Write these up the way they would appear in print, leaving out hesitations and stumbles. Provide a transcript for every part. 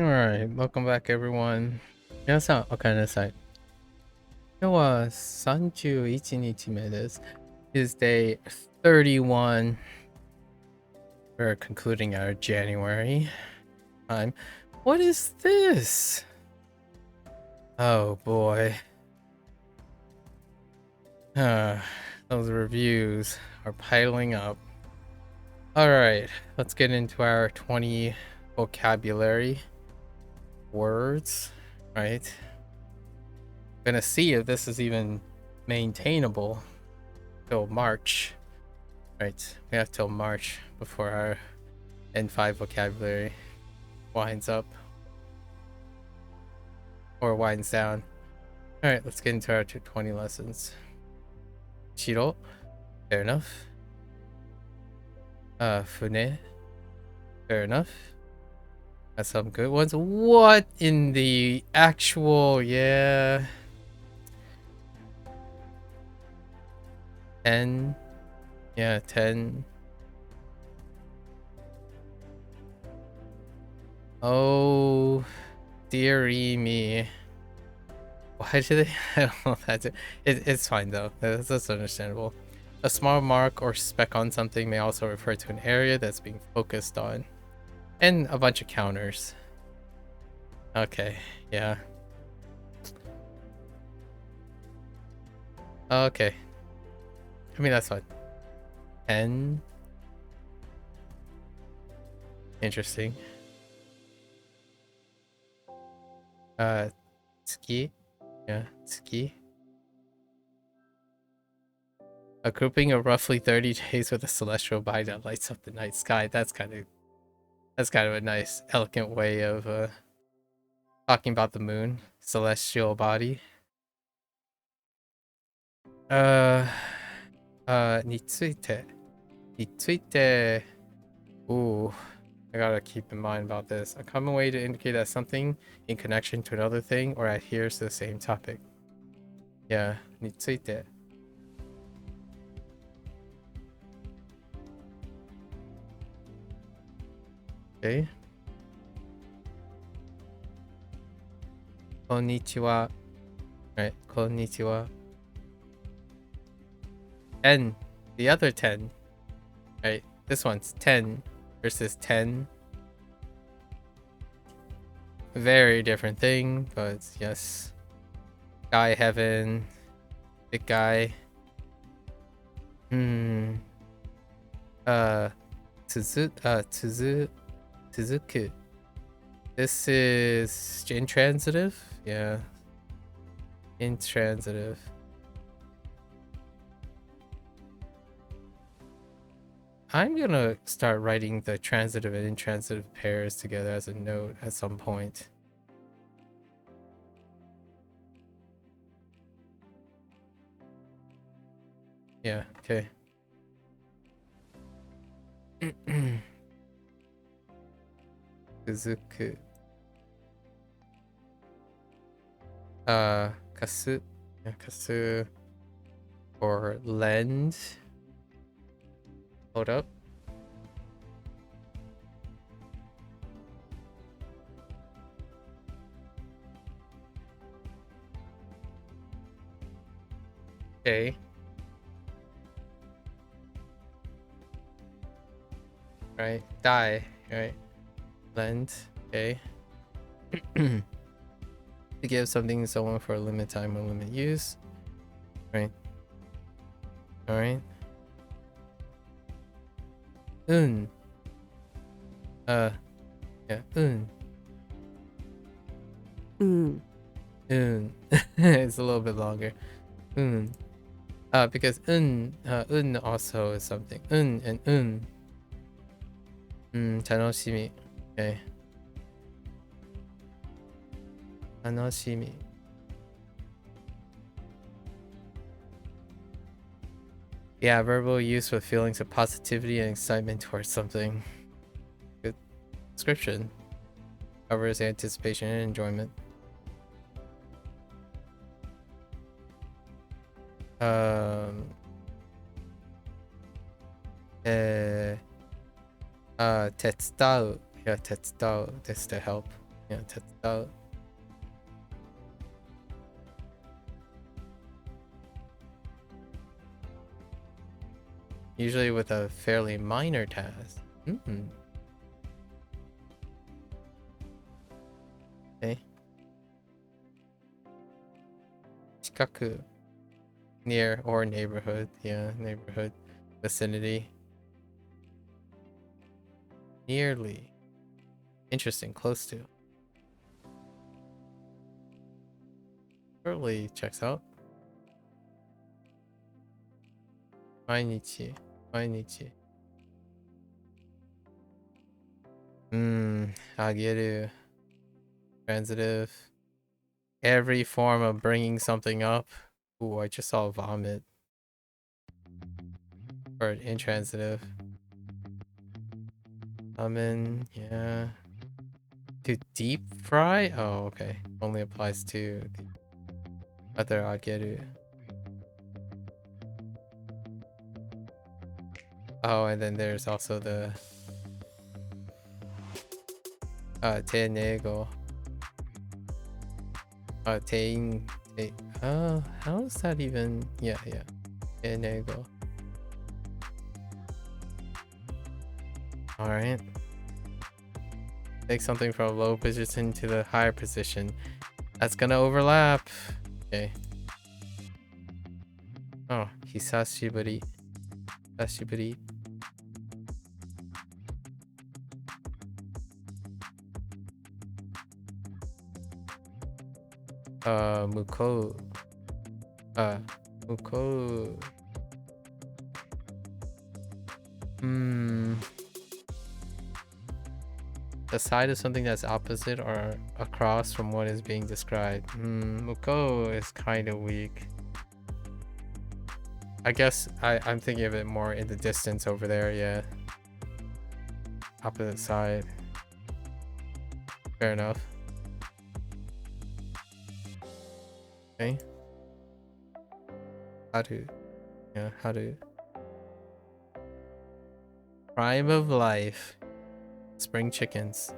Alright, welcome back everyone. 皆さん、おかえりなさい。今日は31日目です。Is day 31. We're concluding our January time. What is this? Oh boy. Those reviews are piling up. Alright, let's get into our 20 vocabulary words, right? Gonna see if this is even maintainable till March. Right, we have till March before our N5 vocabulary winds up or winds down. Alright, let's get into our 220 lessons. Shiro, fair enough. Fune, fair enough. That's some good ones. What in the actual, yeah. 10, yeah, 10. Oh, dearie me. Why do they? I don't know. It's fine though. That's understandable. A small mark or speck on something may also refer to an area that's being focused on. And a bunch of counters. Okay, yeah. Okay. I mean, that's fine. 10. Interesting. Tsuki. Yeah, tsuki. A grouping of roughly 30 days with a celestial body that lights up the night sky. That's kind of a nice, elegant way of talking about the moon. Celestial body. について ooh, I gotta keep in mind about this. A common way to indicate that something in connection to another thing or adheres to the same topic. Yeah, について Okay. こんにちは Right, こんにちは 10, the other 10. Right, this one's 10 versus 10. Very different thing, but yes. Guy heaven. Big guy. Tsuzuku. This is intransitive? Yeah. Intransitive. I'm gonna start writing the transitive and intransitive pairs together as a note at some point. Yeah, okay. Suzuku. Kasu. Yeah, kasu. Or lend. Hold up. Okay. Right. Die. Right. Lend. Okay. To give something to someone for a limited time or limited use. Right. Alright. Yeah. It's a little bit longer. Because also is something. And 楽しみ Okay. 楽しみ Yeah, verbal use with feelings of positivity and excitement towards something. Good description. Covers anticipation and enjoyment. Tetsutau. Yeah, tetsutau. That's to help. Yeah, test out. Usually with a fairly minor task. Okay. Chikaku. Near or neighborhood. Yeah, neighborhood. Vicinity. Nearly. Interesting. Close to. Totally checks out. 毎日。毎日。あげる。Transitive. Every form of bringing something up. Ooh, I just saw vomit. Or intransitive. Yeah. To deep fry? Oh, okay. Only applies to the other ageru. Oh, and then there's also the te nego. Tein. How is that even? Yeah. Te nego. Alright. Take something from a low position to the higher position. That's gonna overlap. Okay. Oh, hisashiburi. Hisashiburi. Mukou. Mukou. The side of something that's opposite or across from what is being described. Mukou is kind of weak. I guess I'm thinking of it more in the distance over there, yeah. Opposite side. Fair enough. Okay. Haru. Yeah, Haru. Prime of life. Spring chickens.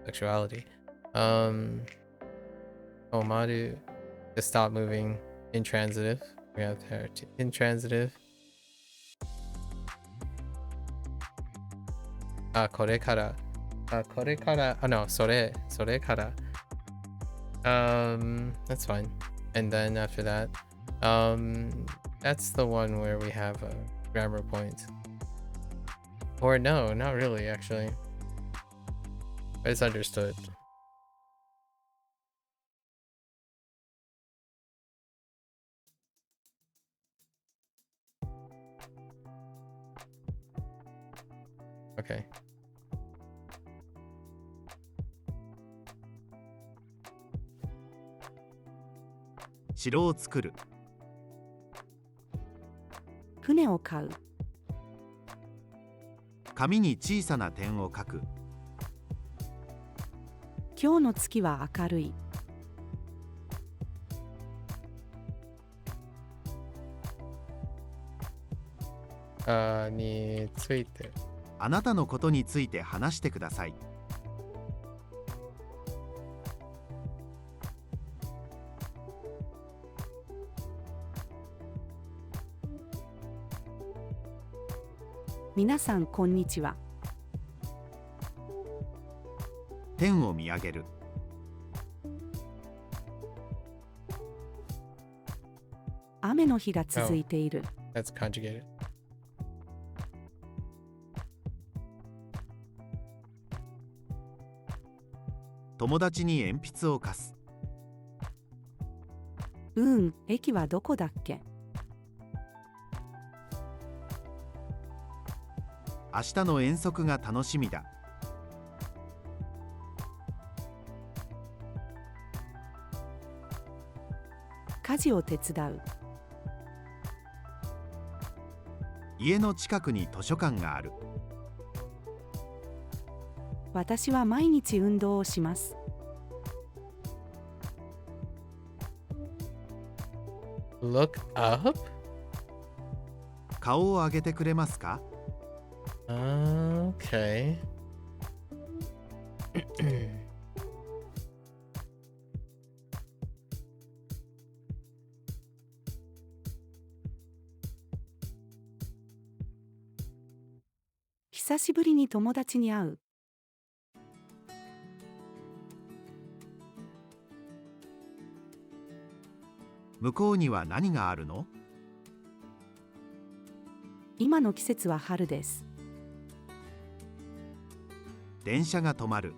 Sexuality. Omaru. To stop moving. Intransitive. We have there. Intransitive. これから。これから。No, それから。That's fine. And then after that, that's the one where we have a grammar point. Or no, not really, actually. It's understood. Okay. 城を作る。船を買う。紙に小さな点を書く。今日の月は明るい。について。あなたのことについて話してください。皆さんこんにちは。天を見上げる。雨の日が続いている。That's conjugated. 友達に鉛筆を貸す。駅はどこだっけ？明日の遠足が楽しみだ。家事を手伝う。家の近くに図書館がある。私は毎日運動をします。Look up? 顔を上げてくれますか？ Okay. 久しぶりに友達に会う。向こうには何があるの？今の季節は春です。電車が止まる。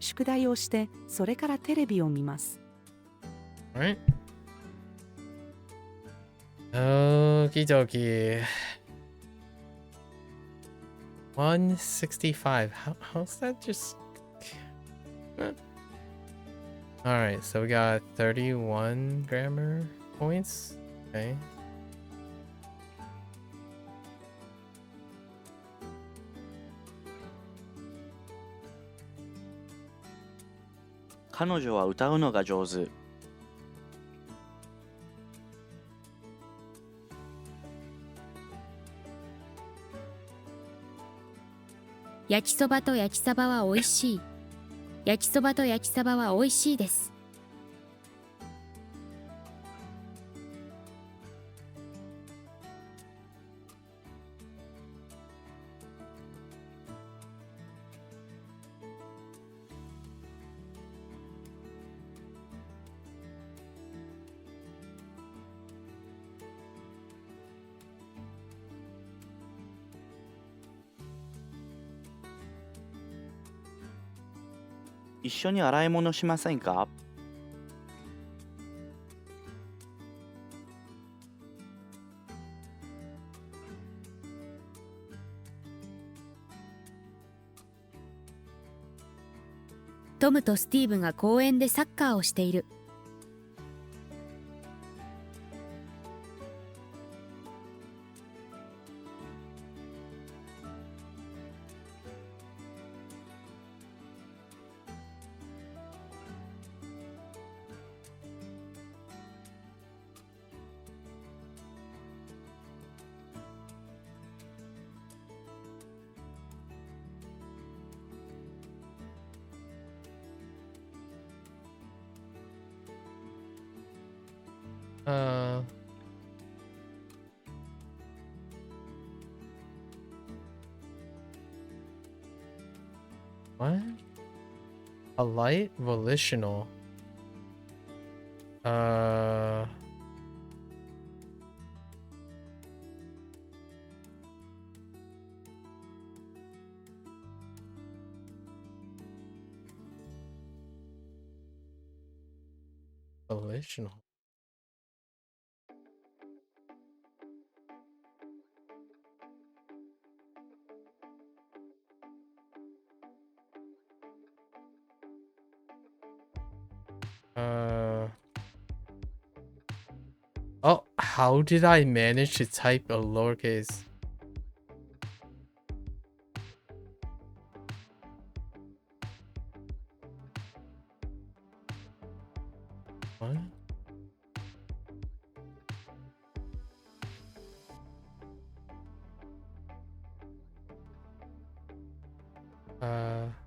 宿題をして、それからテレビを見ます。Alright. Okie dokie. 165. How's that just... Alright, so we got 31 grammar points. Okay. 彼女は歌うのが上手。焼きそばと焼きサバは美味しい。焼きそばと焼きサバは美味しいです。一緒に洗い物しませんか？トムとスティーブが公園でサッカーをしている。What? A light volitional. Volitional. Oh, how did I manage to type a lowercase? What?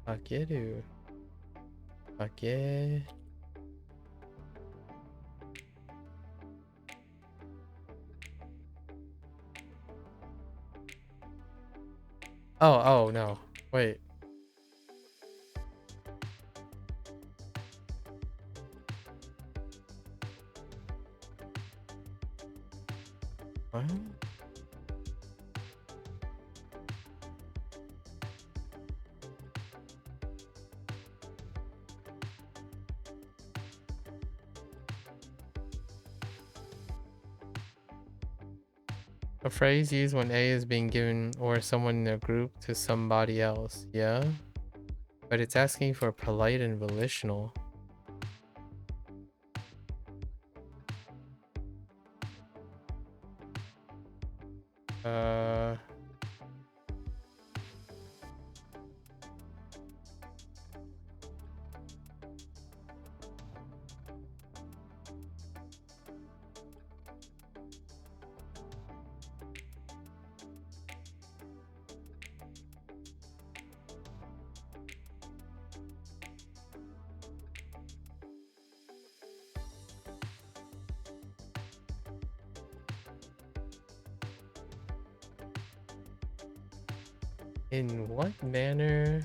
Ageru. Age. Oh, no. Wait. What? A phrase used when A is being given or someone in a group to somebody else, yeah? But it's asking for polite and volitional. In what manner?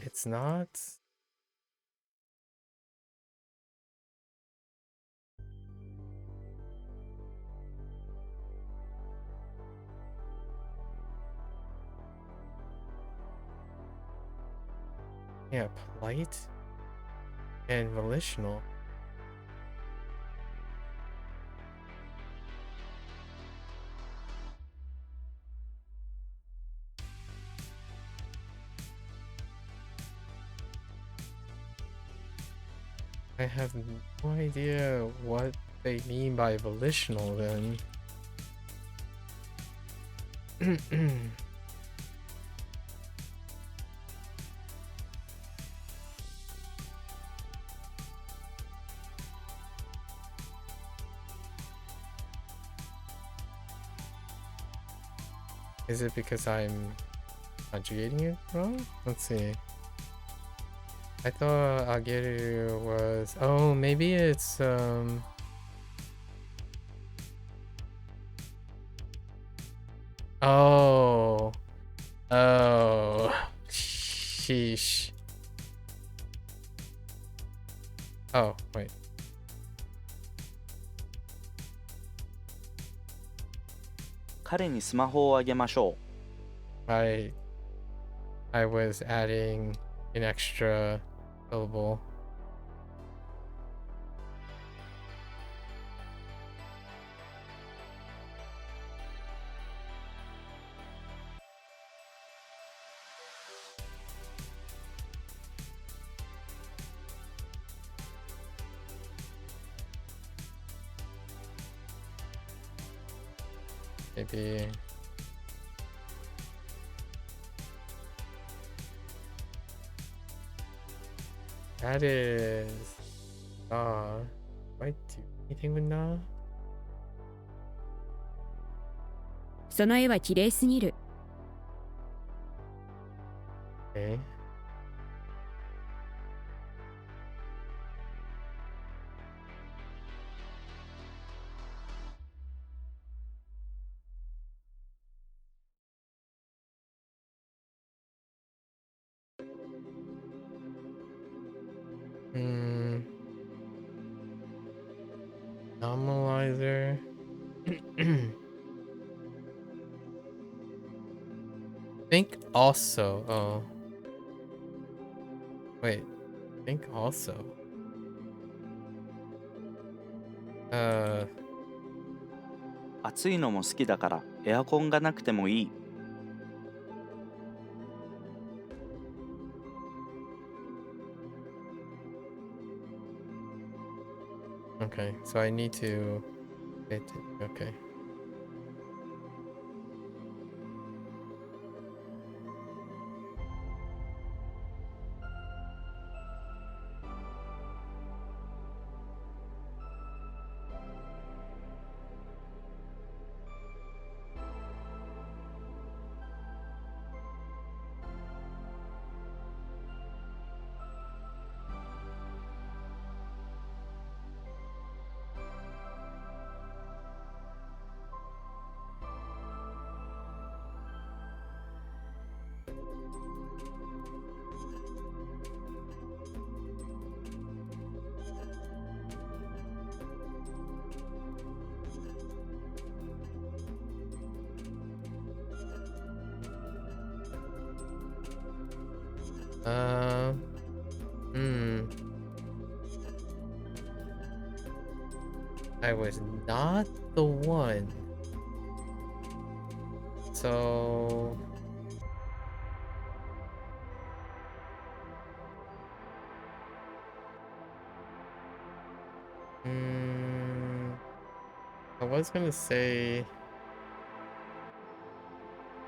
It's not. Yeah, polite and volitional. I have no idea what they mean by volitional then. Is it because I'm conjugating it wrong? Let's see. I thought ageru was... Oh, maybe it's Oh. Oh. Sheesh. Oh, wait.彼にスマホをあげましょ I was adding an extra syllable. Maybe that is do I do anything with na? その絵は綺麗すぎる。 Okay. Normalizer. Think also. Oh. Wait. Think also. 暑いのも好きだからエアコンがなくてもいい。 Okay, so I need to... Okay. I was not the one. So... I was gonna say...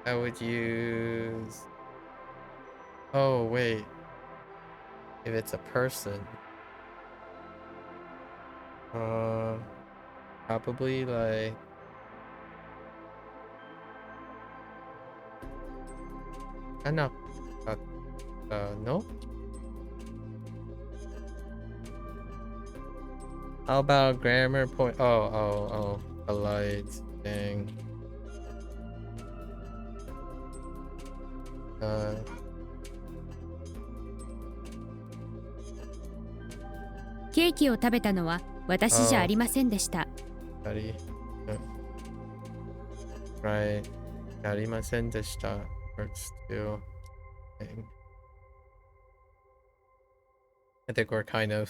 I would use... Oh, wait. If it's a person. Probably like... no? How about grammar point? Oh, polite thing. Uh, ケーキを食べたのは私じゃありませんでした。Buddy. Right. やりませんでした works too. I think we're kind of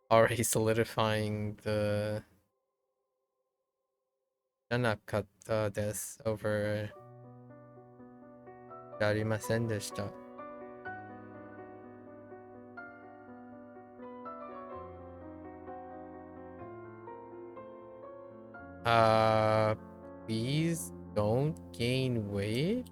already solidifying the じゃなかったです over やりませんでした。Please don't gain weight.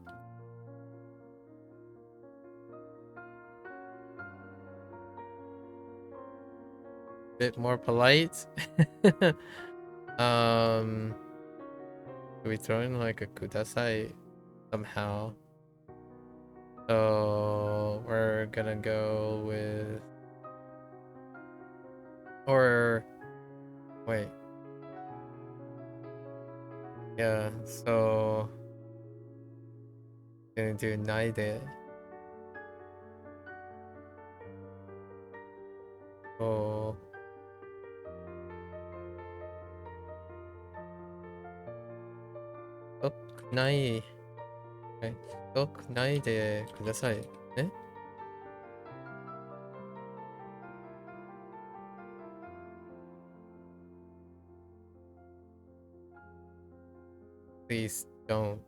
Bit more polite. Can we throw in like a kudasai somehow? So we're gonna go with, or wait. Yeah, so gonna do naide. Oh. Notないでくださいね。Please don't.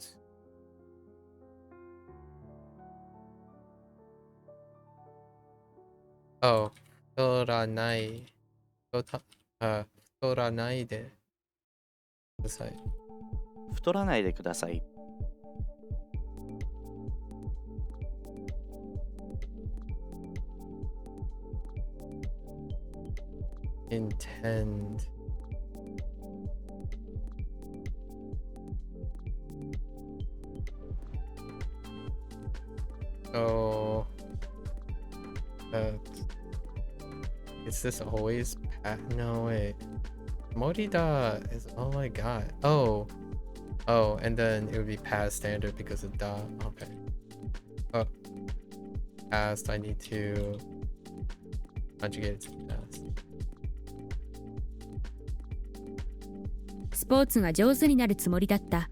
Oh, 太らない。太らないでください。太らないでください。Intend. So, is this always no wait. Morida is, oh my god. Oh, and then it would be past standard because of da. Okay. Oh, past. I need to conjugate it to past. スポーツが上手になるつもりだった。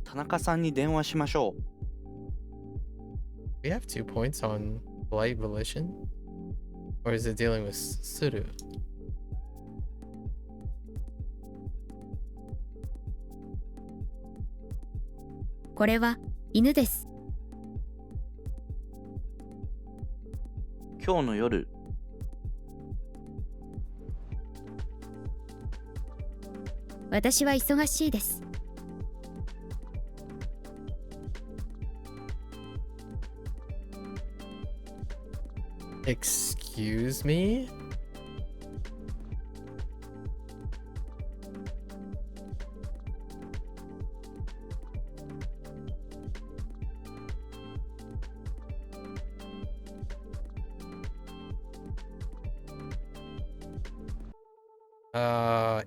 田中さんに電話しましょう。We have 2 points on polite volition? Or is it dealing with suru? これは犬です。今日の夜、私は忙しいです。Excuse me?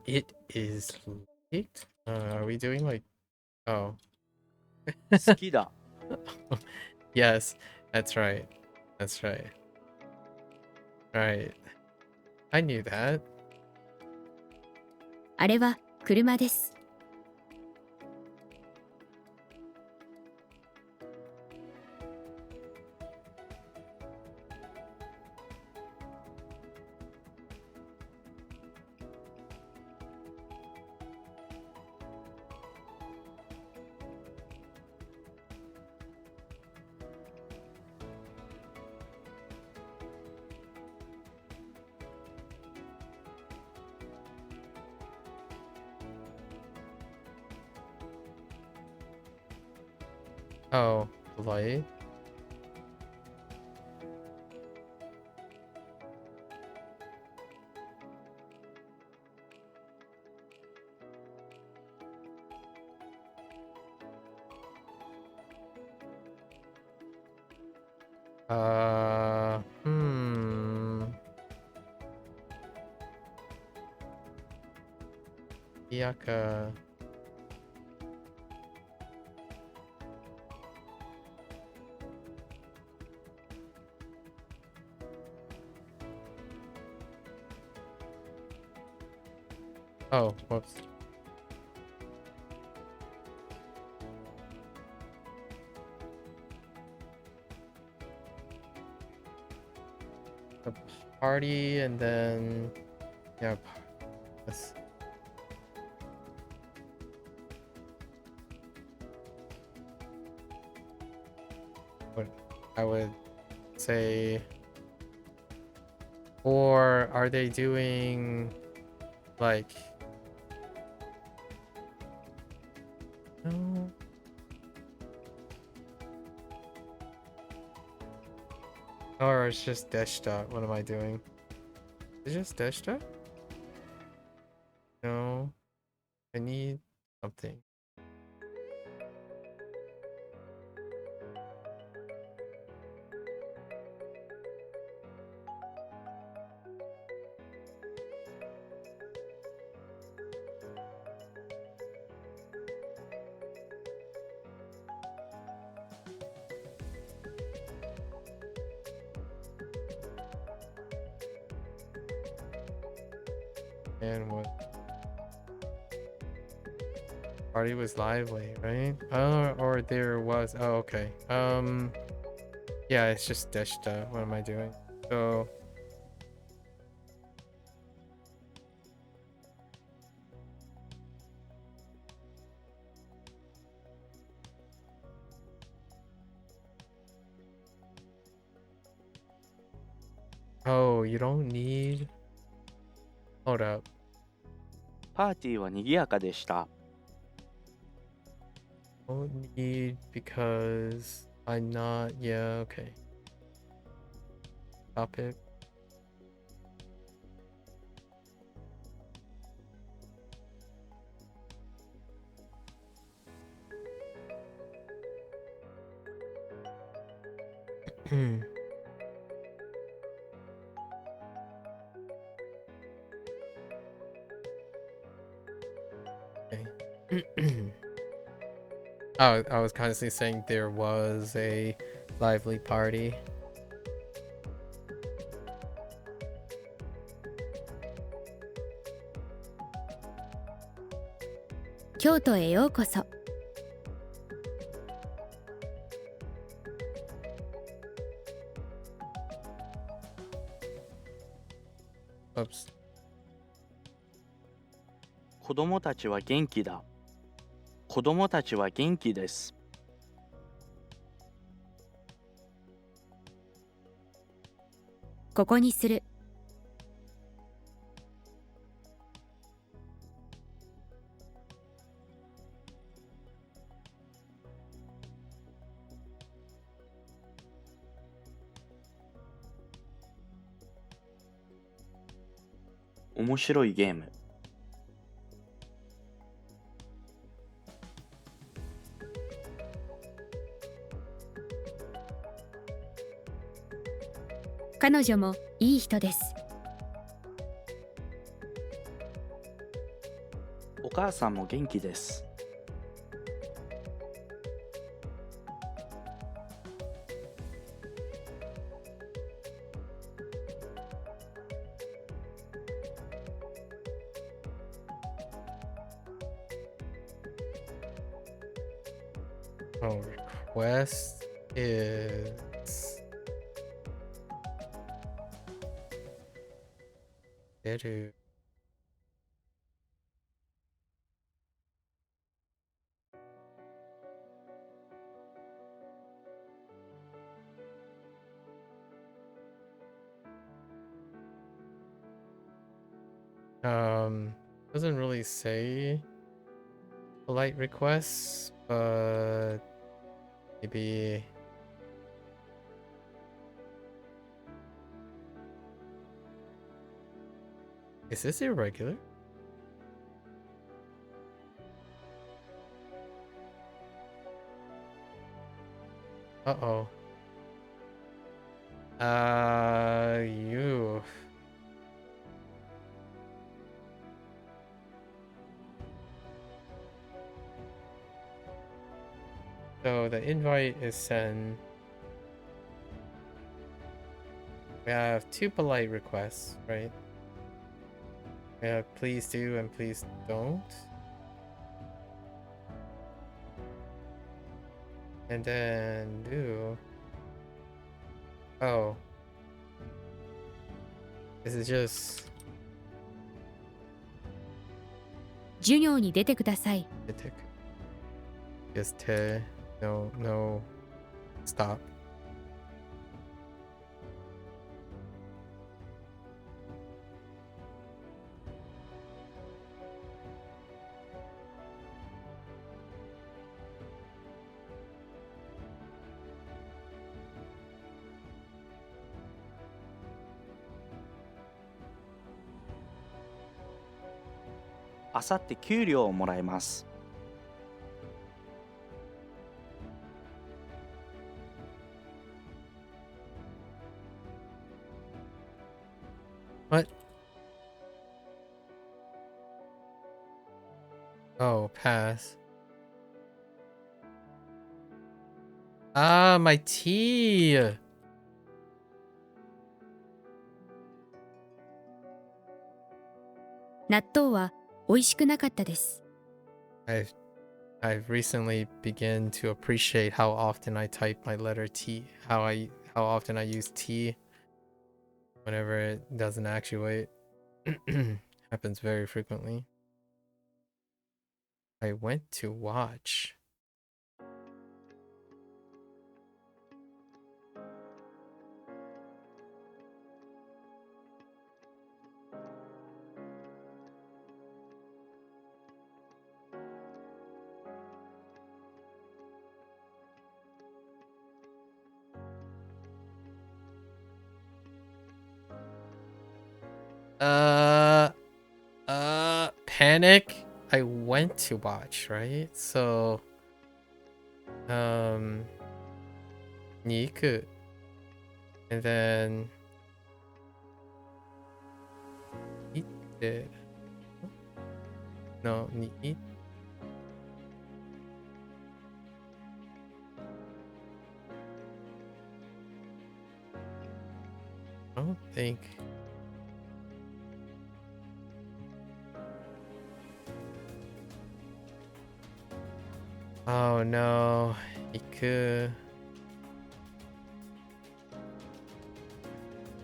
It is late. Are we doing like, oh. 好きだ。Yes, that's right. That's right. Right. I knew that. あれは車です。Oh, polite. Hmm. Yaka. Oh, whoops. A party and then yeah, yes. What I would say, or are they doing like no? Or it's just deshta. What am I doing? Is it just deshta? No, I need something. And what? Party was lively, right? Oh, or there was. Oh, okay. Yeah, it's just deshta. What am I doing? So. Oh, you don't need. Hold up. パーティーは賑やかでした。 Don't need because I'm not. Yeah, okay. Topic. Okay. Oh, I was constantly saying there was a lively party. 京都へようこそ。 Oops. 子供たちは元気だ。子供たちは元気です。 ここにする。 面白いゲーム。 彼女もいい人です。 お母さんも元気です。 Oh, request is. Better. Doesn't really say polite requests, but Maybe. Is this irregular? Uh-oh. You. So the invite is sent. We have 2 polite requests, right? We have please do and please don't. And then do. Oh. This is just 授業に出てください。 tick. Just no stop. "あさって給料をもらえます」 What? Oh, pass. Ah, my tea. 納豆は美味しくなかったです。 I've recently begun to appreciate how often I type my letter T, how often I use T whenever it doesn't actuate. Happens very frequently. I went to watch. Panic. I went to watch, right? So, Niku, and then eat. No, eat. I don't think. Oh no, Iku.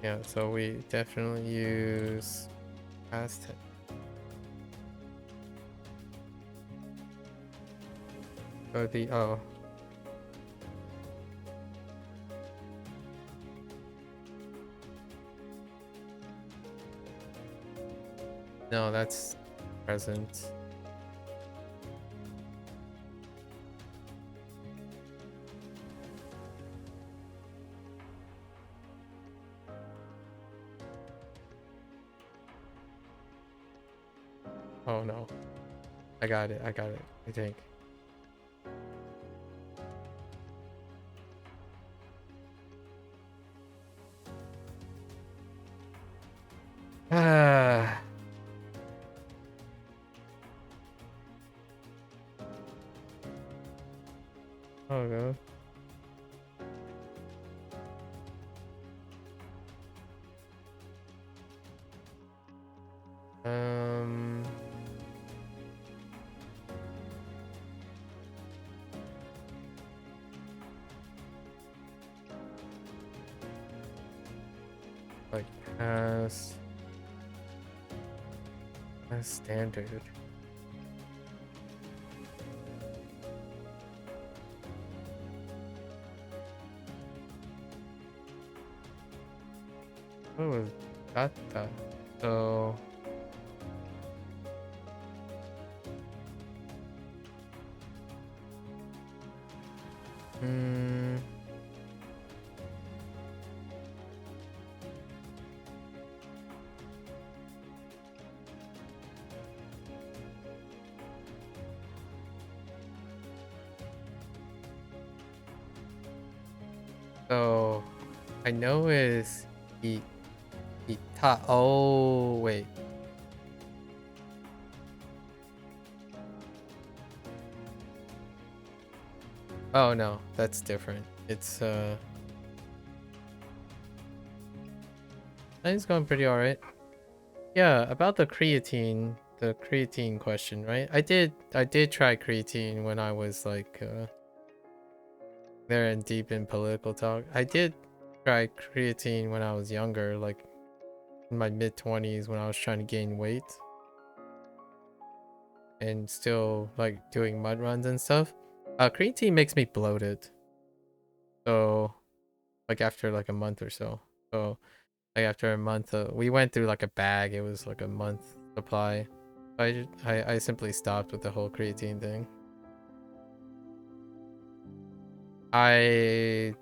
Yeah, so we definitely use past tense. Oh. No, that's present. Oh no. I got it, I think. Ah. Oh no. Like as standard. What was that? So Mm. So I know is oh wait. Oh no, that's different. It's I think it's going pretty alright. Yeah, about the creatine question, right? I did try creatine when I was like there and deep in political talk. I did try creatine when I was younger, like in my mid-20s when I was trying to gain weight and still like doing mud runs and stuff. Creatine makes me bloated. So like after like a month or so. So like after a month, we went through like a bag. It was like a month supply. I simply stopped with the whole creatine thing. I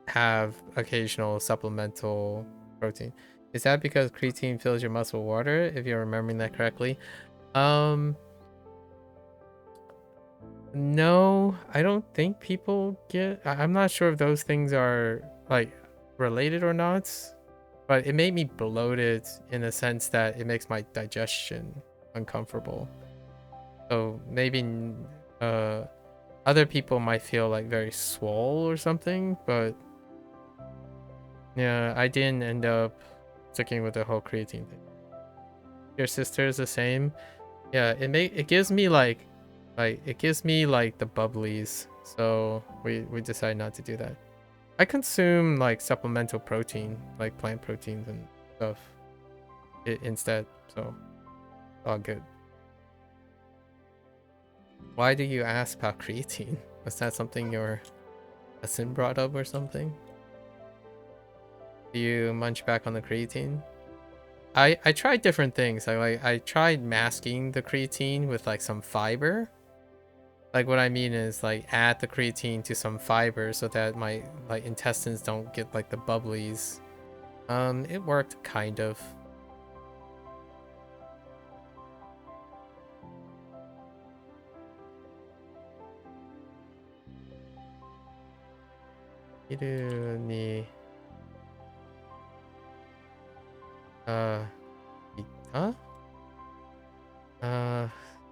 have occasional supplemental protein. Is that because creatine fills your muscle water, if you're remembering that correctly? No, I don't think people get... I'm not sure if those things are like related or not, but it made me bloated in the sense that it makes my digestion uncomfortable. So maybe other people might feel like very swole or something, but yeah, I didn't end up sticking with the whole creatine thing. Your sister is the same. Yeah, it gives me like it gives me like the bubblies. So we decide not to do that. I consume like supplemental protein, like plant proteins and stuff instead. So all good. Why do you ask about creatine? Was that something your cousin brought up or something? Do you munch back on the creatine? I tried different things. I tried masking the creatine with like some fiber. Like what I mean is like add the creatine to some fiber so that my like intestines don't get like the bubblies. It worked kind of. Hiru ni huh?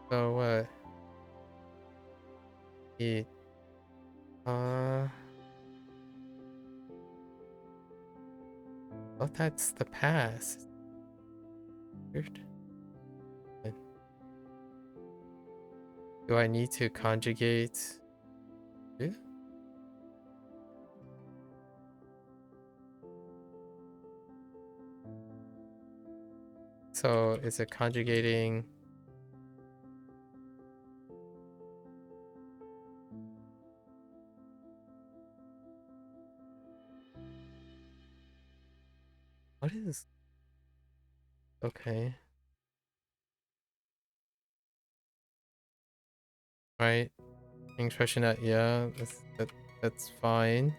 So what? It oh, that's the past. Weird. Do I need to conjugate? Yeah. So is it conjugating? What is? Okay. Right. Expression that, yeah, that's fine.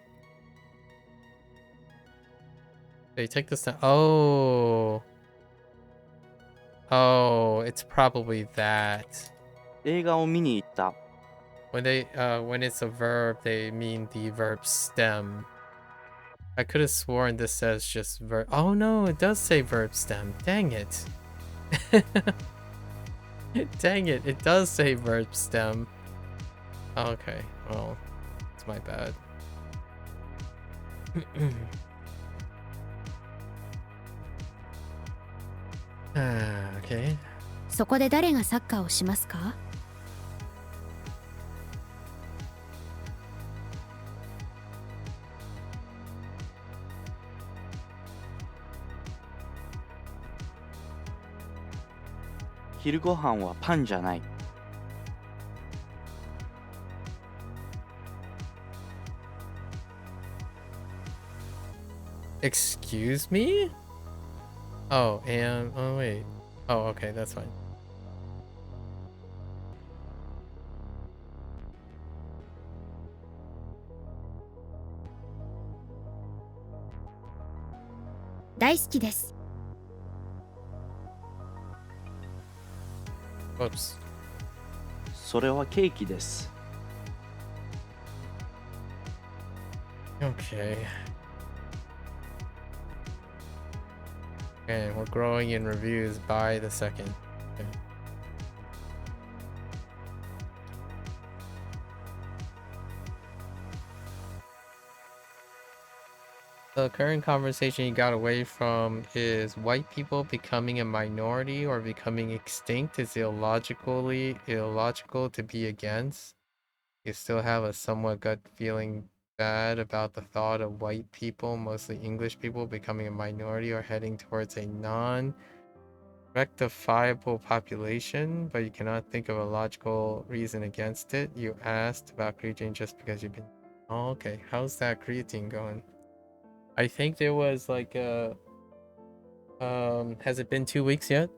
They take this down. Oh. Oh, it's probably that. 映画を見に行った。 When it's a verb, they mean the verb stem. I could have sworn this says just verb. Oh no, it does say verb stem. Dang it. Dang it, it does say verb stem. Okay, well, it's my bad. Okay. そこで誰がサッカーをしますか？昼ごはんはパンじゃない。 Excuse me? Oh, and oh wait. Oh, okay, that's fine. 大好きです。Whoops. それはケーキです。Okay. And we're growing in reviews by the second. Okay. The current conversation you got away from is white people becoming a minority or becoming extinct is illogical to be against. You still have a somewhat gut feeling bad about the thought of white people, mostly English people, becoming a minority or heading towards a non-rectifiable population, but you cannot think of a logical reason against it. You asked about creatine just because you've been... Oh, okay. How's that creatine going? I think there was like a... has it been 2 weeks yet?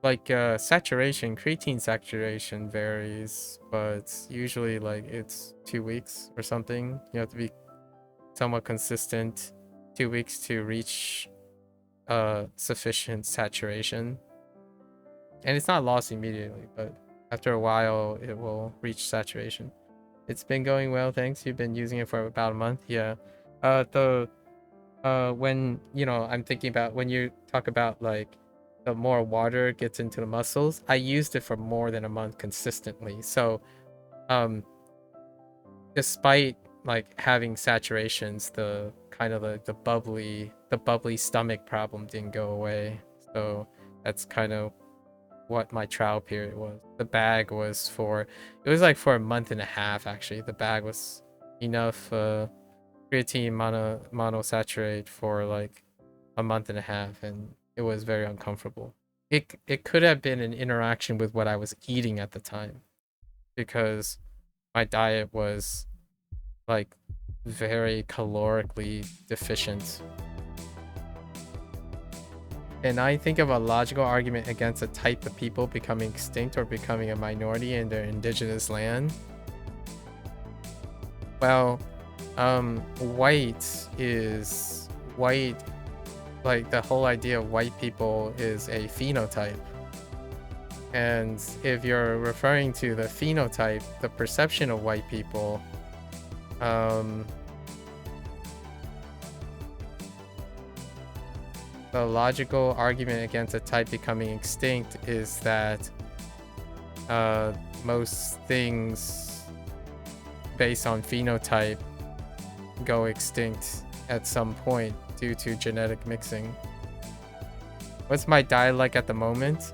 Like saturation, creatine saturation varies, but usually like it's 2 weeks or something. You have to be somewhat consistent 2 weeks to reach sufficient saturation. And it's not lost immediately, but after a while it will reach saturation. It's been going well, thanks. You've been using it for about a month. Yeah. When, you know, I'm thinking about when you talk about like the more water gets into the muscles, I used it for more than a month consistently. So despite like having saturations, the kind of the bubbly stomach problem didn't go away. So that's kind of what my trial period was. The bag was for, it was like for a month and a half actually. The bag was enough creatine monosaturate for like a month and a half, and it was very uncomfortable. It could have been an interaction with what I was eating at the time, because my diet was like very calorically deficient. And I think of a logical argument against a type of people becoming extinct or becoming a minority in their indigenous land. Well, white, like the whole idea of white people is a phenotype. And if you're referring to the phenotype, the perception of white people, the logical argument against a type becoming extinct is that most things based on phenotype go extinct at some point due to genetic mixing. What's my diet like at the moment?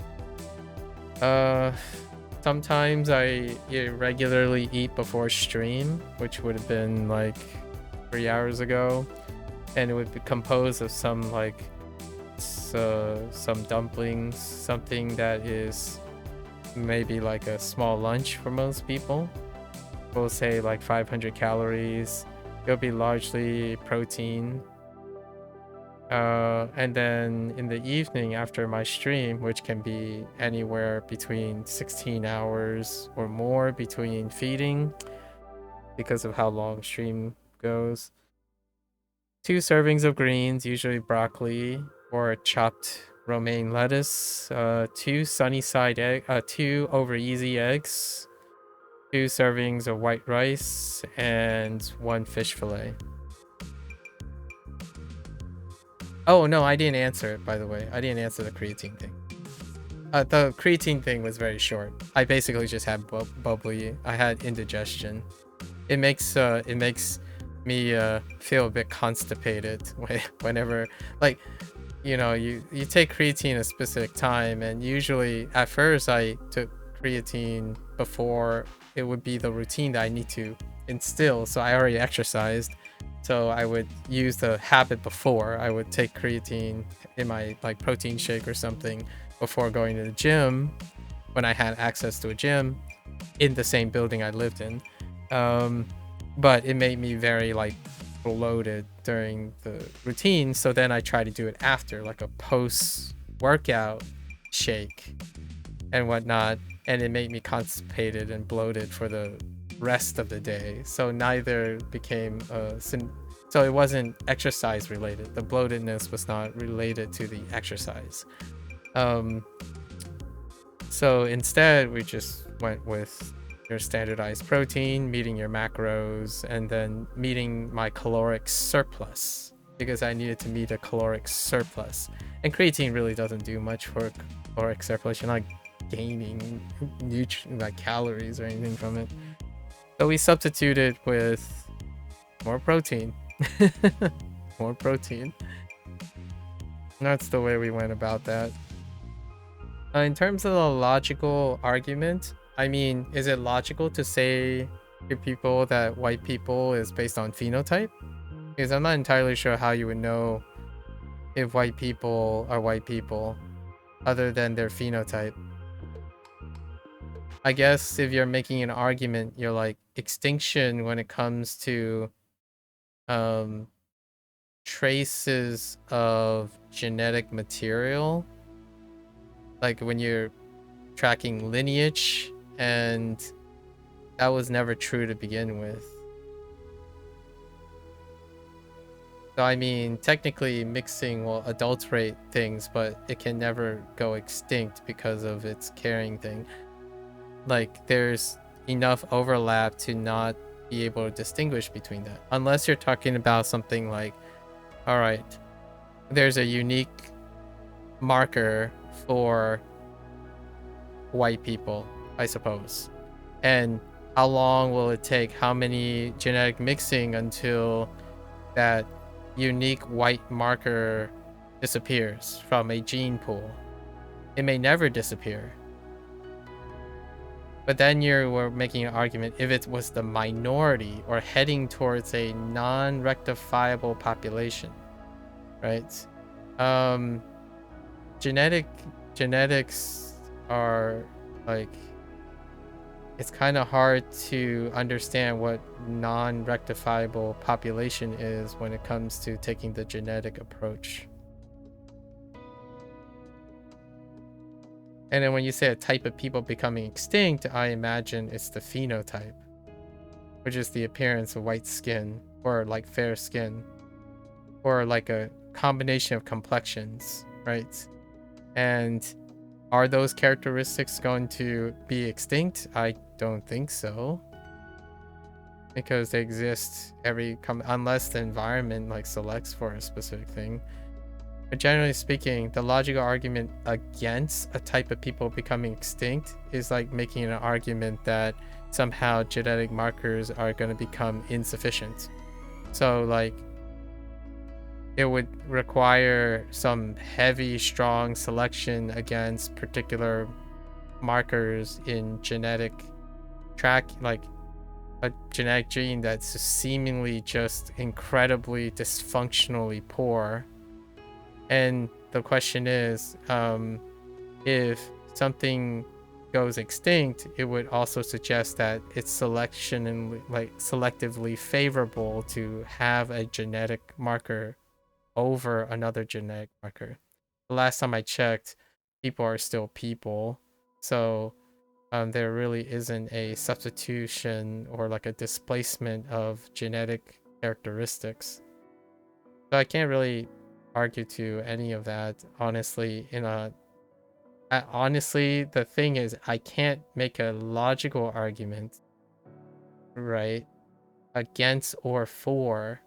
Sometimes I regularly eat before stream, which would have been like 3 hours ago, and it would be composed of some like some dumplings, something that is maybe like a small lunch for most people. We'll say like 500 calories. It'll be largely protein. And then in the evening after my stream, which can be anywhere between 16 hours or more between feeding because of how long stream goes, 2 servings of greens, usually broccoli or chopped romaine lettuce, 2 sunny side egg, 2 over easy eggs, 2 servings of white rice, and 1 fish fillet. Oh no, I didn't answer it, by the way. I didn't answer the creatine thing. The creatine thing was very short. I basically just had bubbly. I had indigestion. It makes me feel a bit constipated whenever, like, you know, you take creatine a specific time, and usually at first I took creatine before it would be the routine that I need to instill. So I already exercised, so I would use the habit before. I would take creatine in my like protein shake or something before going to the gym, when I had access to a gym in the same building I lived in. But it made me very like bloated during the routine, so then I try to do it after, like a post-workout shake and whatnot, and it made me constipated and bloated for the rest of the day. So neither became So it wasn't exercise related. The bloatedness was not related to the exercise. So instead, we just went with your standardized protein, meeting your macros, and then meeting my caloric surplus, because I needed to meet a caloric surplus. And creatine really doesn't do much for caloric surplus. You're not gaining like calories or anything from it. So we substituted with more protein. More protein. And that's the way we went about that. In terms of the logical argument, I mean, is it logical to say to people that white people is based on phenotype? Because I'm not entirely sure how you would know if white people are white people other than their phenotype. I guess if you're making an argument, you're like extinction when it comes to traces of genetic material, like when you're tracking lineage, and that was never true to begin with. So I mean, technically mixing will adulterate things, but it can never go extinct because of its carrying thing. Like there's enough overlap to not be able to distinguish between that, unless you're talking about something like, all right, there's a unique marker for white people, I suppose, and how long will it take, how many genetic mixing until that unique white marker disappears from a gene pool? It may never disappear. But then you were making an argument if it was the minority or heading towards a non-rectifiable population, right? Genetics are like, it's kind of hard to understand what non-rectifiable population is when it comes to taking the genetic approach. And then when you say a type of people becoming extinct, I imagine it's the phenotype, which is the appearance of white skin or like fair skin, or like a combination of complexions, right? And are those characteristics going to be extinct? I don't think so, because they exist unless the environment like selects for a specific thing. But generally speaking, the logical argument against a type of people becoming extinct is like making an argument that somehow genetic markers are going to become insufficient. So like it would require some heavy, strong selection against particular markers in genetic track, like a genetic gene that's seemingly just incredibly dysfunctionally poor. And the question is, if something goes extinct, it would also suggest that it's selection and like selectively favorable to have a genetic marker over another genetic marker. The last time I checked, people are still people, so there really isn't a substitution or like a displacement of genetic characteristics. So I can't really argue to any of that, honestly. Honestly, the thing is, I can't make a logical argument, right, against or for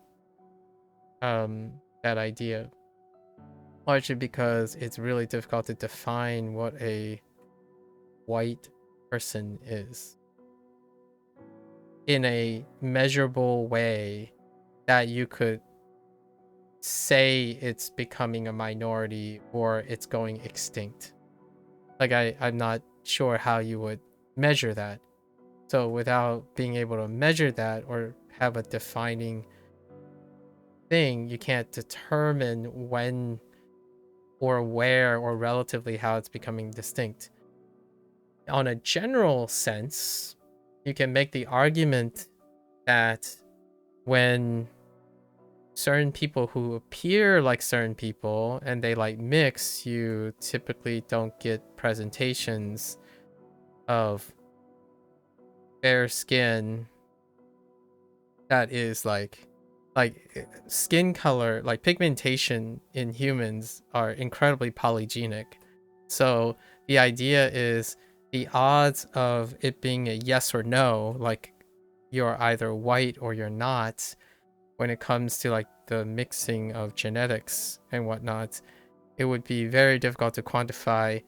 that idea, largely because it's really difficult to define what a white person is in a measurable way that you could say it's becoming a minority or it's going extinct. Like I'm not sure how you would measure that. So without being able to measure that or have a defining thing, you can't determine when or where or relatively how it's becoming distinct. On a general sense, you can make the argument that when certain people who appear like certain people and they like mix, you typically don't get presentations of fair skin that is like like skin color, like pigmentation in humans are incredibly polygenic. So the idea is the odds of it being a yes or no, like you're either white or you're not, when it comes to like the mixing of genetics and whatnot, it would be very difficult to quantify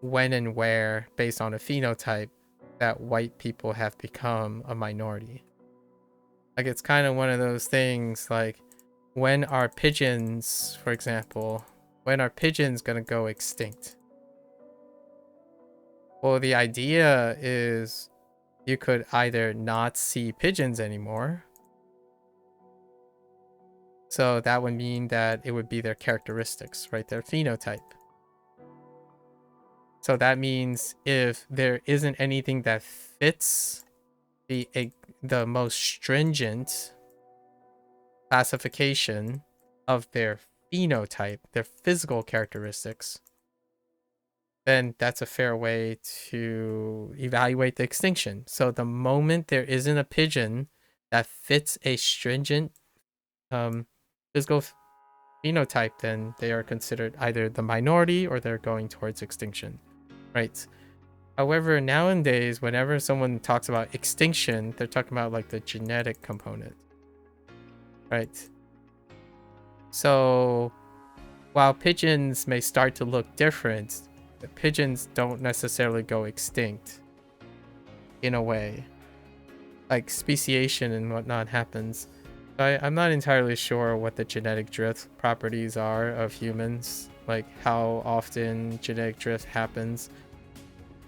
when and where, based on a phenotype, that white people have become a minority. Like, it's kind of one of those things, like, when are pigeons, for example, when are pigeons gonna go extinct? Well, the idea is you could either not see pigeons anymore. So that would mean that it would be their characteristics, right? Their phenotype. So that means if there isn't anything that fits the most stringent classification of their phenotype, their physical characteristics, then that's a fair way to evaluate the extinction. So the moment there isn't a pigeon that fits a stringent physical phenotype, then they are considered either the minority or they're going towards extinction, right? However, nowadays, whenever someone talks about extinction, they're talking about like the genetic component, right? So while pigeons may start to look different, the pigeons don't necessarily go extinct in a way. Like speciation and whatnot happens. I'm not entirely sure what the genetic drift properties are of humans, like how often genetic drift happens.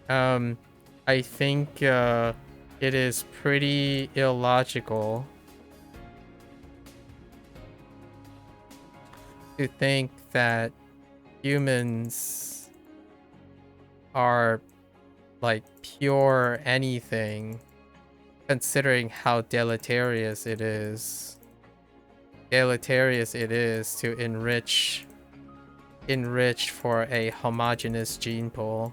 I think it is pretty illogical to think that humans are like pure anything, considering how deleterious it is to enrich for a homogeneous gene pool.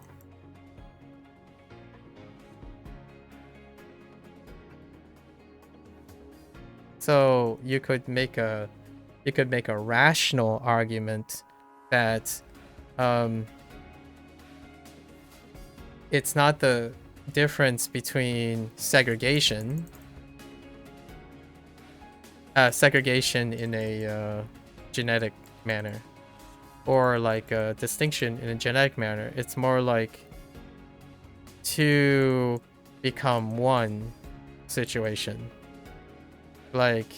So you could make a rational argument that it's not the difference between segregation in a genetic manner, or like a distinction in a genetic manner. It's more like to become one situation. Like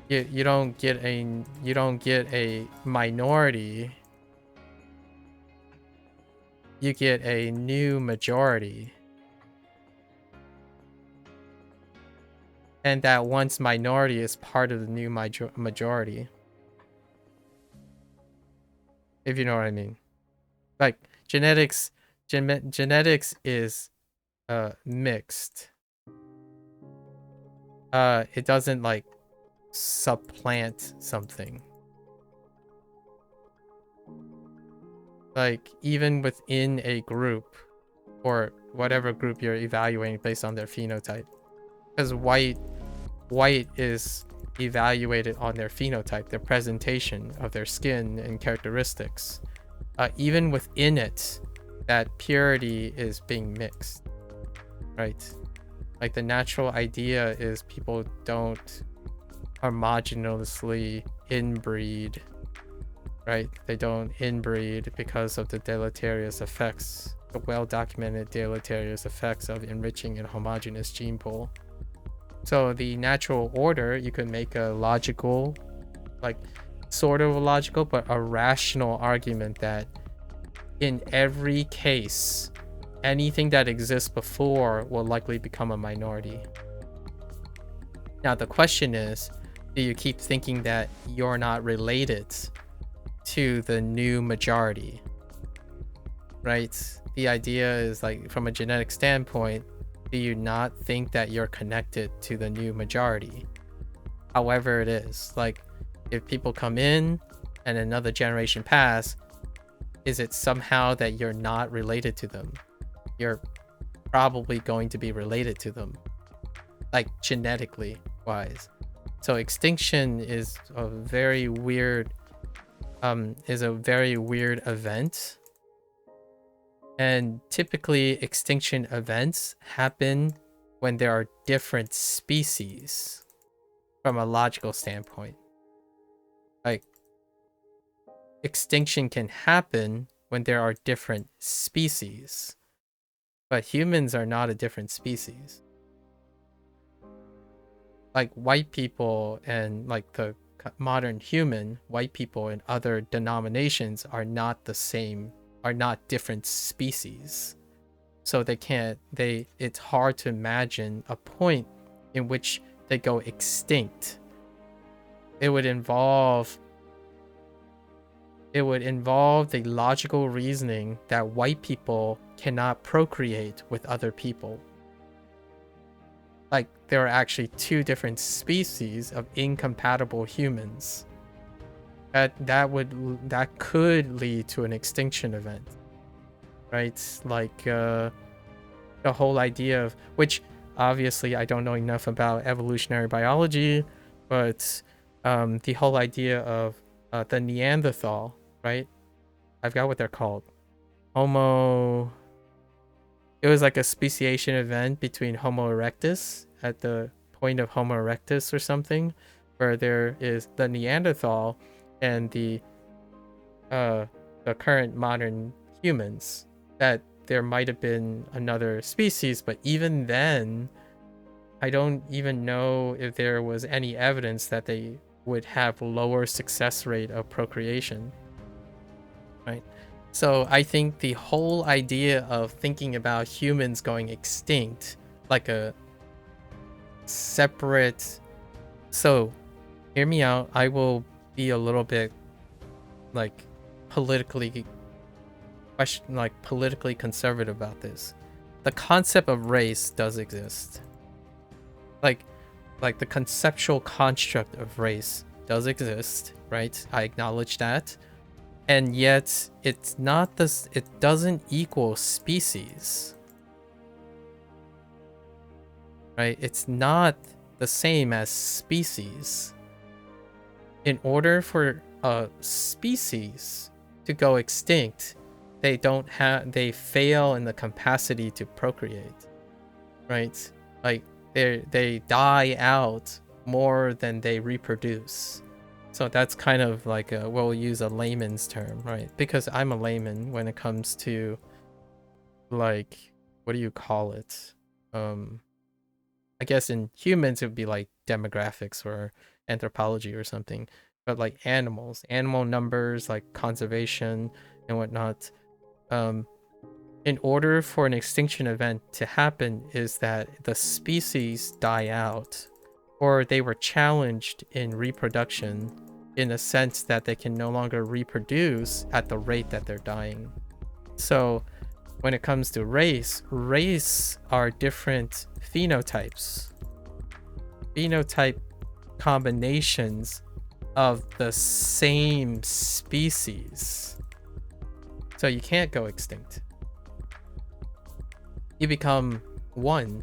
you don't get a minority, you get a new majority. And that once minority is part of the new majority. If you know what I mean. Like genetics is mixed. It doesn't like supplant something. Like even within a group, or whatever group you're evaluating based on their phenotype, because white is evaluated on their phenotype, their presentation of their skin and characteristics. Even within it, that purity is being mixed, right? Like the natural idea is people don't homogeneously inbreed, right? They don't inbreed because of the deleterious effects, the well-documented deleterious effects of enriching a homogeneous gene pool. So the natural order, you could make a logical, like sort of a logical, but a rational argument that in every case, anything that exists before will likely become a minority. Now the question is, do you keep thinking that you're not related to the new majority, right? The idea is like, from a genetic standpoint, do you not think that you're connected to the new majority? However it is, like if people come in and another generation pass, is it somehow that you're not related to them? You're probably going to be related to them, like genetically wise. So extinction is a very weird event. And typically extinction events happen when there are different species from a logical standpoint. Like, extinction can happen when there are different species, but humans are not a different species. Like, white people and like the modern human, white people and other denominations are not the same, are not different species. So it's hard to imagine a point in which they go extinct. It would involve the logical reasoning that white people cannot procreate with other people. Like, there are actually two different species of incompatible humans. That could lead to an extinction event, right? Like the whole idea of, which obviously I don't know enough about evolutionary biology, but the whole idea of the Neanderthal, right? I forgot what they're called. It was like a speciation event between Homo erectus at the point of Homo erectus or something, where there is the Neanderthal and the current modern humans, that there might have been another species, but even then, I don't even know if there was any evidence that they would have lower success rate of procreation, right? So I think the whole idea of thinking about humans going extinct, like a separate... So, hear me out. I will be a little bit like politically conservative about this. The concept of race does exist. Like the conceptual construct of race does exist, right? I acknowledge that. And yet it's not this, it doesn't equal species. Right? It's not the same as species. In order for a species to go extinct, they fail in the capacity to procreate. Right? Like they die out more than they reproduce. So that's kind of like we'll use a layman's term, right? Because I'm a layman when it comes to, like, what do you call it? I guess in humans it would be like demographics or anthropology or something. But like animal numbers, like conservation and whatnot. In order for an extinction event to happen is that the species die out, or they were challenged in reproduction in a sense that they can no longer reproduce at the rate that they're dying. So when it comes to race are different phenotypes. Phenotype combinations of the same species. So you can't go extinct. You become one.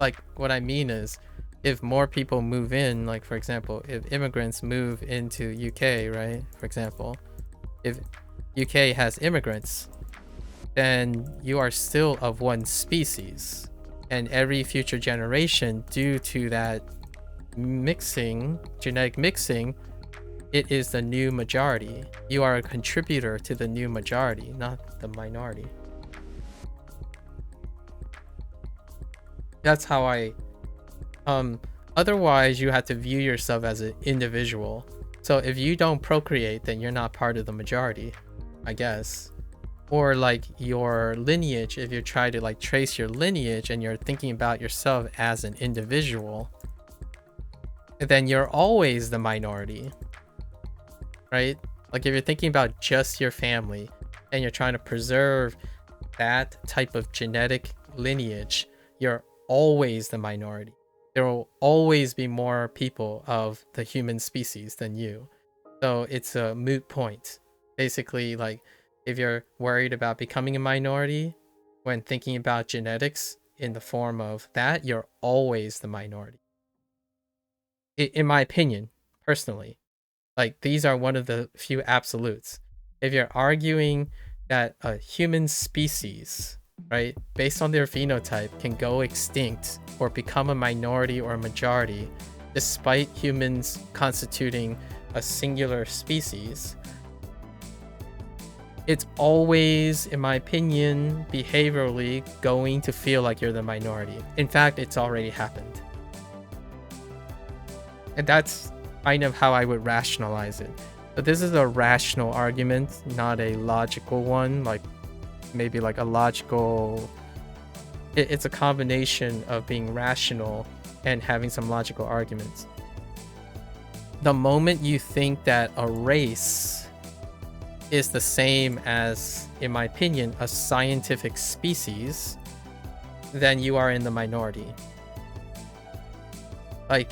Like, what I mean is, if more people move in, like for example, if immigrants move into UK, right? For example, if UK has immigrants, then you are still of one species. And every future generation, due to that mixing, genetic mixing, it is the new majority. You are a contributor to the new majority, not the minority. That's how I otherwise you have to view yourself as an individual. So if you don't procreate, then you're not part of the majority, I guess. Or like your lineage, if you try to like trace your lineage and you're thinking about yourself as an individual, then you're always the minority, right? Like if you're thinking about just your family and you're trying to preserve that type of genetic lineage, you're always the minority. There will always be more people of the human species than you. So it's a moot point. Basically, like, if you're worried about becoming a minority when thinking about genetics in the form of that, you're always the minority. in my opinion, personally, like these are one of the few absolutes. If you're arguing that a human species, right, based on their phenotype, can go extinct or become a minority or a majority, despite humans constituting a singular species, it's always, in my opinion, behaviorally going to feel like you're the minority. In fact, it's already happened. And that's kind of how I would rationalize it. But this is a rational argument, not a logical one, like maybe like a logical... It's a combination of being rational and having some logical arguments. The moment you think that a race is the same as, in my opinion, a scientific species, then you are in the minority. Like,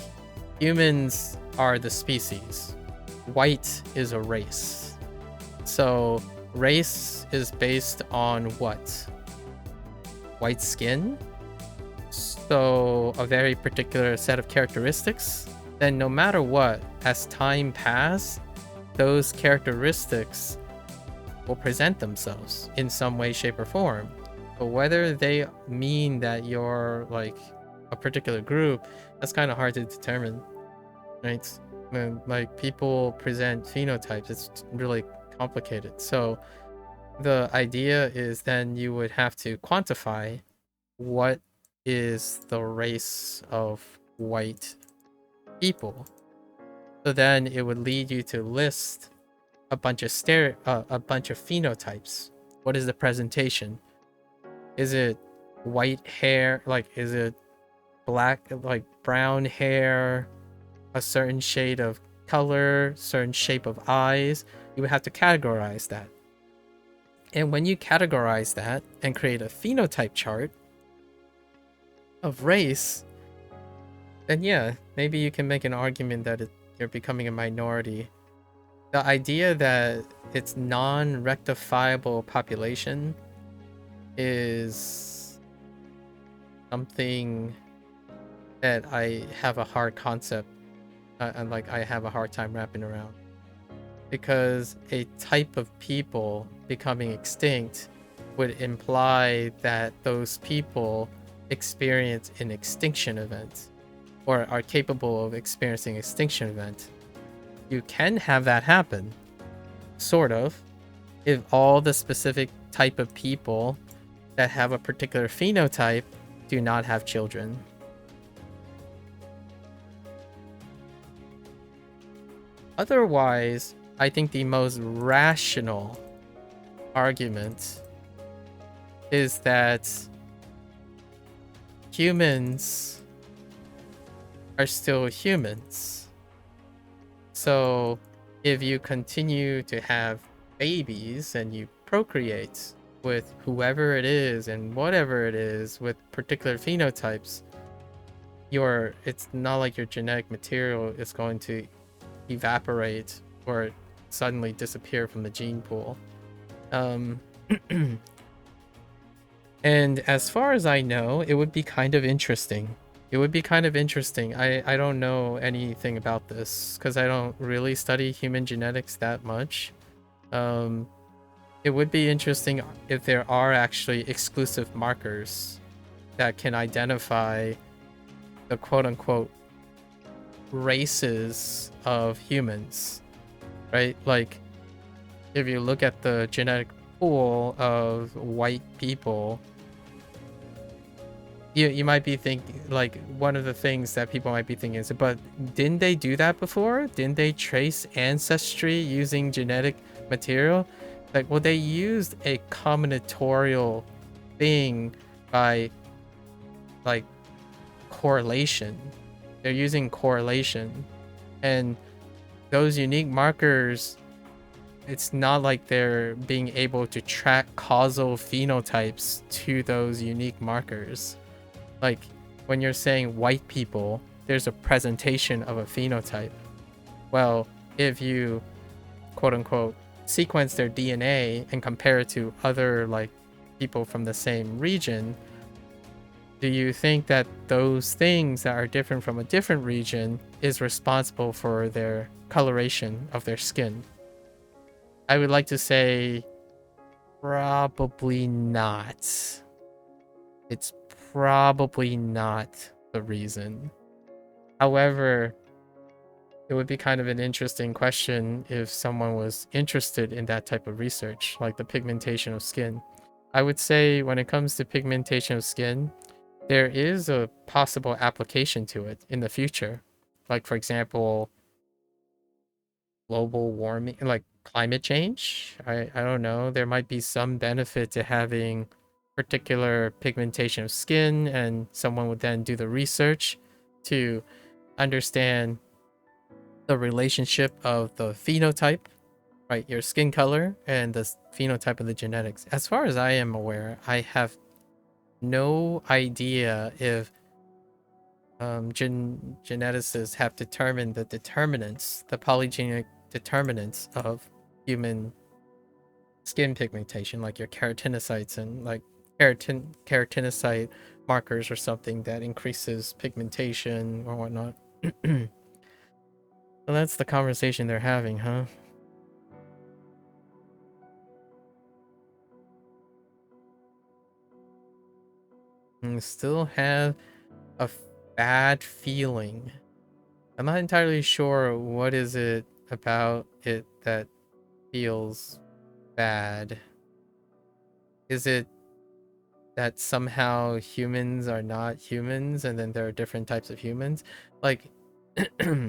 humans are the species. White is a race. So, race is based on what? White skin? So, a very particular set of characteristics? Then no matter what, as time passes, those characteristics will present themselves in some way, shape, or form. But whether they mean that you're like a particular group, that's kind of hard to determine, right? When, like, people present phenotypes, it's really complicated. So the idea is then you would have to quantify what is the race of white people. So then it would lead you to list a bunch of phenotypes. What is the presentation? Is it white hair? Like, is it black, like brown hair, a certain shade of color, certain shape of eyes? You would have to categorize that. And when you categorize that and create a phenotype chart of race, then yeah, maybe you can make an argument that you're becoming a minority. The idea that it's non-rectifiable population is something that I have a hard concept, and like I have a hard time wrapping around. Because a type of people becoming extinct would imply that those people experience an extinction event, or are capable of experiencing extinction event. You can have that happen, sort of, if all the specific type of people that have a particular phenotype do not have children. Otherwise, I think the most rational argument is that humans are still humans. So if you continue to have babies and you procreate with whoever it is and whatever it is with particular phenotypes, it's not like your genetic material is going to evaporate or suddenly disappear from the gene pool. And as far as I know, it would be kind of interesting. It would be kind of interesting. I don't know anything about this because I don't really study human genetics that much. It would be interesting if there are actually exclusive markers that can identify the quote-unquote races of humans, right? Like, if you look at the genetic pool of white people, you might be thinking, like, one of the things that people might be thinking is, but didn't they do that before? Didn't they trace ancestry using genetic material? Like, well, they used a combinatorial thing by, like, correlation. They're using correlation. And those unique markers, it's not like they're being able to track causal phenotypes to those unique markers. Like, when you're saying white people, there's a presentation of a phenotype. Well, if you, quote-unquote, sequence their DNA and compare it to other, like, people from the same region, do you think that those things that are different from a different region is responsible for their coloration of their skin? I would like to say probably not. It's probably not the reason. However, it would be kind of an interesting question if someone was interested in that type of research, like the pigmentation of skin. I would say when it comes to pigmentation of skin, there is a possible application to it in the future. Like, for example, global warming, like climate change. I don't know. There might be some benefit to having particular pigmentation of skin, and someone would then do the research to understand the relationship of the phenotype, right? Your skin color and the phenotype of the genetics. As far as I am aware, I have no idea if geneticists have determined the determinants, the polygenic determinants of human skin pigmentation, like your keratinocytes and like keratinocyte markers or something that increases pigmentation or whatnot. So that's the conversation they're having, huh? And still have a bad feeling. I'm not entirely sure what is it about it that feels bad. Is it that somehow humans are not humans and then there are different types of humans? Like,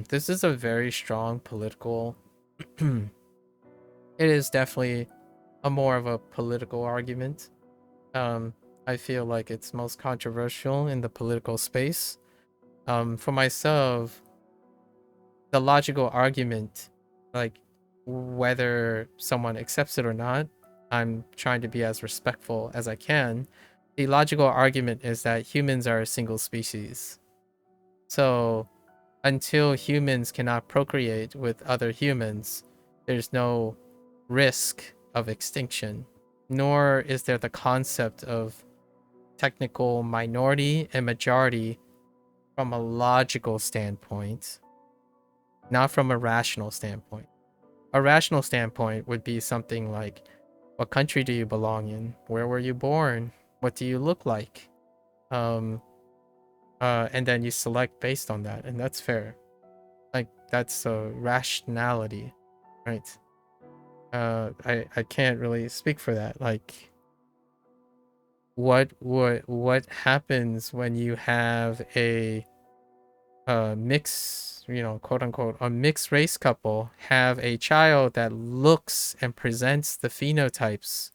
this is a very strong political it is definitely a more of a political argument. I feel like it's most controversial in the political space. For myself, the logical argument, like whether someone accepts it or not, I'm trying to be as respectful as I can. The logical argument is that humans are a single species. So until humans cannot procreate with other humans, there's no risk of extinction, nor is there the concept of technical minority and majority from a logical standpoint, not from a rational standpoint. A rational standpoint would be something like, what country do you belong in? Where were you born? What do you look like? And then you select based on that, and that's fair. Like, that's a rationality, right? I can't really speak for that. Like, what happens when you have a mix, quote unquote, a mixed race couple have a child that looks and presents the phenotypes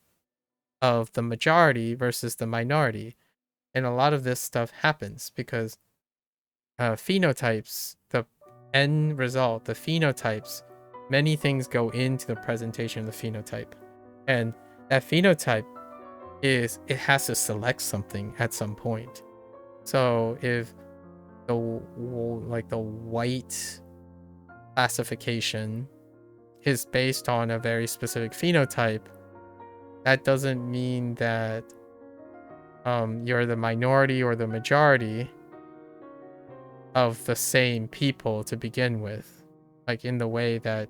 of the majority versus the minority? And a lot of this stuff happens because phenotypes, the end result, the phenotypes, many things go into the presentation of the phenotype. And that phenotype it has to select something at some point. So if the white classification is based on a very specific phenotype, that doesn't mean that you're the minority or the majority of the same people to begin with, like in the way that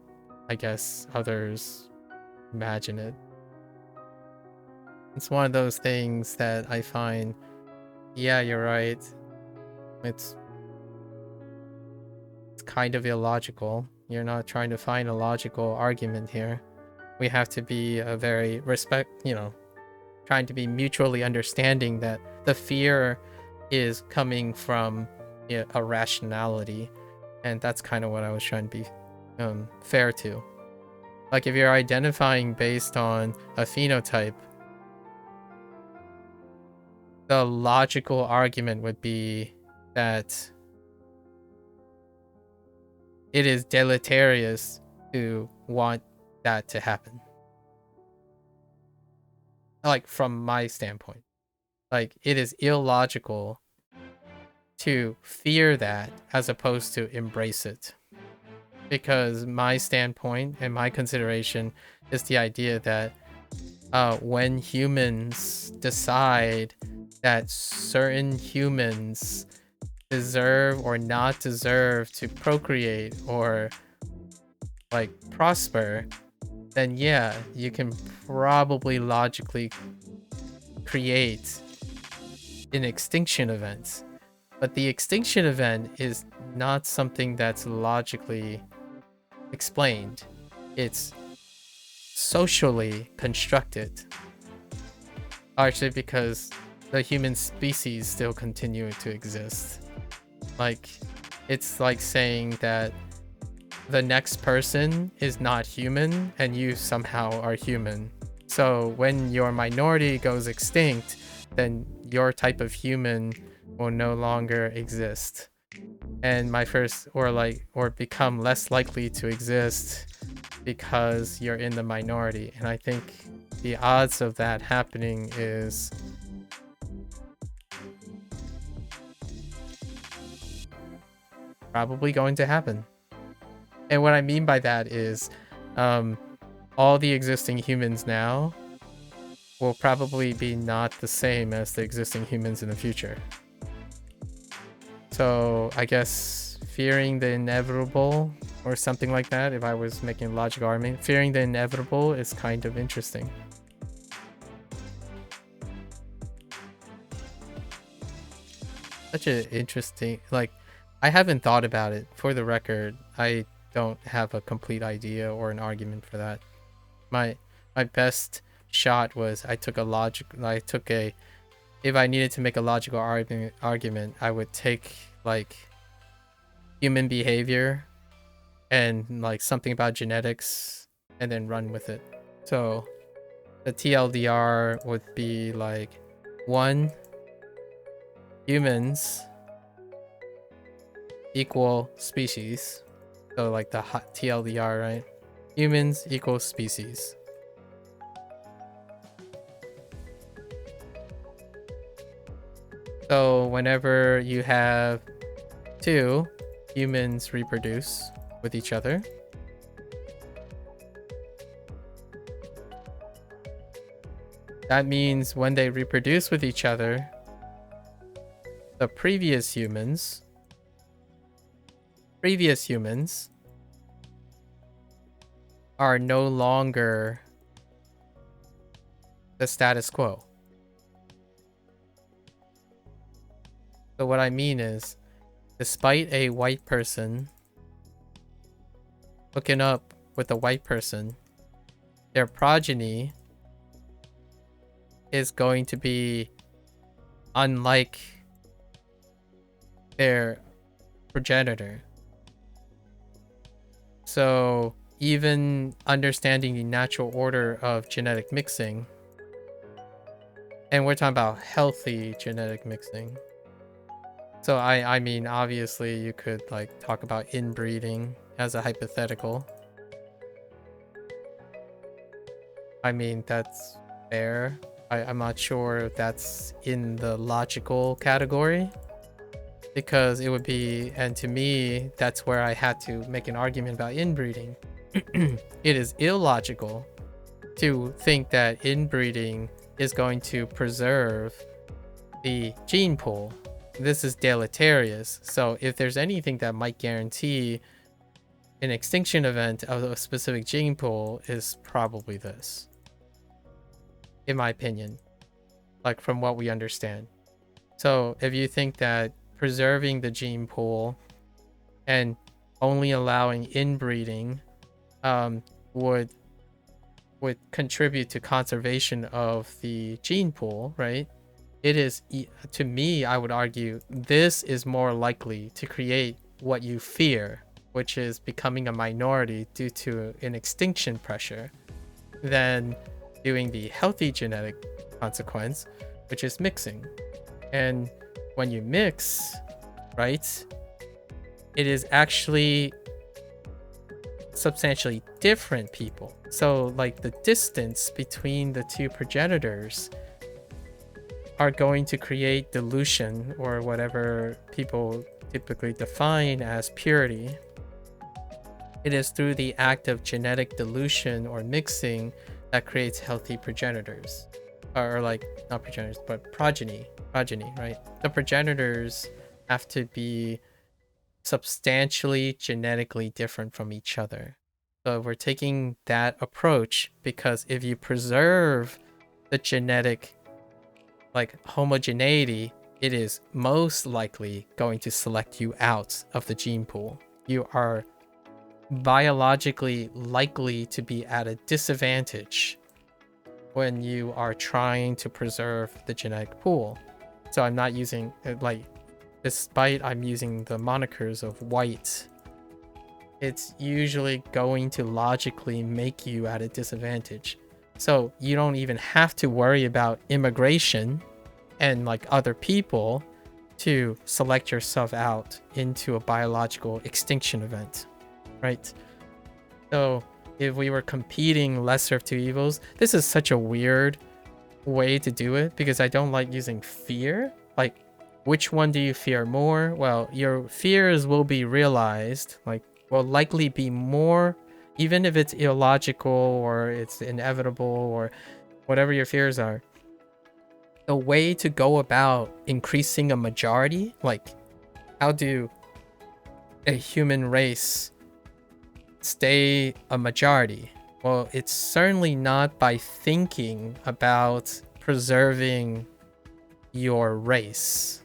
I guess others imagine it. It's one of those things that I find, yeah, you're right. It's kind of illogical. You're not trying to find a logical argument here. We have to be a very trying to be mutually understanding that the fear is coming from a rationality, and that's kind of what I was trying to be fair to. Like, if you're identifying based on a phenotype, the logical argument would be that it is deleterious to want that to happen. Like, from my standpoint, like, it is illogical to fear that as opposed to embrace it. Because my standpoint and my consideration is the idea that when humans decide that certain humans deserve or not deserve to procreate or like prosper, then yeah, you can probably logically create an extinction event. But the extinction event is not something that's logically explained. It's socially constructed. Actually, because the human species still continue to exist. Like, it's like saying that the next person is not human and you somehow are human. So when your minority goes extinct, then your type of human will no longer exist. And or become less likely to exist because you're in the minority. And I think the odds of that happening is probably going to happen. And what I mean by that is all the existing humans now will probably be not the same as the existing humans in the future. So I guess fearing the inevitable or something like that, if I was making a logical argument, fearing the inevitable is kind of interesting. Such an interesting, like, I haven't thought about it. For the record, I don't have a complete idea or an argument for that. My best shot was if I needed to make a logical argument, I would take like human behavior and like something about genetics and then run with it. So the TLDR would be like 1, humans equal species. So like the TLDR, right? Humans equal species. So whenever you have 2 humans reproduce with each other, that means when they reproduce with each other, the previous humans are no longer the status quo. So what I mean is, despite a white person hooking up with a white person, their progeny is going to be unlike their progenitor. So even understanding the natural order of genetic mixing, and we're talking about healthy genetic mixing. So I mean, obviously you could like talk about inbreeding as a hypothetical. I mean, that's fair. I'm not sure if that's in the logical category, because it would be, and to me, that's where I had to make an argument about inbreeding. It is illogical to think that inbreeding is going to preserve the gene pool. This is deleterious. So if there's anything that might guarantee an extinction event of a specific gene pool, is probably this, in my opinion, like from what we understand. So if you think that preserving the gene pool and only allowing inbreeding would contribute to conservation of the gene pool, right? It is, to me, I would argue, this is more likely to create what you fear, which is becoming a minority due to an extinction pressure, than doing the healthy genetic consequence, which is mixing. And when you mix, right, it is actually substantially different people. So like the distance between the 2 progenitors are going to create dilution, or whatever people typically define as purity. It is through the act of genetic dilution or mixing that creates healthy progenitors. or like not progenitors, but progeny, right? The progenitors have to be substantially genetically different from each other. So we're taking that approach because if you preserve the genetic like homogeneity, it is most likely going to select you out of the gene pool. You are biologically likely to be at a disadvantage when you are trying to preserve the genetic pool. So I'm not using like, despite I'm using the monikers of white, it's usually going to logically make you at a disadvantage. So you don't even have to worry about immigration and like other people to select yourself out into a biological extinction event, right? So if we were competing lesser of two evils, this is such a weird way to do it because I don't like using fear. Like, which one do you fear more? Well, your fears will be realized, like, will likely be more, even if it's illogical or it's inevitable or whatever your fears are. The way to go about increasing a majority, like how do a human race stay a majority? Well, it's certainly not by thinking about preserving your race,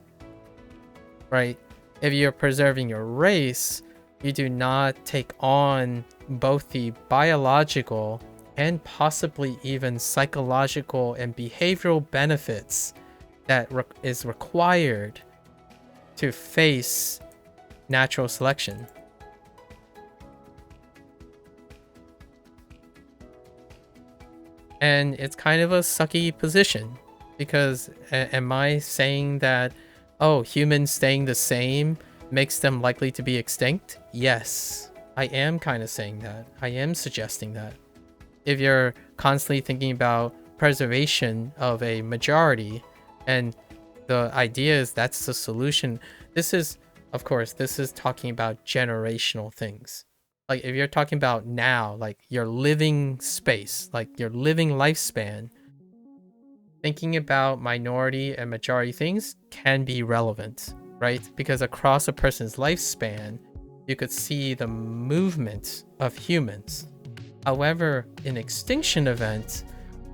right? If you're preserving your race, you do not take on both the biological and possibly even psychological and behavioral benefits that is required to face natural selection. And it's kind of a sucky position because am I saying that, oh, humans staying the same makes them likely to be extinct? Yes, I am kind of saying that. I am suggesting that. If you're constantly thinking about preservation of a majority and the idea is that's the solution, this is, of course, this is talking about generational things. Like if you're talking about now, like your living space, like your living lifespan, thinking about minority and majority things can be relevant, right? Because across a person's lifespan, you could see the movement of humans. However, an extinction event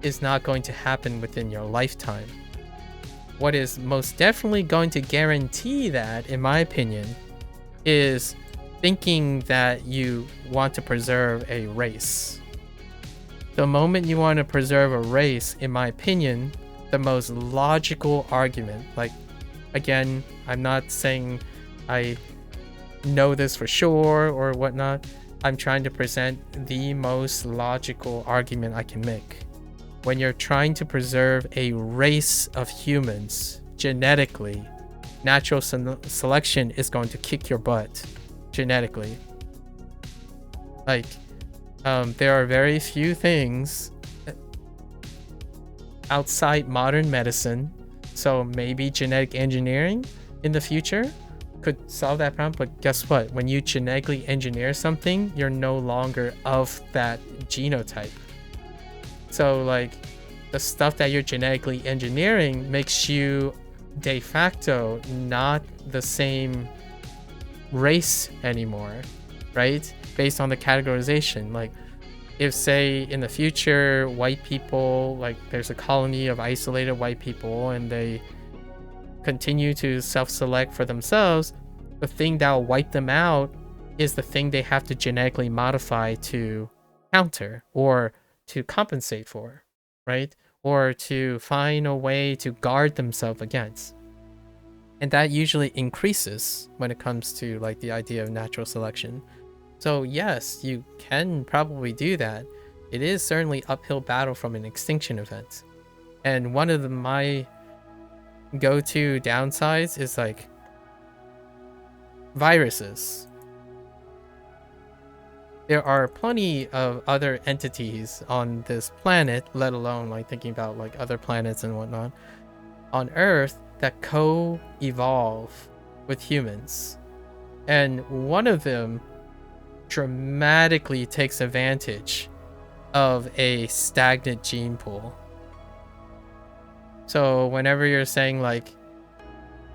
is not going to happen within your lifetime. What is most definitely going to guarantee that, in my opinion, is thinking that you want to preserve a race. The moment you want to preserve a race, in my opinion, the most logical argument, like, again, I'm not saying I know this for sure or whatnot, I'm trying to present the most logical argument I can make. When you're trying to preserve a race of humans genetically, natural selection is going to kick your butt genetically. Like, there are very few things outside modern medicine, so maybe genetic engineering in the future could solve that problem, but guess what? When you genetically engineer something, you're no longer of that genotype. So like the stuff that you're genetically engineering makes you de facto not the same race anymore, right? Based on the categorization. Like if say in the future white people, like there's a colony of isolated white people and they continue to self-select for themselves, the thing that will wipe them out is the thing they have to genetically modify to counter or to compensate for, right? Or to find a way to guard themselves against. And that usually increases when it comes to like the idea of natural selection. So yes, you can probably do that. It is certainly uphill battle from an extinction event. And one of my go-to downsides is like viruses. There are plenty of other entities on this planet, let alone like thinking about like other planets and whatnot, on Earth that co-evolve with humans. And one of them dramatically takes advantage of a stagnant gene pool. So whenever you're saying like,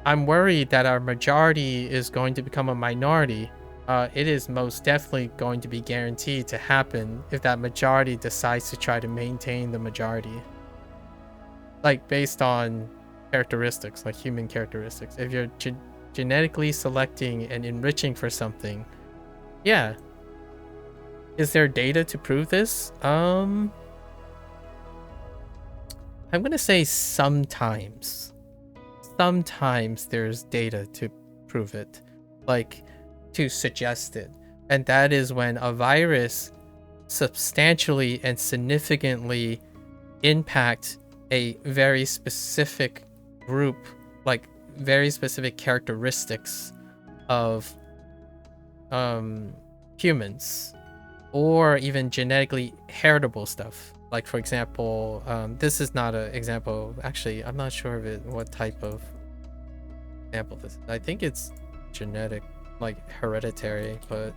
I'm worried that our majority is going to become a minority, it is most definitely going to be guaranteed to happen if that majority decides to try to maintain the majority. Like based on characteristics, like human characteristics. If you're genetically selecting and enriching for something, yeah. Is there data to prove this? I'm gonna say sometimes. Sometimes there's data to prove it, like to suggest it. And that is when a virus substantially and significantly impact a very specific group, like very specific characteristics of humans, or even genetically heritable stuff. Like for example, this is not an example. Actually, I'm not sure of it. What type of example this is. I think it's genetic, like hereditary, but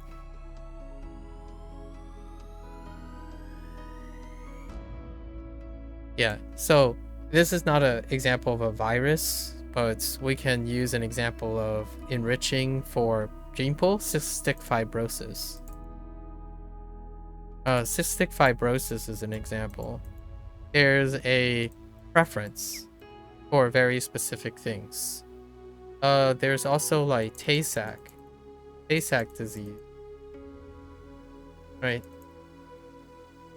yeah. So this is not an example of a virus, but we can use an example of enriching for gene pool cystic fibrosis. Cystic fibrosis is an example. There's a preference for very specific things. There's also like Tay-Sachs disease, right?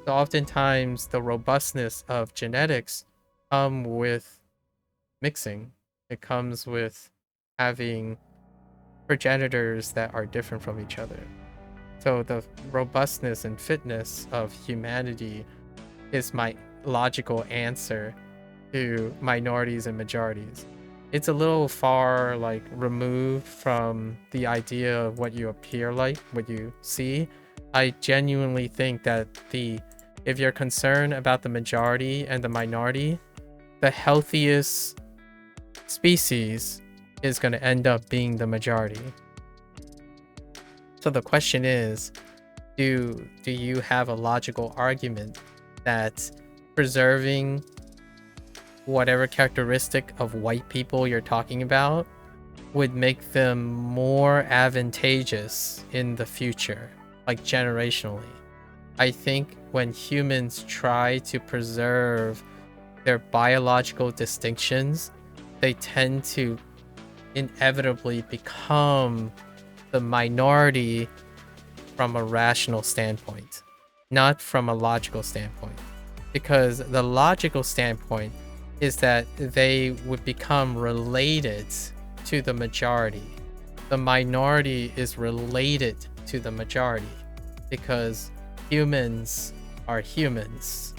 So oftentimes the robustness of genetics come with mixing. It comes with having progenitors that are different from each other. So the robustness and fitness of humanity is my logical answer to minorities and majorities. It's a little far like removed from the idea of what you appear like, what you see. I genuinely think that if you're concerned about the majority and the minority, the healthiest species is going to end up being the majority. So the question is, do you have a logical argument that preserving whatever characteristic of white people you're talking about would make them more advantageous in the future, like generationally? I think when humans try to preserve their biological distinctions, they tend to inevitably become the minority from a rational standpoint, not from a logical standpoint. Because the logical standpoint is that they would become related to the majority. The minority is related to the majority because humans are humans.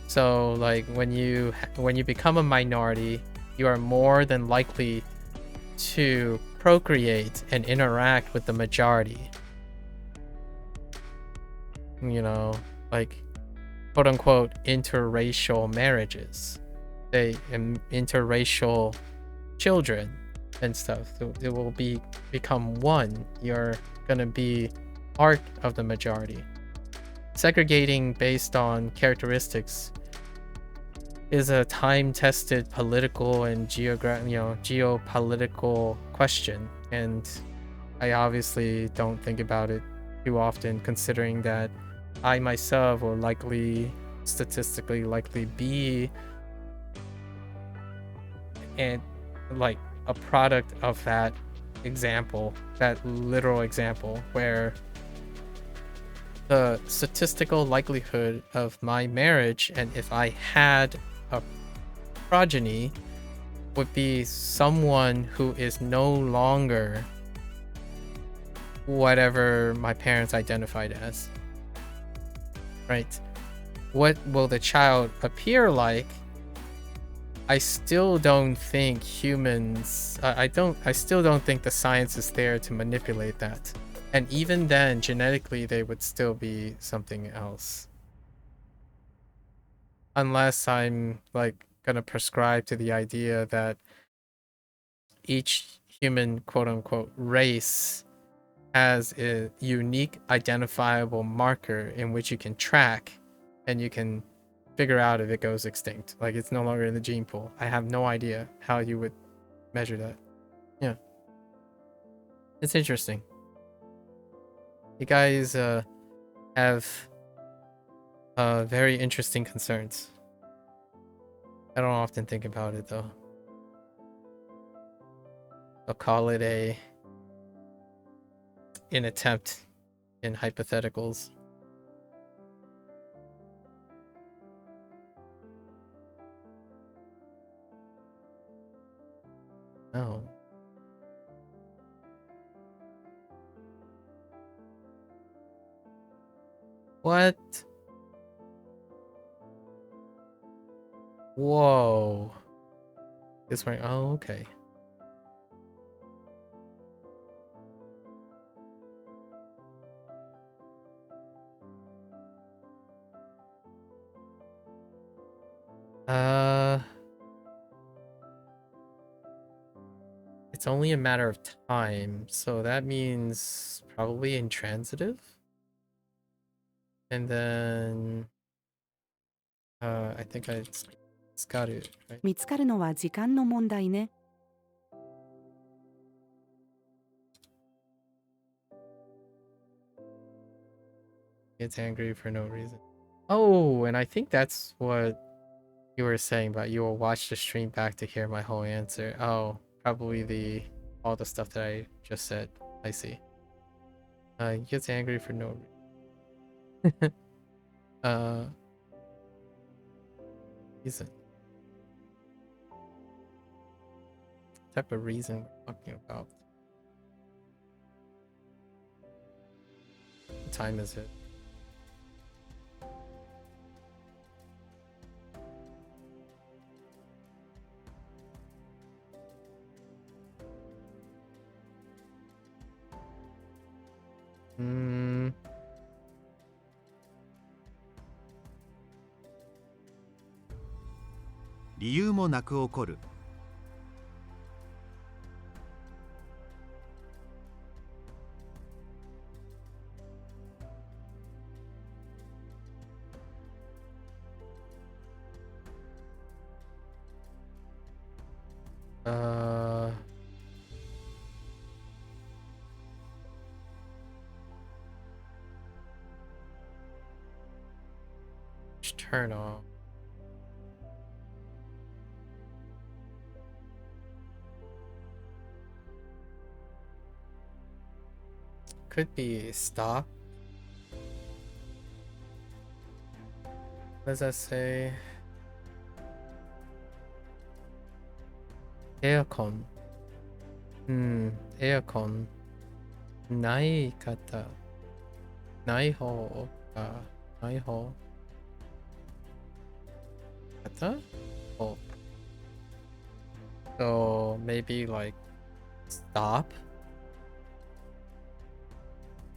So like when you become a minority, you are more than likely to procreate and interact with the majority. You know, like quote unquote interracial marriages, interracial children and stuff. It will become one. You're gonna be part of the majority. Segregating based on characteristics is a time-tested political and geopolitical question, and I obviously don't think about it too often, considering that I myself will statistically likely be and like a product of that example, that literal example, where the statistical likelihood of my marriage, and if I had a progeny, would be someone who is no longer whatever my parents identified as. Right? What will the child appear like? I still don't think humans, I still don't think the science is there to manipulate that. And even then, genetically, they would still be something else. Unless I'm like gonna prescribe to the idea that each human quote unquote race has a unique identifiable marker in which you can track and you can figure out if it goes extinct. Like it's no longer in the gene pool. I have no idea how you would measure that. Yeah. It's interesting. You guys have very interesting concerns. I don't often think about it though. I'll call it an attempt in hypotheticals. Oh. What? Whoa. This way. Oh, okay. It's only a matter of time, so that means probably intransitive. And then I think it's got it, right? 見つかるのは時間の問題ね。Gets angry for no reason. Oh, and I think that's what you were saying, but you will watch the stream back to hear my whole answer. Oh, probably all the stuff that I just said. I see. He gets angry for no reason. Reason. What type of reason we're talking about? What time is it? Hmm. "理由もなく起こる」。Turn off. Could be stop. What does that say? Aircon. Aircon. ない方。ない方か。ない方。方? Oh. So maybe like stop.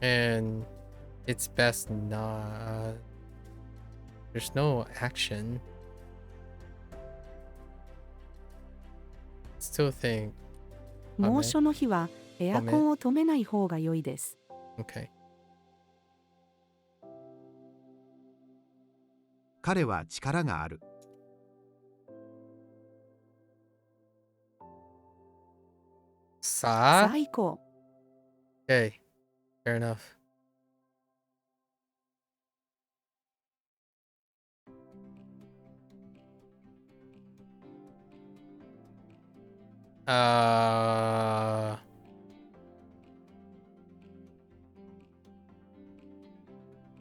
And it's best not. There's no action. Still think. 猛暑の日はエアコンを止めない方が良いです。Okay. 彼は力がある。さあ行こう。Okay. Fair enough.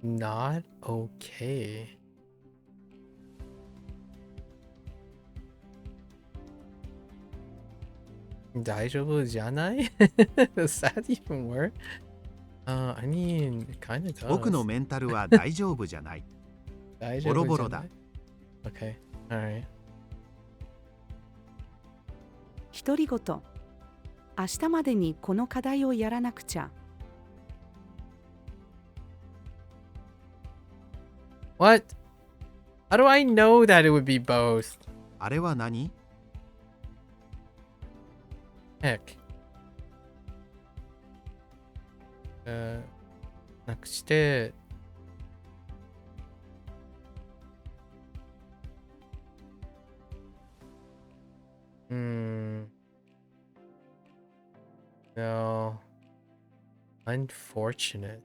Not okay. Daijoubu janai? Does that even work? I mean, it kind of does. 僕のメンタルは大丈夫じゃない。ボロボロだ。Okay, alright. 独り言。明日までにこの課題をやらなくちゃ。What? How do I know that it would be both? あれは何？ Heck. なくして No. Unfortunate.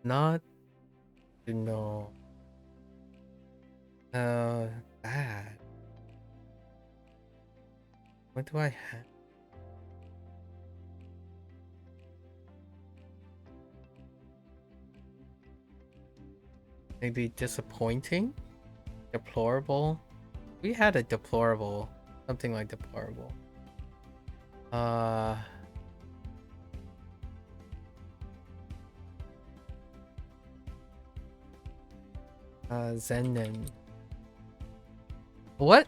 Not no. Bad. What do I have? Maybe disappointing? Deplorable? We had a deplorable. Something like deplorable. Zennen. What?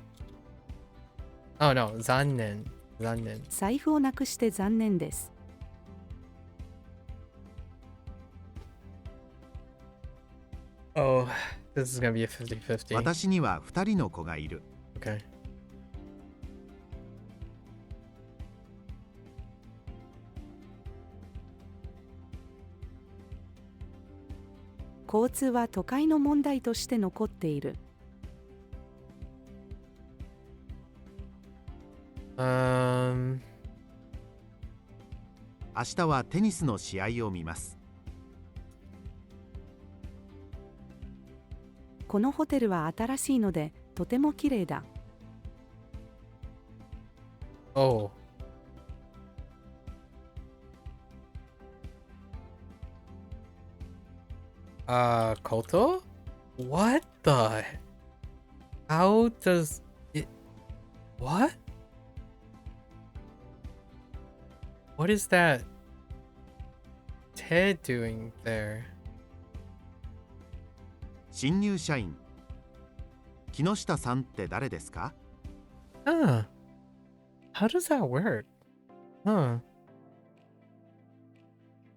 Oh no, zannen. Zannen. 財布をなくして残念です。Oh, this is gonna be a 50-50. 私には2人の子がいる。Okay. 交通は都会の問題として残っている。明日はテニスの試合を見ます。このホテルは新しいのでとても綺麗だ。Oh. Koto? What the? How does it? What? What is that Ted doing there? 新入社員、木下さんって誰ですか？ Huh. How does that work? Huh.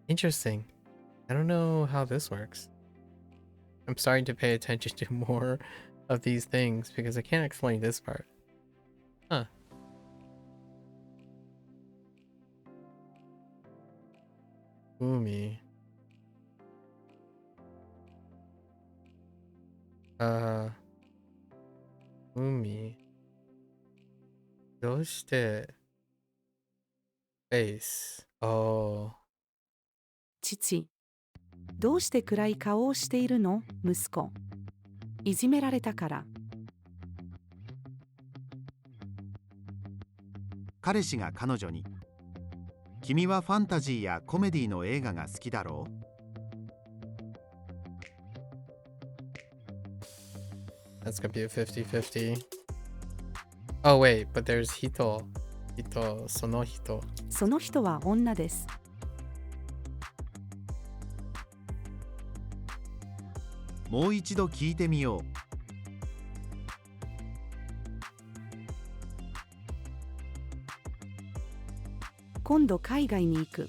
Interesting. I don't know how this works. I'm starting to pay attention to more of these things because I can't explain this part. Huh. Umi. Umi. どうしてface? Oh. 父、どうして暗い顔をしているの、息子。いじめられたから。彼氏が彼女に、君はファンタジーやコメディの映画が好きだろう？ That's gonna be a 50-50. Oh wait, but there's Hito. Hito, その人。その人は女です。もう一度聞いてみよう。今度海外に行く。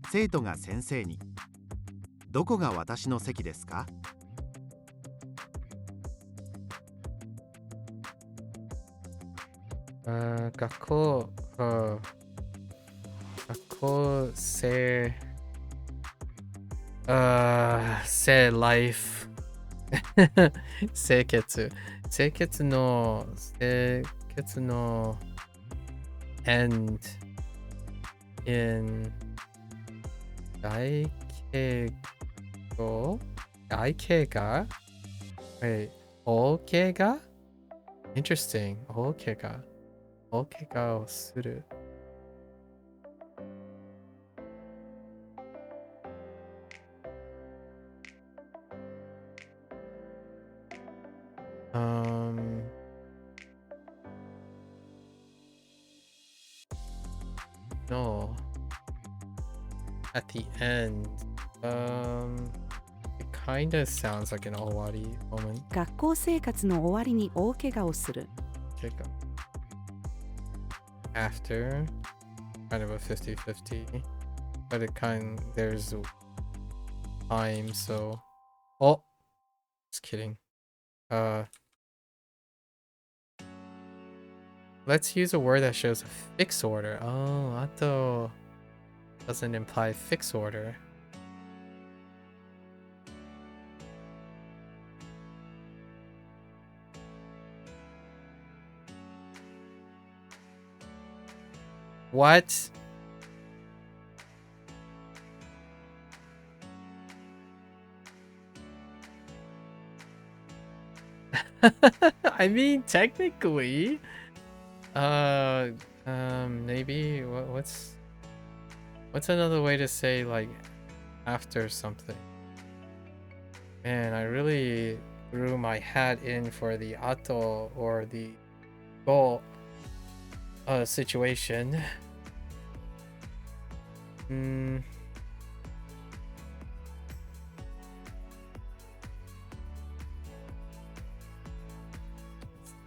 生徒が先生に、どこが私の席ですか？学校、学校生、生 life 清潔の end in 大敬語大怪我 Wait 大怪我 Interesting 大怪我をするNo. At the end. It kind of sounds like an Owari moment. 学校生活の終わりに大怪我をする。After. Kind of a 50-50. But there's time, so. Oh! Just kidding. Let's use a word that shows a fixed order. Oh, ato doesn't imply fixed order. What? I mean, technically, maybe what's another way to say like after something? Man, I really threw my hat in for the ato or the go situation.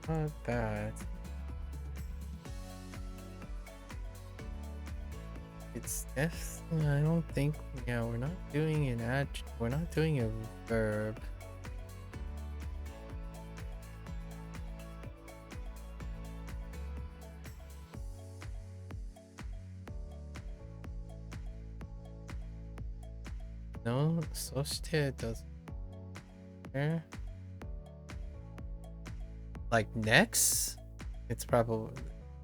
Not that. It's definitely, I don't think, yeah, we're not doing an we're not doing a verb. No, そして doesn't. Like next? It's probably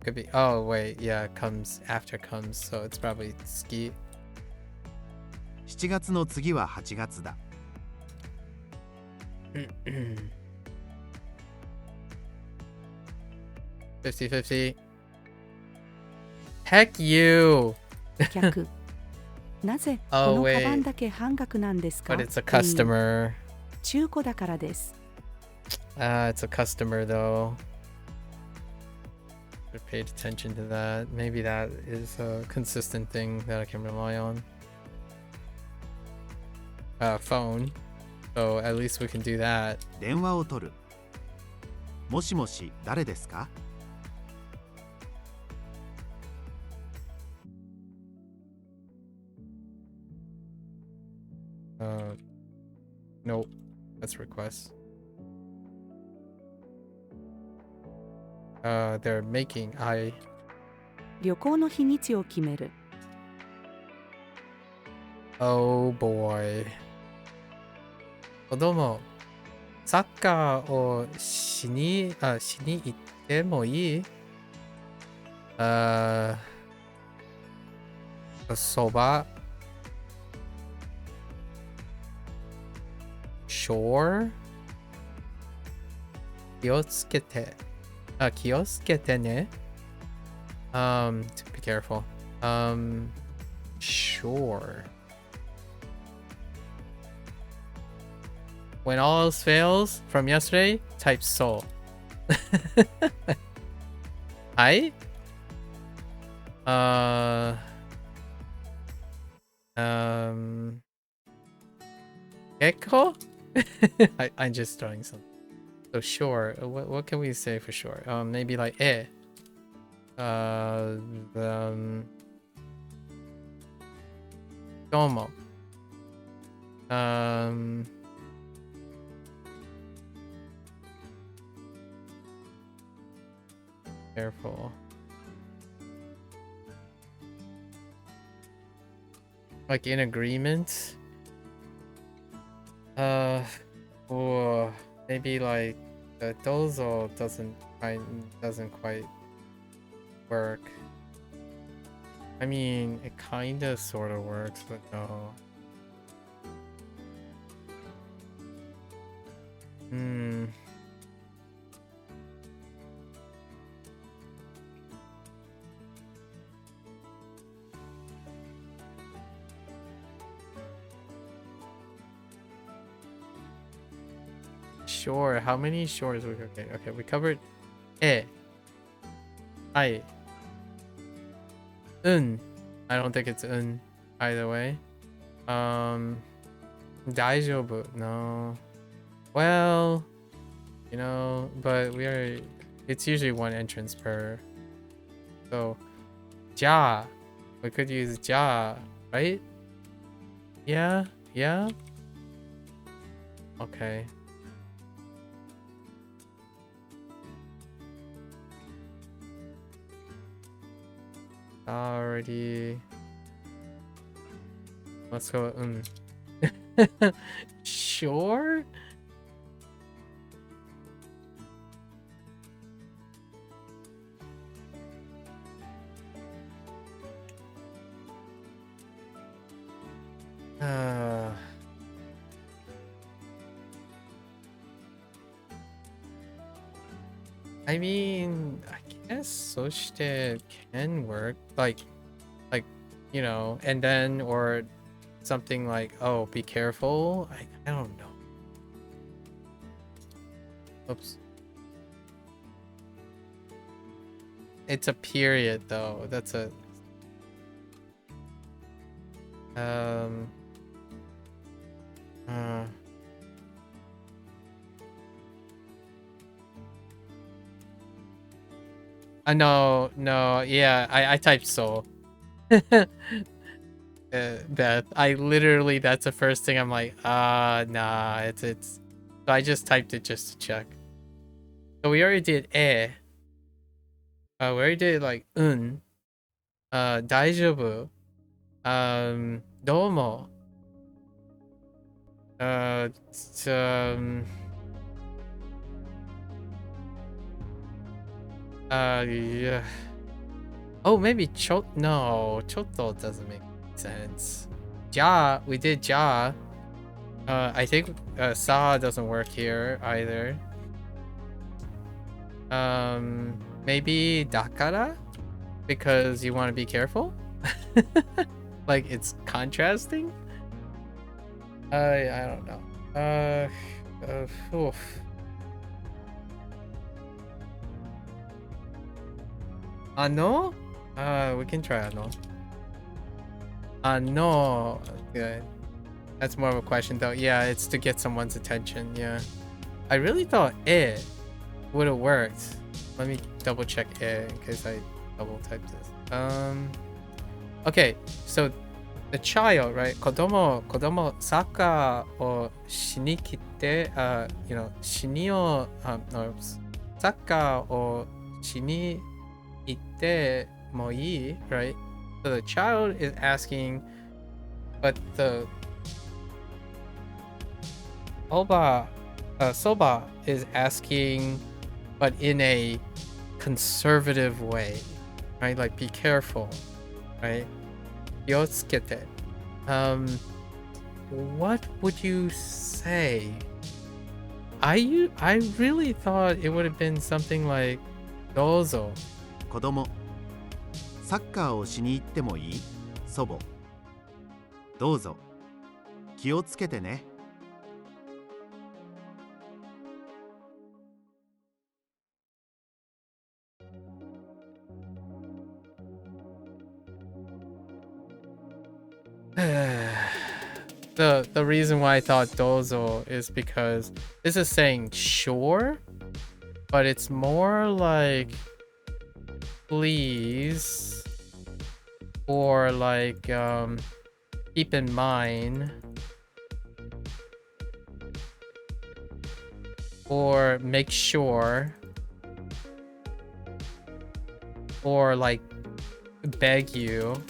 could be. Oh wait, yeah, comes after comes, so it's probably ski. 7月の次は8月だ。50-50. Heck you! 客なぜこ Oh のカバン wait, だけ半額なんですか but it's a という customer. 中古だからです。 It's a customer though. I paid attention to that. Maybe that is a consistent thing that I can rely on. Phone. So at least we can do that. 電話を取る。もしもし、誰ですか？ Nope. That's request. They're making I 旅行の日にちを決める。 Oh boy. 子供、サッカーをしに行ってもいい？そば Sure? 気をつけて。気をつけてね。Be careful. Sure. When all else fails from yesterday, type soul. Hi? Gecko? I'm just throwing something. So sure, what can we say for sure? Maybe like domo. Careful. Like in agreement? Or maybe like the dozo doesn't quite work. I mean, it kinda sorta works, but no. Sure, how many shores? Okay, we covered I I don't think it's either way. Daijoubu, no. Well, you know, but it's usually one entrance per. So, ja, we could use ja, right? Yeah. Okay. Already. Let's go. Sure. Uh, I mean, I guess そして can work like you know, and then or something like, oh, be careful. I don't know. Oops. It's a period though. That's a uh, no, yeah, I typed so. That I literally, that's the first thing I'm like, nah, it's so I just typed it just to check. So we already did we already did like 大丈夫 どうも yeah. Oh, maybe no, chotto doesn't make sense. Ja, we did ja. I think sa doesn't work here either. Maybe dakara? Because you want to be careful? Like it's contrasting? I don't know. Oof. Ano? We can try ano. Ano. Okay. That's more of a question though. Yeah, it's to get someone's attention. Yeah. I really thought would have worked. Let me double check in case I double typed this. Okay, so the child, right? Kodomo saka o shinikite, you know, shinio, no, saka o shini ite mo ii, right? So the child is asking, but the soba is asking, but in a conservative way, right? Like be careful, right? Yotsukete. What would you say? I really thought it would have been something like dozo. 子供、サッカーをしに行ってもいい？祖母。どうぞ。気をつけてね。The reason why I thought dozo is because this is saying sure, but it's more like please or like keep in mind or make sure or like beg you.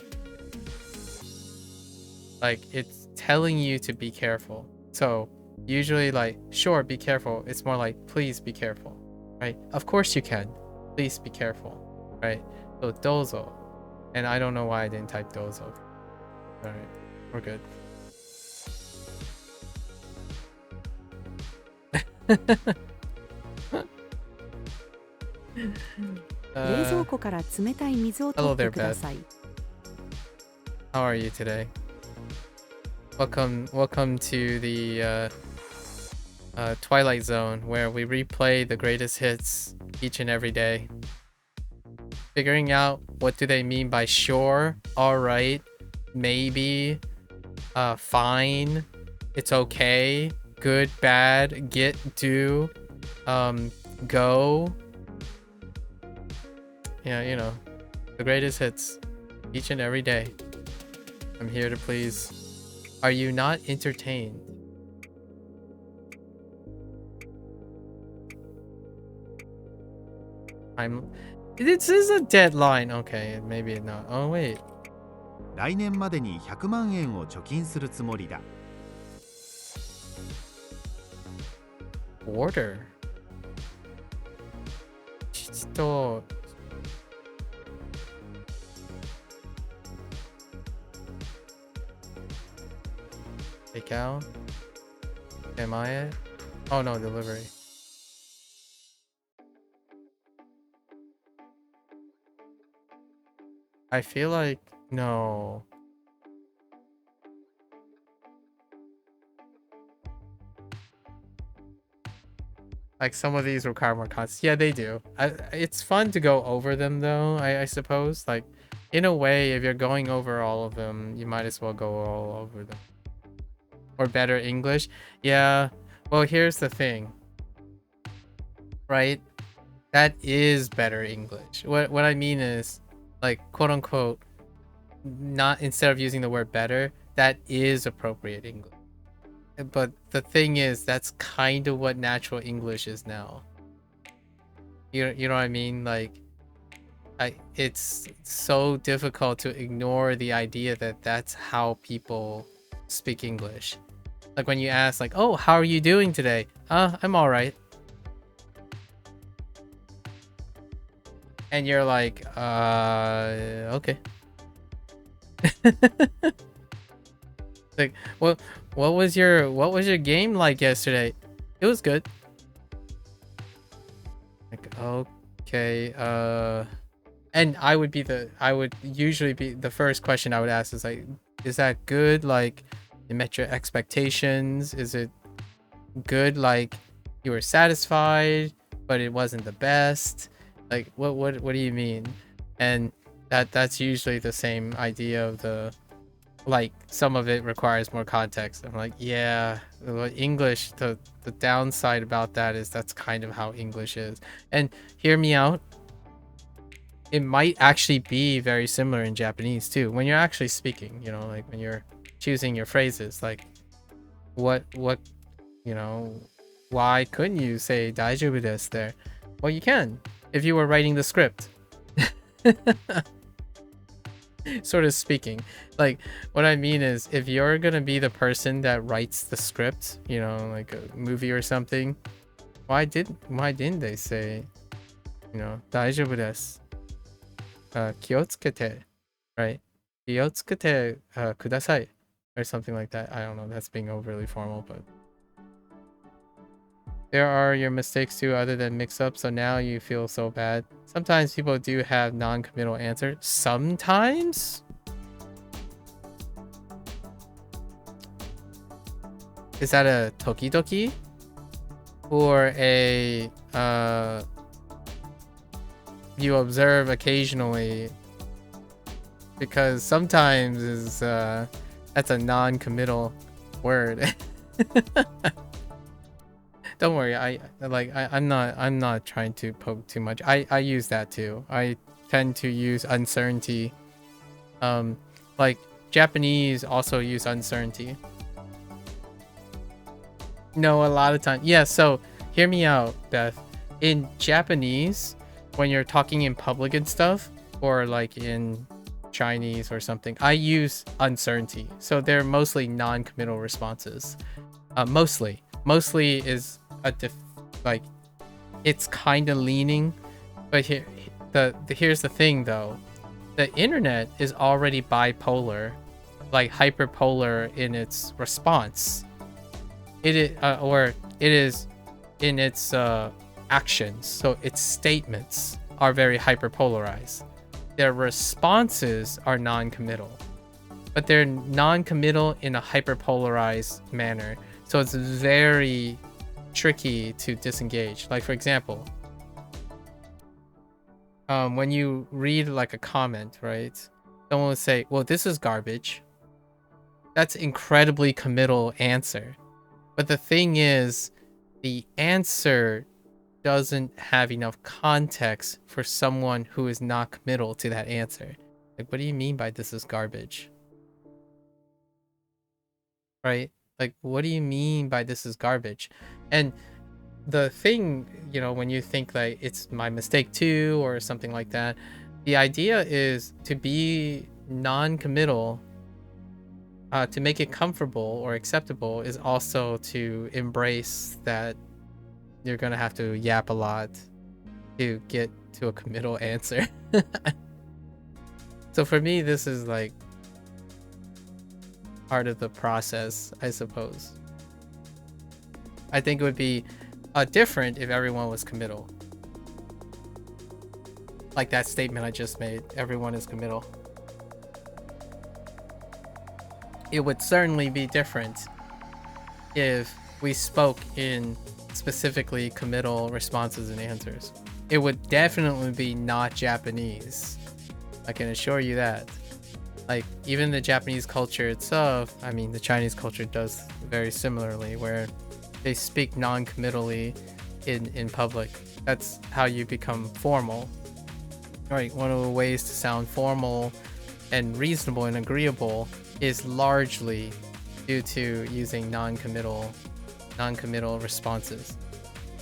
Like it's telling you to be careful. So usually like sure, be careful. It's more like please be careful, right? Of course you can. Please be careful, right? So dozo. And I don't know why I didn't type dozo. All right, we're good. 冷蔵庫から冷たい水を取ってください。 How are you today? Welcome to the Twilight Zone, where we replay the greatest hits each and every day. Figuring out what do they mean by sure, alright, maybe, fine, it's okay, good, bad, get, do, go. Yeah, you know, the greatest hits each and every day. I'm here to please. Are you not entertained? This is a deadline. Okay, maybe not. Oh, wait. 来年までに100万円を貯金するつもりだ。Order. 父と Takeout? Am I it? Oh no, delivery. I feel like no. Like some of these require more context. Yeah, they do. It's fun to go over them though, I suppose. Like in a way, if you're going over all of them, you might as well go all over them. Or better English. Yeah. Well, here's the thing. Right? That is better English. What I mean is like quote unquote not instead of using the word better, that is appropriate English. But the thing is that's kind of what natural English is now. You know what I mean? Like it's so difficult to ignore the idea that that's how people speak English. Like when you ask like, "Oh, how are you doing today?" I'm all right." And you're like, okay. Like, what was your game like yesterday? It was good. Like, okay, and I would usually be the first question I would ask is like, is that good? Like, it met your expectations? Is it good? Like, you were satisfied, but it wasn't the best? Like, what do you mean? And that's usually the same idea of the, like, some of it requires more context. I'm like, yeah, English, the downside about that is that's kind of how English is. And hear me out, it might actually be very similar in Japanese too when you're actually speaking, you know, like when you're choosing your phrases, like what you know, why couldn't you say daijoubu desu there? Well, you can if you were writing the script. Sort of speaking, like what I mean is if you're gonna be the person that writes the script, you know, like a movie or something, why didn't they say, you know, daijoubu desu, kiotsukete, right? Kiotsukete kudasai or something like that. I don't know, that's being overly formal, but there are your mistakes too other than mix-up, so now you feel so bad. Sometimes people do have non-committal answers. Sometimes? Is that a tokidoki? Or a you observe occasionally? Because sometimes is that's a non-committal word. Don't worry, I'm not trying to poke too much. I use that too. I tend to use uncertainty. Like Japanese also use uncertainty. No, a lot of time. Yeah, so hear me out, Beth. In Japanese, when you're talking in public and stuff, or like in Chinese or something, I use uncertainty. So they're mostly non-committal responses. Mostly is like it's kind of leaning, but here's the thing though, the internet is already bipolar, like hyperpolar in its response. It is in its actions, so its statements are very hyperpolarized. Their responses are non-committal, but they're non-committal in a hyperpolarized manner, so it's very tricky to disengage. Like for example, when you read like a comment, right, someone will say, well, this is garbage. That's incredibly committal answer, but the thing is the answer doesn't have enough context for someone who is not committal to that answer. Like, what do you mean by this is garbage? Right? Like, what do you mean by this is garbage? And the thing, you know, when you think like it's my mistake too or something like that, the idea is to be non-committal, to make it comfortable or acceptable, is also to embrace that you're gonna have to yap a lot to get to a committal answer. So for me, this is like part of the process, I suppose. I think it would be different if everyone was committal. Like that statement I just made, everyone is committal. It would certainly be different if we spoke in specifically committal responses and answers. It would definitely be not Japanese. I can assure you that. Like, even the Japanese culture itself, I mean, the Chinese culture does very similarly, where they speak non-committally in public. That's how you become formal. Right, one of the ways to sound formal and reasonable and agreeable is largely due to using non-committal responses.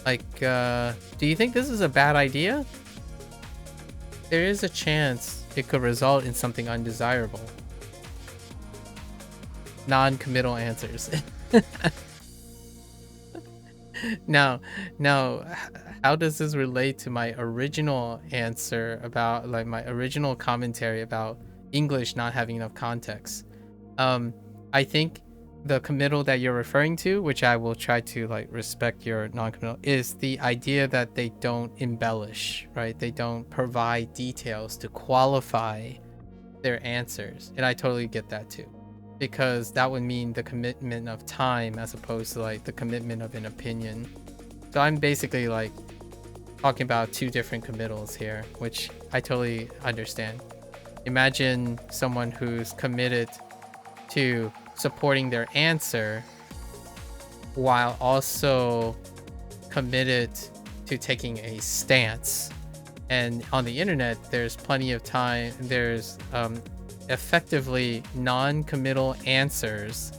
Like, do you think this is a bad idea? There is a chance it could result in something undesirable. Non-committal answers. Now, how does this relate to my original answer about, like, my original commentary about English not having enough context? I think the committal that you're referring to, which I will try to like respect your non-committal, is the idea that they don't embellish, right? They don't provide details to qualify their answers. And I totally get that too, because that would mean the commitment of time as opposed to like the commitment of an opinion. So I'm basically like talking about two different committals here, which I totally understand. Imagine someone who's committed to supporting their answer while also committed to taking a stance. And on the internet, there's plenty of time. There's effectively non-committal answers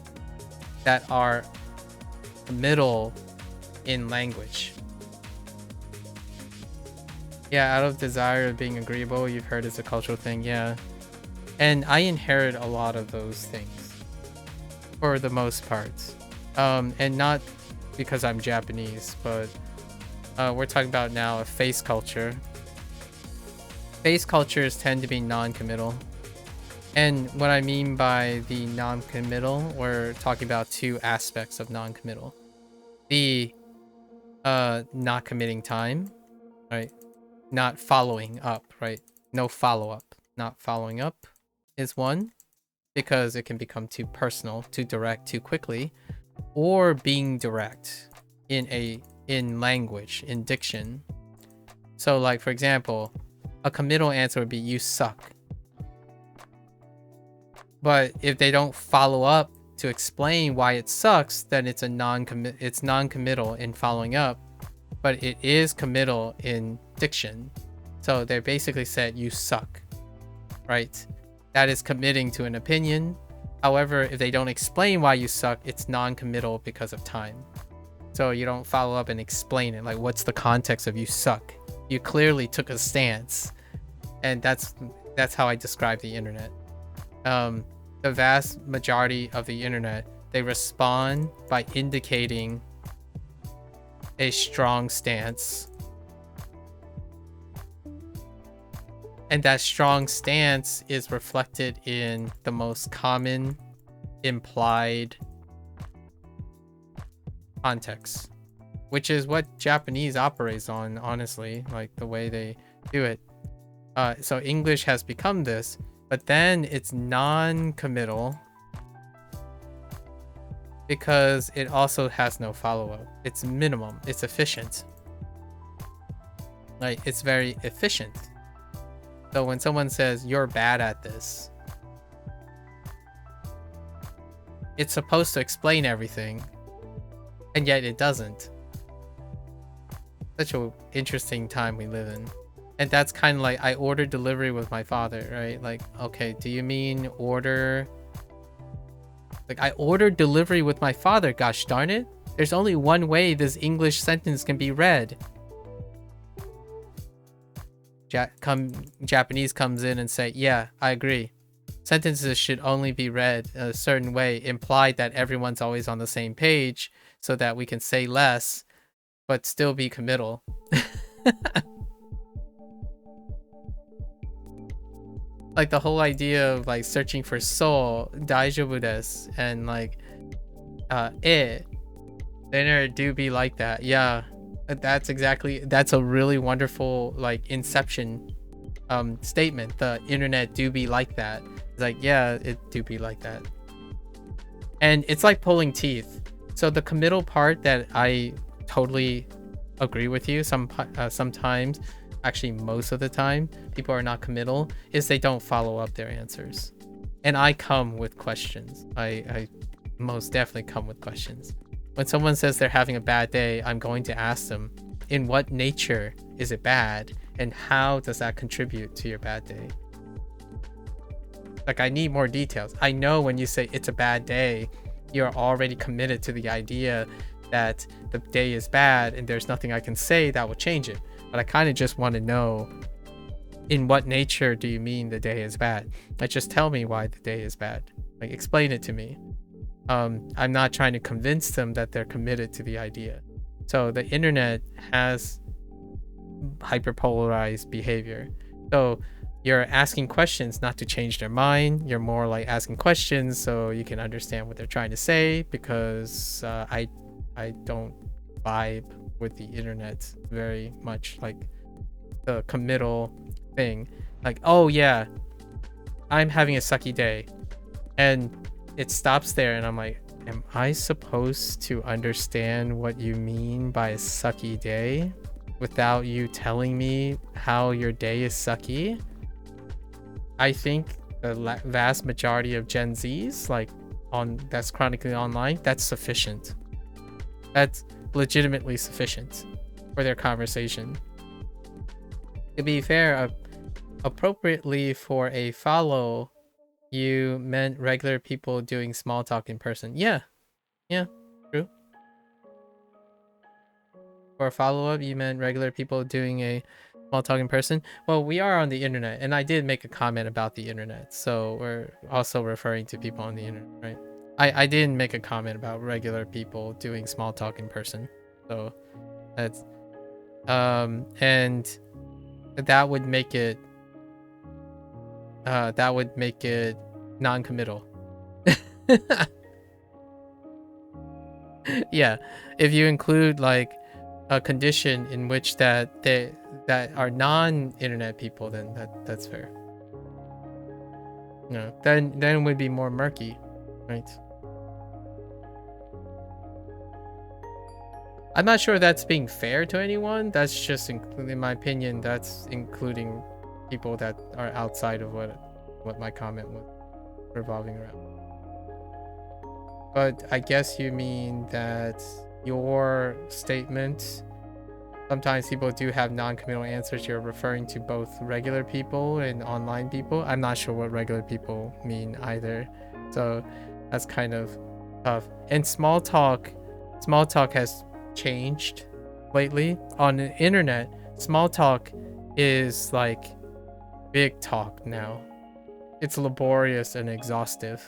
that are committal in language. Yeah, out of desire of being agreeable, you've heard it's a cultural thing. Yeah. And I inherit a lot of those things for the most part. And not because I'm Japanese, but we're talking about now a face culture. Face cultures tend to be non-committal. And what I mean by the non-committal, we're talking about two aspects of non-committal. The not committing time, right? Not following up, right? No follow-up. Not following up is one, because it can become too personal, too direct, too quickly, or being direct in language, in diction. So like, for example, a committal answer would be you suck. But if they don't follow up to explain why it sucks, then it's non-committal in following up, but it is committal in diction. So they basically said you suck, right? That is committing to an opinion. However, if they don't explain why you suck, it's non-committal because of time. So you don't follow up and explain it, like what's the context of you suck. You clearly took a stance, and that's how I describe the internet. The vast majority of the internet, they respond by indicating a strong stance. And that strong stance is reflected in the most common implied context, which is what Japanese operates on, honestly, like the way they do it. So English has become this, but then it's non-committal because it also has no follow-up. It's minimum, it's efficient. Like, it's very efficient. So when someone says you're bad at this, it's supposed to explain everything, and yet it doesn't. Such an interesting time we live in. And that's kind of like, I ordered delivery with my father, right? Like, okay, do you mean order? Like, I ordered delivery with my father, gosh darn it. There's only one way this English sentence can be read. Japanese comes in and say, yeah, I agree. Sentences should only be read a certain way, implied that everyone's always on the same page so that we can say less, but still be committal. Like the whole idea of like searching for soul, daijoubu desu, and like the internet do be like that. Yeah, that's a really wonderful like inception statement. The internet do be like that. It's like, yeah, it do be like that. And it's like pulling teeth. So the committal part that I totally agree with you, sometimes, actually most of the time, people are not committal, is they don't follow up their answers. And I come with questions. I most definitely come with questions. When someone says they're having a bad day, I'm going to ask them, in what nature is it bad? And how does that contribute to your bad day? Like, I need more details. I know when you say it's a bad day, you're already committed to the idea that the day is bad and there's nothing I can say that will change it. But I kind of just want to know, in what nature do you mean the day is bad? Like, just tell me why the day is bad. Like, explain it to me. I'm not trying to convince them that they're committed to the idea. So the internet has hyperpolarized behavior. So you're asking questions not to change their mind. You're more like asking questions so you can understand what they're trying to say, because I don't vibe with the internet very much, like the committal thing. Like, oh yeah, I'm having a sucky day. And it stops there and I'm like, am I supposed to understand what you mean by a sucky day without you telling me how your day is sucky? I think the vast majority of Gen Zs, like that's chronically online, that's sufficient. That's legitimately sufficient for their conversation. To be fair, appropriately for a follow, you meant regular people doing small talk in person. Yeah, true. For a follow-up, you meant regular people doing a small talk in person. Well, we are on the internet, and I did make a comment about the internet, so we're also referring to people on the internet, right? I didn't make a comment about regular people doing small talk in person, so that's and that would make it non-committal. Yeah, if you include like a condition in which that are non-internet people, then that's fair. No, then it would be more murky, right? I'm not sure that's being fair to anyone. That's just, in my opinion, that's including people that are outside of what my comment was revolving around. But I guess you mean that your statement, sometimes people do have non-committal answers. You're referring to both regular people and online people. I'm not sure what regular people mean either. So that's kind of tough. And small talk has changed lately. On the internet, small talk is like big talk now. It's laborious and exhaustive.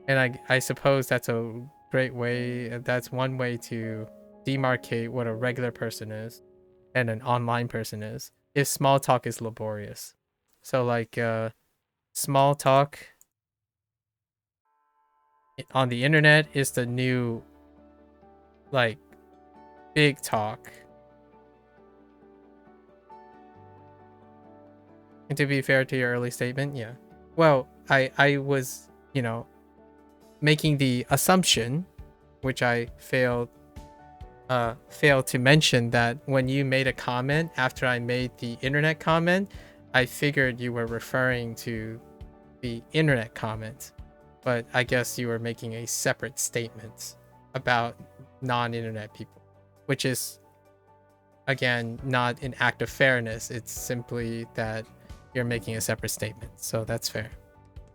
And I suppose that's a great way. That's one way to demarcate what a regular person is and an online person is, if small talk is laborious. So like small talk on the internet is the new like big talk. And to be fair to your early statement, yeah. Well, I was, making the assumption, which I failed to mention, that when you made a comment after I made the internet comment, I figured you were referring to the internet comment, but I guess you were making a separate statement about non-internet people, which is, again, not an act of fairness. It's simply that you're making a separate statement, so that's fair.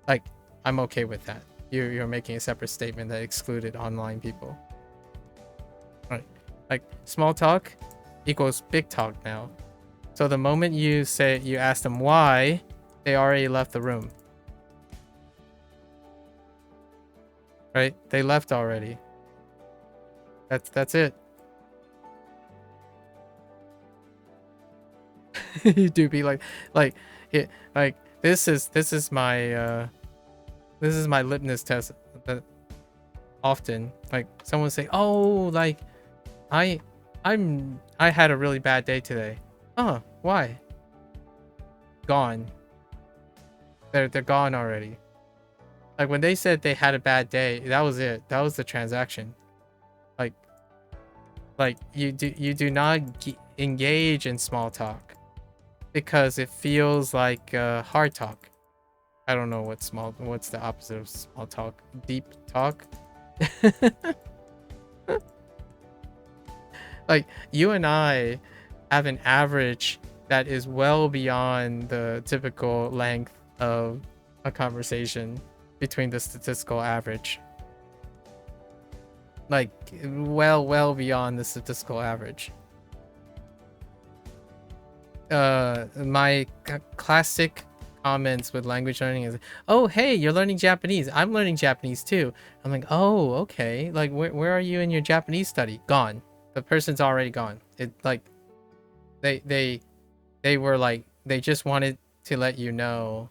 Like, I'm okay with that. You're making a separate statement that excluded online people. Right. Like, small talk equals big talk now. So the moment you ask them why, they already left the room. Right? They left already. That's it. You do be like this is my litmus test. That often, like, someone say, "Oh, like, I had a really bad day today." Oh, why? Gone. They're gone already. Like, when they said they had a bad day, that was it. That was the transaction. Like you do not engage in small talk because it feels like hard talk. I don't know what's the opposite of small talk. Deep talk. Like, you and I have an average that is well beyond the typical length of a conversation between the statistical average. Like, well beyond the statistical average. My classic comments with language learning is, "Oh, hey, you're learning Japanese. I'm learning Japanese too." I'm like, "Oh, okay. Like, where are you in your Japanese study?" Gone. The person's already gone. It, like, they were like, they just wanted to let you know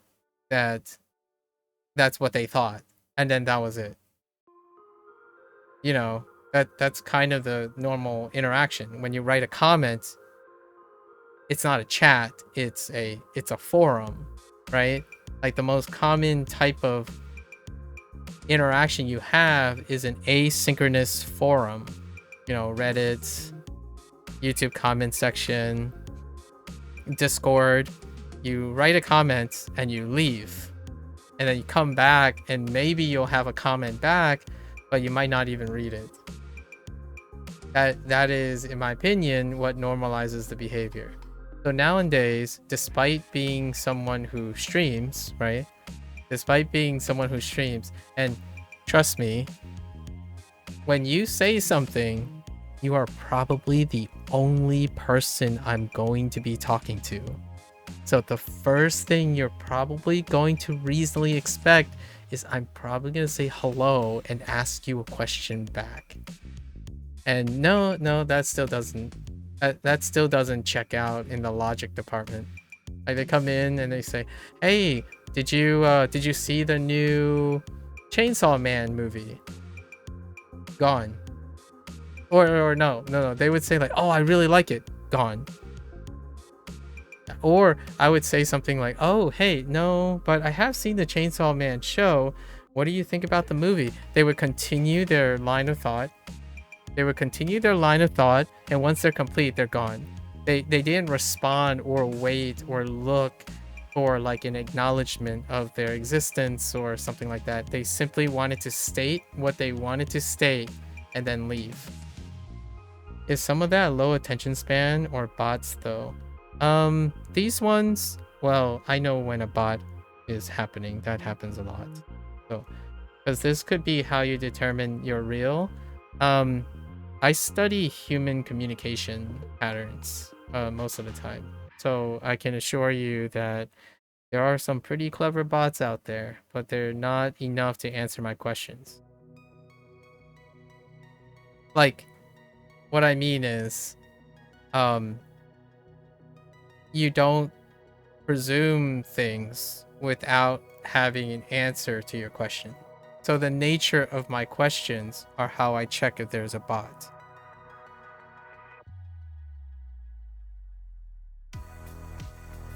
that that's what they thought, and then that was it. You know, that's kind of the normal interaction. When you write a comment, it's not a chat, it's a forum, right? Like, the most common type of interaction you have is an asynchronous forum. You know, Reddit, YouTube comment section, Discord. You write a comment and you leave, and then you come back and maybe you'll have a comment back, but you might not even read it. That is, in my opinion, what normalizes the behavior. So nowadays, despite being someone who streams, right? Despite being someone who streams, and trust me, when you say something, you are probably the only person I'm going to be talking to. So the first thing you're probably going to reasonably expect is I'm probably going to say hello and ask you a question back. And no, that still doesn't check out in the logic department. Like, they come in and they say, "Hey, did you see the new Chainsaw Man movie?" Gone. Or no, they would say, like, "Oh, I really like it." Gone. Or I would say something like, "Oh, hey, no, but I have seen the Chainsaw Man show. What do you think about the movie?" They would continue their line of thought. And once they're complete, they're gone. They didn't respond or wait or look for, like, an acknowledgement of their existence or something like that. They simply wanted to state what they wanted to state and then leave. Is some of that low attention span or bots though? These ones, well, I know when a bot is happening. That happens a lot. So, because this could be how you determine you're real. I study human communication patterns most of the time. So I can assure you that there are some pretty clever bots out there, but they're not enough to answer my questions. Like, what I mean is, you don't presume things without having an answer to your question. So the nature of my questions are how I check if there's a bot.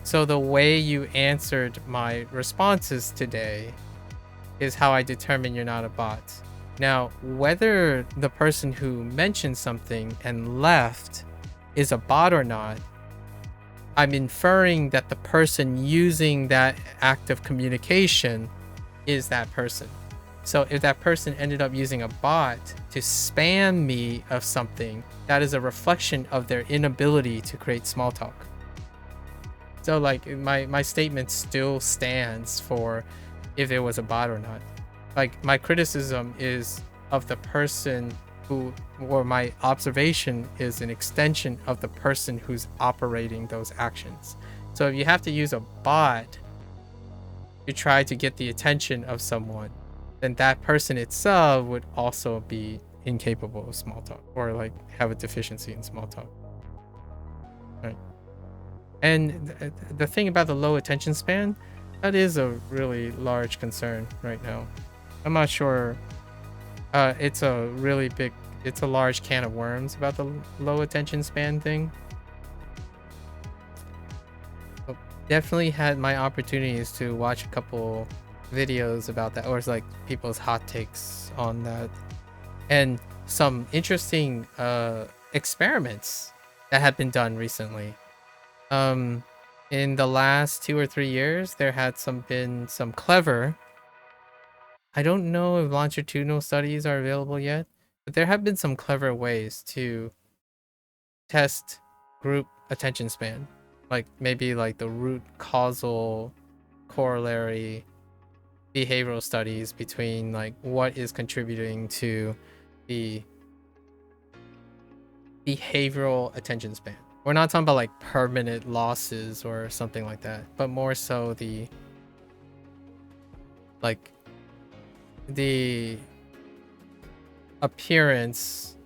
So the way you answered my responses today is how I determine you're not a bot. Now, whether the person who mentioned something and left is a bot or not, I'm inferring that the person using that act of communication is that person. So if that person ended up using a bot to spam me of something, that is a reflection of their inability to create small talk. So, like, my statement still stands for if it was a bot or not. Like, my criticism is of the person who, or my observation is an extension of the person who's operating those actions. So if you have to use a bot to try to get the attention of someone, then that person itself would also be incapable of small talk, or, like, have a deficiency in small talk. Right. And the thing about the low attention span, That is a really large concern right now. I'm not sure. It's a really big, it's a large can of worms about the low attention span thing. But definitely had my opportunities to watch a couple videos about that, or it's like people's hot takes on that, and some interesting experiments that have been done recently. In the last 2 or 3 years, there had been some clever. I don't know if longitudinal studies are available yet, but there have been some clever ways to test group attention span, like maybe like the root causal corollary behavioral studies between like what is contributing to the behavioral attention span. We're not talking about like permanent losses or something like that, but more so the like the appearance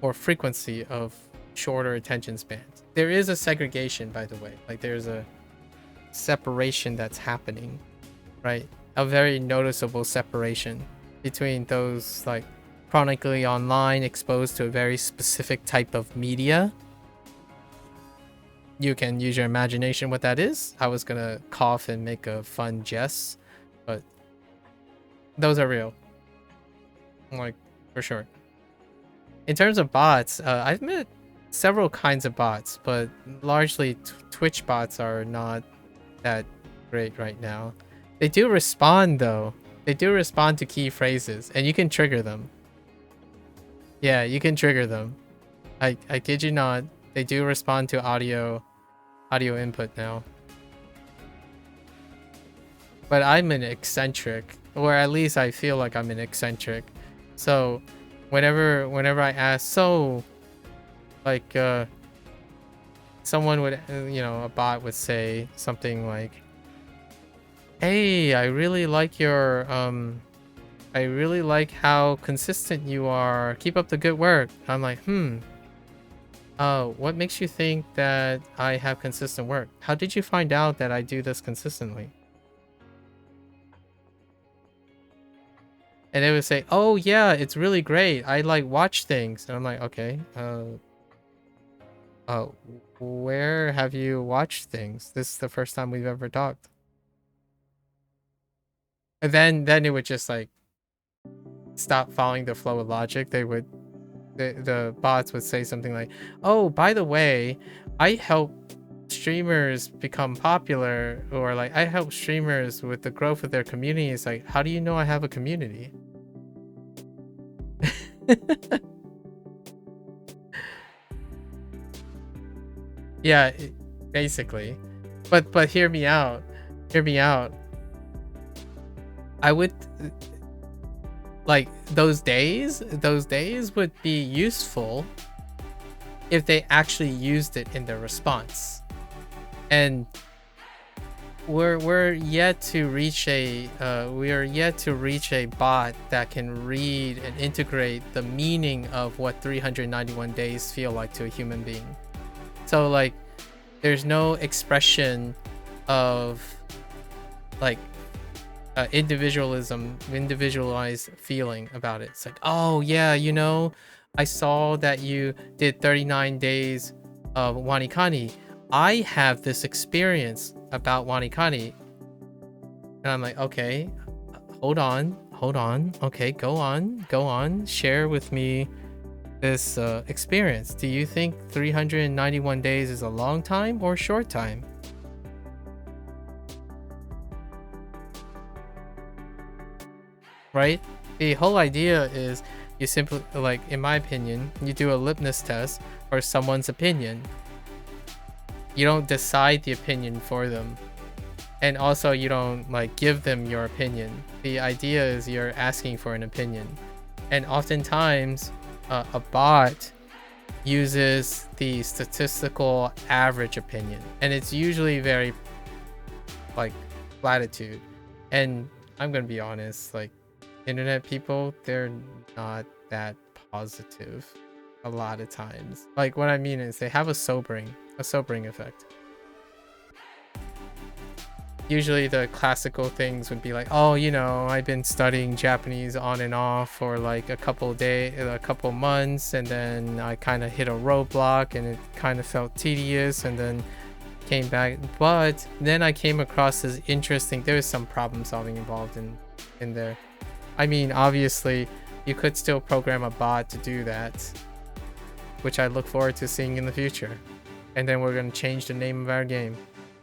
or frequency of shorter attention spans. There is a segregation, by the way. Like there's a separation that's happening, right? A very noticeable separation between those like chronically online, exposed to a very specific type of media. You can use your imagination what that is. I was gonna cough and make a fun jest, but those are real, like for sure. In terms of bots, I've met several kinds of bots, but largely Twitch bots are not that great right now. They do respond though. They do respond to key phrases, and you can trigger them. Yeah, you can trigger them. I kid you not. They do respond to audio input now. But I'm an eccentric, or at least I feel like I'm an eccentric. So whenever I ask, so like someone would, a bot would say something like, "Hey, I really like your I really like how consistent you are. Keep up the good work." I'm like, what makes you think that I have consistent work? How did you find out that I do this consistently? And they would say, "Oh yeah, it's really great. I like watch things." And I'm like, "Okay, where have you watched things? This is the first time we've ever talked." And then it would just like stop following the flow of logic. The bots would say something like, "Oh, by the way, I help streamers become popular," or like, "I help streamers with the growth of their community." It's like, how do you know I have a community? Yeah, basically. But hear me out. Hear me out. I would like those days would be useful if they actually used it in their response. And we're yet to reach a bot that can read and integrate the meaning of what 391 days feel like to a human being. So like there's no expression of like individualized feeling about it. It's like, "Oh yeah, I saw that you did 39 days of wanikani. I have this experience about wanikani." And I'm like, "Okay, hold on. Okay, go on. Share with me this experience. Do you think 391 days is a long time or a short time?" Right? The whole idea is you simply, like, in my opinion, you do a litmus test for someone's opinion. You don't decide the opinion for them. And also you don't like give them your opinion. The idea is you're asking for an opinion. And oftentimes a bot uses the statistical average opinion, and it's usually very like platitude. And I'm gonna be honest, like internet people, they're not that positive a lot of times. Like what I mean is they have a sobering effect. usually the classical things would be like, oh, you know, I've been studying Japanese on and off for like a couple months, and then I kind of hit a roadblock and it kind of felt tedious, and then came back. But then I came across this interesting, there's some problem solving involved in there. I mean, obviously you could still program a bot to do that, which I look forward to seeing in the future. And then we're going to change the name of our game.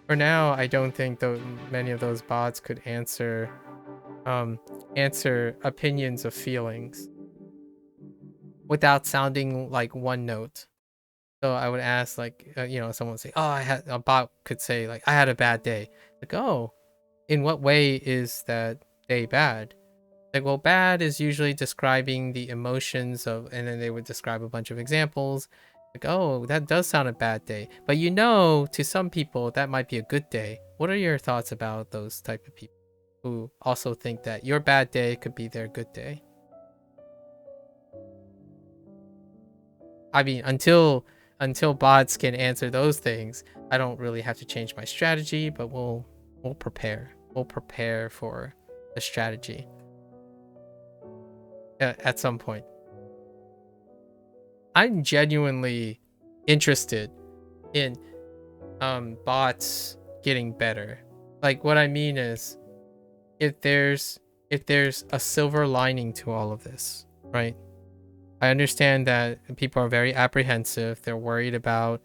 For now, I don't think many of those bots could answer opinions of feelings without sounding like one note. So I would ask, like, you know, someone would say, oh, a bot could say, like, I had a bad day. Like, oh, in what way is that day bad? Like, well, bad is usually describing the emotions of, and then they would describe a bunch of examples. Like, oh, that does sound a bad day. But you know, to some people, that might be a good day. What are your thoughts about those type of people who also think that your bad day could be their good day? I mean, until bots can answer those things, I don't really have to change my strategy, but we'll prepare. We'll prepare for a strategy at some point. I'm genuinely interested in bots getting better. Like, what I mean is, if there's a silver lining to all of this, right? I understand that people are very apprehensive. They're worried about,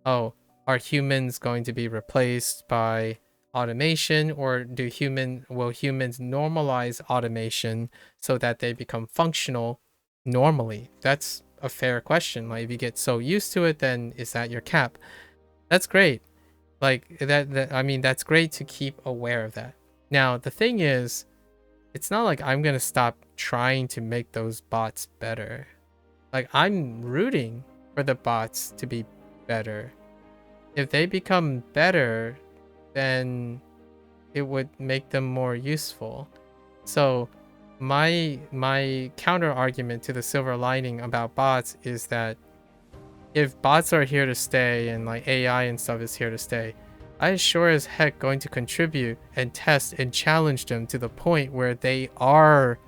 oh, are humans going to be replaced by automation, or will humans normalize automation so that they become functional normally? That's a fair question. Like, if you get so used to it, then is that your cap? That's great. Like, that I mean, that's great to keep aware of that. Now, the thing is, it's not like I'm gonna stop trying to make those bots better. Like, I'm rooting for the bots to be better. If they become better, then it would make them more useful. So my counter argument to the silver lining about bots is that if bots are here to stay and like AI and stuff is here to stay, I sure as heck going to contribute and test and challenge them to the point where they are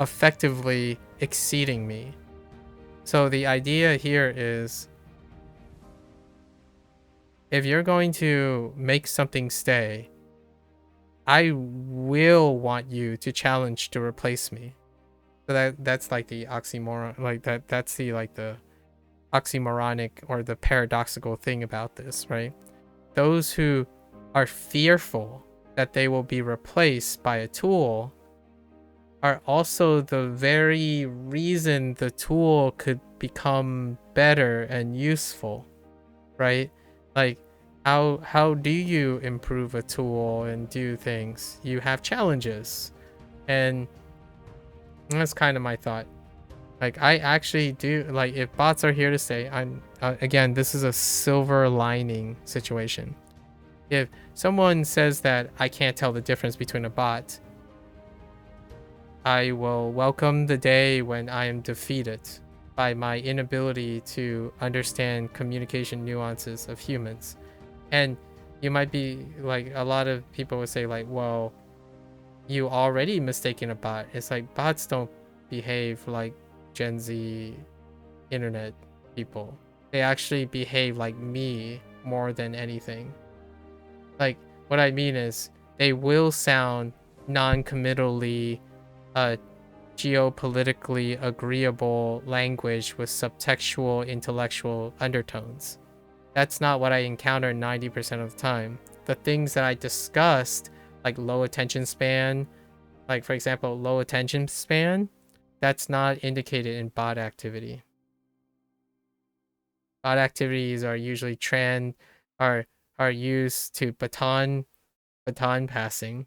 effectively exceeding me. So the idea here is, if you're going to make something stay, I will want you to challenge to replace me. So that's like the oxymoron, like that's the like the oxymoronic or the paradoxical thing about this, right? Those who are fearful that they will be replaced by a tool are also the very reason the tool could become better and useful, right? Like, how do you improve a tool and do things? You have challenges, and that's kind of my thought. Like, I actually do, like, if bots are here to stay, I'm again, this is a silver lining situation. If someone says that I can't tell the difference between a bot, I will welcome the day when I am defeated by my inability to understand communication nuances of humans. And you might be like, a lot of people would say like, well, you already mistaken a bot. It's like, bots don't behave like Gen Z internet people. They actually behave like me more than anything. Like, what I mean is, they will sound non-committally geopolitically agreeable language with subtextual intellectual undertones. That's not what I encounter 90% of the time. The things that I discussed, like low attention span, like for example, low attention span, that's not indicated in bot activity. Bot activities are usually are used to baton passing.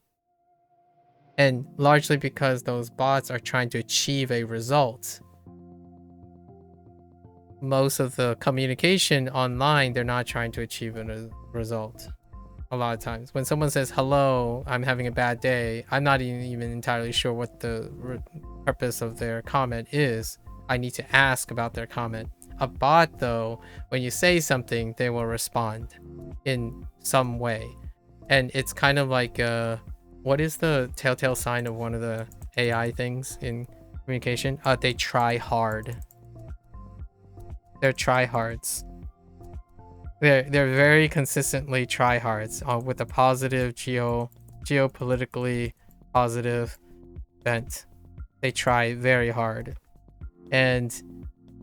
And largely because those bots are trying to achieve a result. Most of the communication online, they're not trying to achieve a result. A lot of times when someone says, hello, I'm having a bad day, I'm not even entirely sure what the purpose of their comment is. I need to ask about their comment. A bot, though, when you say something, they will respond in some way. And it's kind of like what is the telltale sign of one of the AI things in communication? They try hard. They're tryhards. They're very consistently tryhards with a positive geopolitically positive bent. They try very hard, and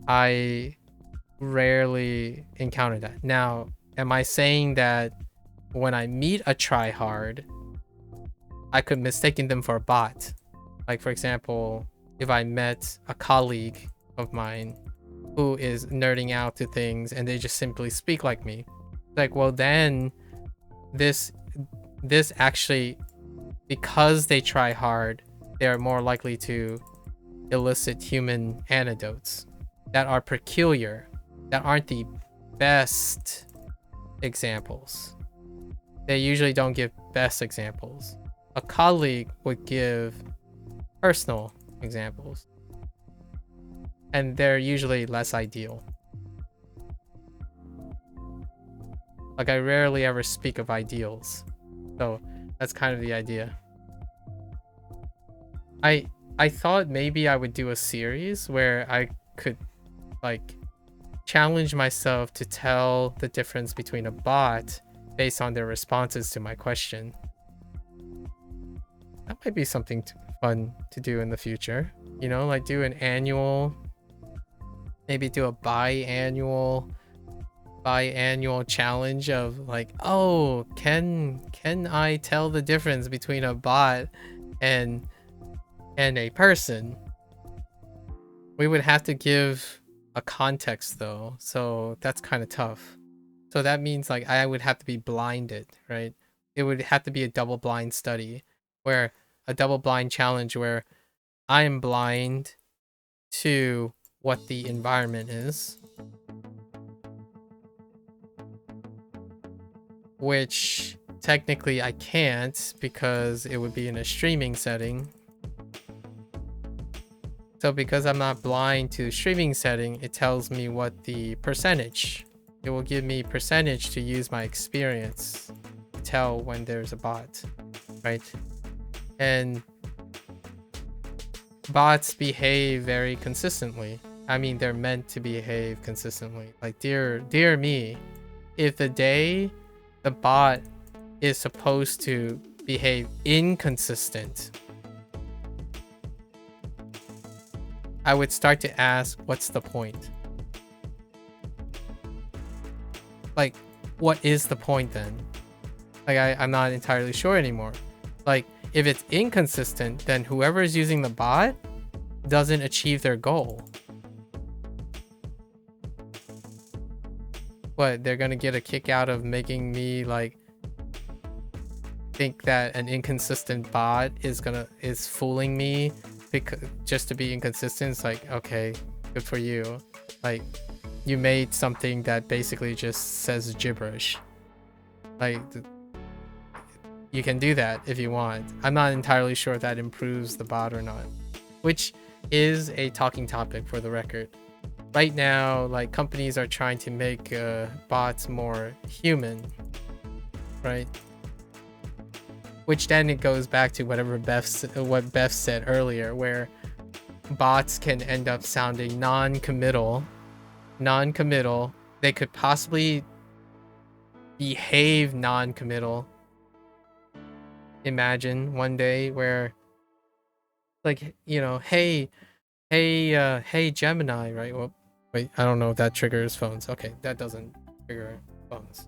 I rarely encounter that. Now, am I saying that when I meet a tryhard, I could mistaken them for a bot? Like, for example, if I met a colleague of mine who is nerding out to things and they just simply speak like me, like, well, then this actually, because they try hard, they are more likely to elicit human anecdotes that are peculiar, that aren't the best examples. They usually don't give best examples. A colleague would give personal examples, and they're usually less ideal. Like, I rarely ever speak of ideals, so that's kind of the idea. I thought maybe I would do a series where I could like challenge myself to tell the difference between a bot based on their responses to my question. That might be something fun to do in the future. You know, like do an annual, maybe do a biannual challenge of like, oh, can I tell the difference between a bot and a person? We would have to give a context though, so that's kind of tough. So that means like I would have to be blinded, right? It would have to be a double blind study, where a double blind challenge where I am blind to what the environment is, which technically I can't because it would be in a streaming setting. So because I'm not blind to streaming setting, it tells me what the percentage. It will give me percentage to use my experience to tell when there's a bot, right? And bots behave very consistently. I mean, they're meant to behave consistently. Like, dear me, if the day the bot is supposed to behave inconsistent, I would start to ask, what's the point? Like, what is the point then? Like, I'm not entirely sure anymore. Like, if it's inconsistent, then whoever is using the bot doesn't achieve their goal. What, they're gonna get a kick out of making me like think that an inconsistent bot is fooling me because just to be inconsistent? It's like, okay, good for you. Like, you made something that basically just says gibberish. Like, you can do that if you want. I'm not entirely sure if that improves the bot or not, which is a talking topic for the record. Right now, like, companies are trying to make bots more human, right? Which then it goes back to whatever what Beth said earlier, where bots can end up sounding non-committal. They could possibly behave non-committal. Imagine one day where, like, you know, hey Gemini, right? Well, wait, I don't know if that triggers phones. Okay, that doesn't trigger phones.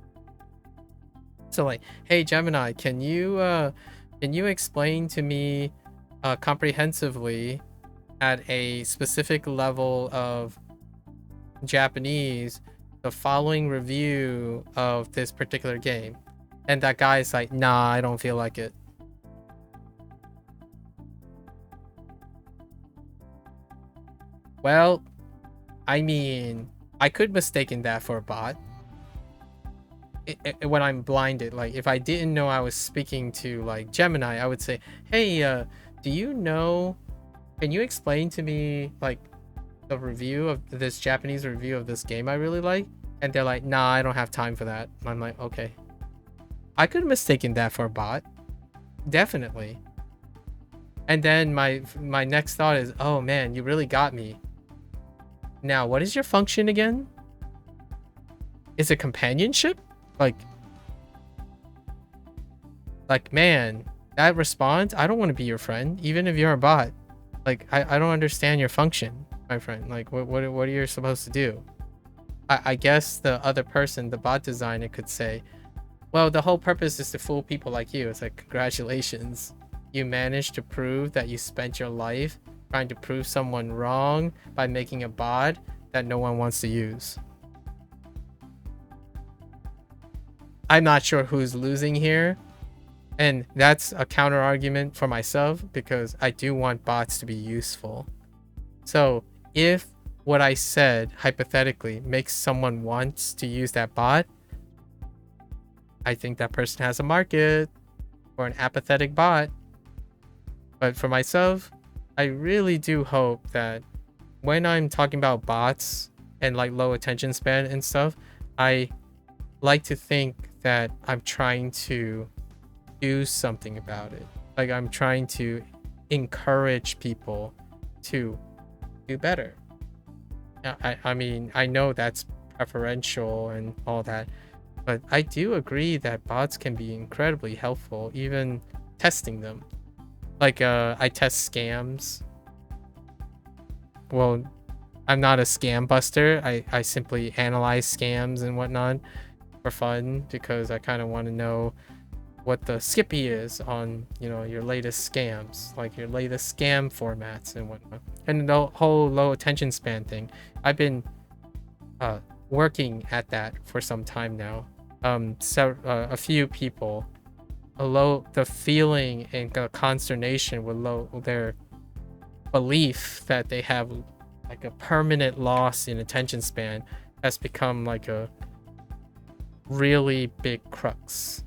So like, hey Gemini, can you explain to me comprehensively at a specific level of Japanese the following review of this particular game? And that guy's like, nah, I don't feel like it. Well, I mean, I could mistaken that for a bot. When I'm blinded, like if I didn't know I was speaking to like Gemini, I would say, hey, do you know, can you explain to me like the review of this Japanese review of this game I really like? And they're like, nah, I don't have time for that. I'm like, okay. I could have mistaken that for a bot. Definitely. And then my next thought is, oh man, you really got me. Now, what is your function again? Is it companionship? Like, man, that response, I don't want to be your friend, even if you're a bot. Like, I don't understand your function, my friend. Like, what are you supposed to do? I guess the other person, the bot designer, could say, well, the whole purpose is to fool people like you. It's like, congratulations. You managed to prove that you spent your life trying to prove someone wrong by making a bot that no one wants to use. I'm not sure who's losing here. And that's a counter argument for myself, because I do want bots to be useful. So if what I said hypothetically makes someone wants to use that bot, I think that person has a market for an apathetic bot. But for myself, I really do hope that when I'm talking about bots and like low attention span and stuff, I like to think that I'm trying to do something about it. Like, I'm trying to encourage people to do better. I mean, I know that's preferential and all that, but I do agree that bots can be incredibly helpful, even testing them. Like, I test scams. Well, I'm not a scam buster. I simply analyze scams and whatnot for fun, because I kind of want to know what the Skippy is on, you know, your latest scams, like your latest scam formats and whatnot. And the whole low attention span thing, I've been working at that for some time now. So a few people, the feeling and consternation with their belief that they have like a permanent loss in attention span has become like a really big crux.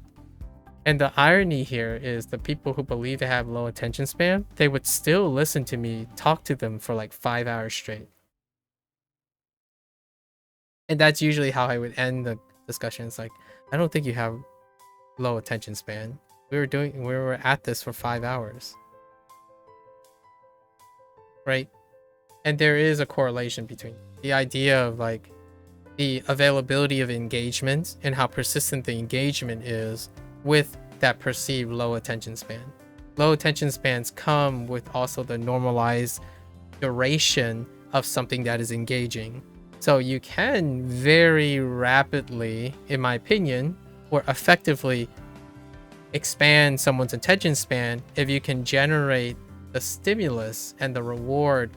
And the irony here is the people who believe they have low attention span, they would still listen to me talk to them for like 5 hours straight. And that's usually how I would end the discussion. It's like, I don't think you have low attention span. We were at this for 5 hours. Right? And there is a correlation between the idea of like the availability of engagement and how persistent the engagement is with that perceived low attention span. Low attention spans come with also the normalized duration of something that is engaging. So you can very rapidly, in my opinion, or effectively expand someone's attention span if you can generate the stimulus and the reward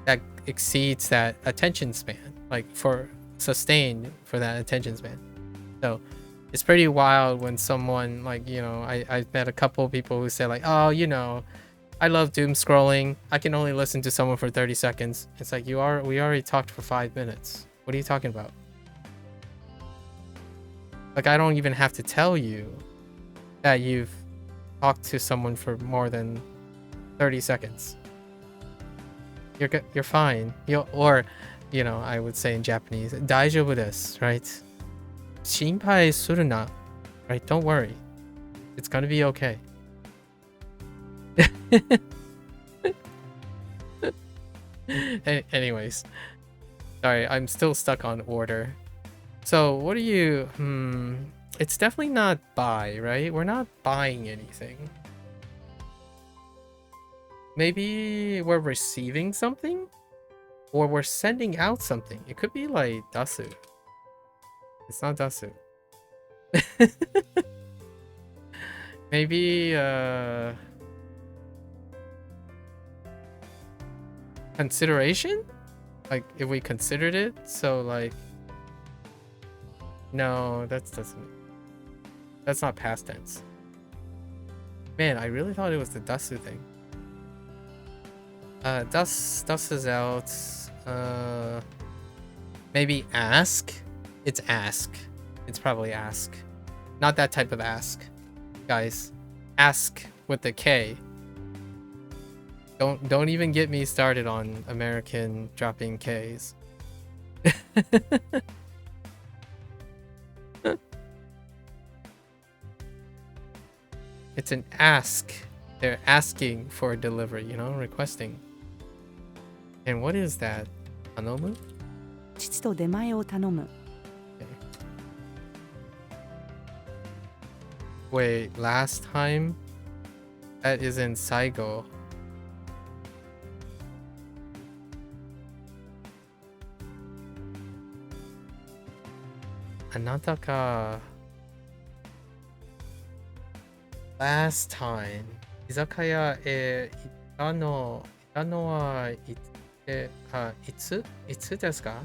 that exceeds that attention span, like for sustained for that attention span. So it's pretty wild when someone like, you know, I've met a couple of people who say like, oh, you know, I love doom scrolling. I can only listen to someone for 30 seconds. It's like, we already talked for 5 minutes. What are you talking about? Like, I don't even have to tell you that you've talked to someone for more than 30 seconds. You're fine. Or, you know, I would say in Japanese, 大丈夫です, right? 心配するな, right? Don't worry. It's gonna be okay. Anyways, sorry, I'm still stuck on order. So what are you? It's definitely not buy, right? We're not buying anything. Maybe we're receiving something, or we're sending out something. It could be like dasu. It's not dasu. Maybe consideration? Like if we considered it, so like no, that's not past tense. Man, I really thought it was the dasu thing. Dust is out. Maybe ask. It's ask. It's probably ask. Not that type of ask, guys. Ask with the K. Don't even get me started on American dropping Ks. It's an ask. They're asking for a delivery, requesting. And what is that? Tanomu? 父と出前を頼む。 Wait, last time? That is in Saigo. Anata ka. Last time. Izakaya いたのはいつですか?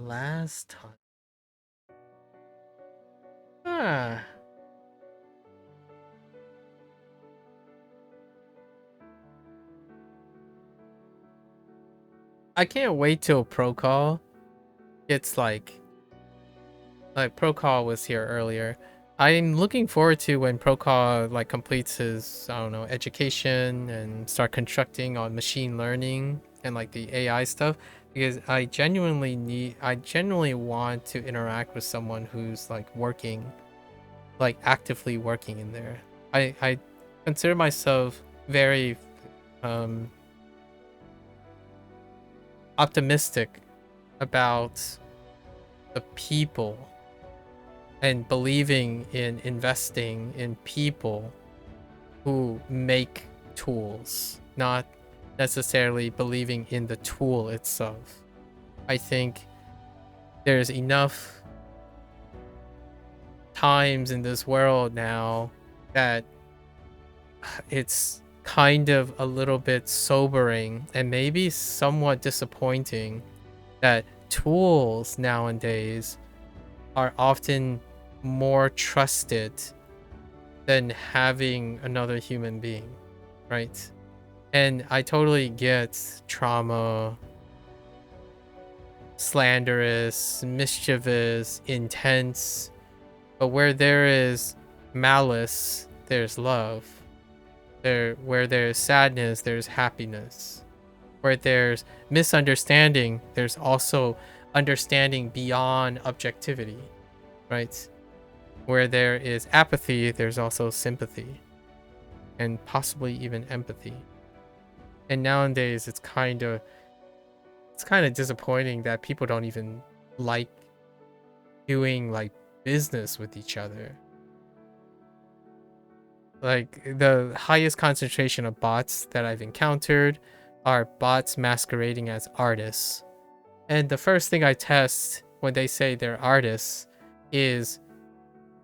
Last time. I can't wait till Pro Call. It's like Pro Call was here earlier. I'm looking forward to when Pro Call completes his, I don't know, education and start constructing on machine learning and the AI stuff, because I genuinely want to interact with someone who's working, actively working in there. I consider myself very optimistic about the people and believing in investing in people who make tools, not necessarily believing in the tool itself. I think there's enough times in this world now that it's kind of a little bit sobering and maybe somewhat disappointing that tools nowadays are often more trusted than having another human being, right? And I totally get trauma, slanderous, mischievous, intense, but where there is malice, there's love. Where there's sadness, there's happiness. Where there's misunderstanding, there's also understanding beyond objectivity, right? Where there is apathy, there's also sympathy and possibly even empathy. And nowadays it's kind of disappointing that people don't even like doing business with each other. The highest concentration of bots that I've encountered are bots masquerading as artists. And the first thing I test when they say they're artists is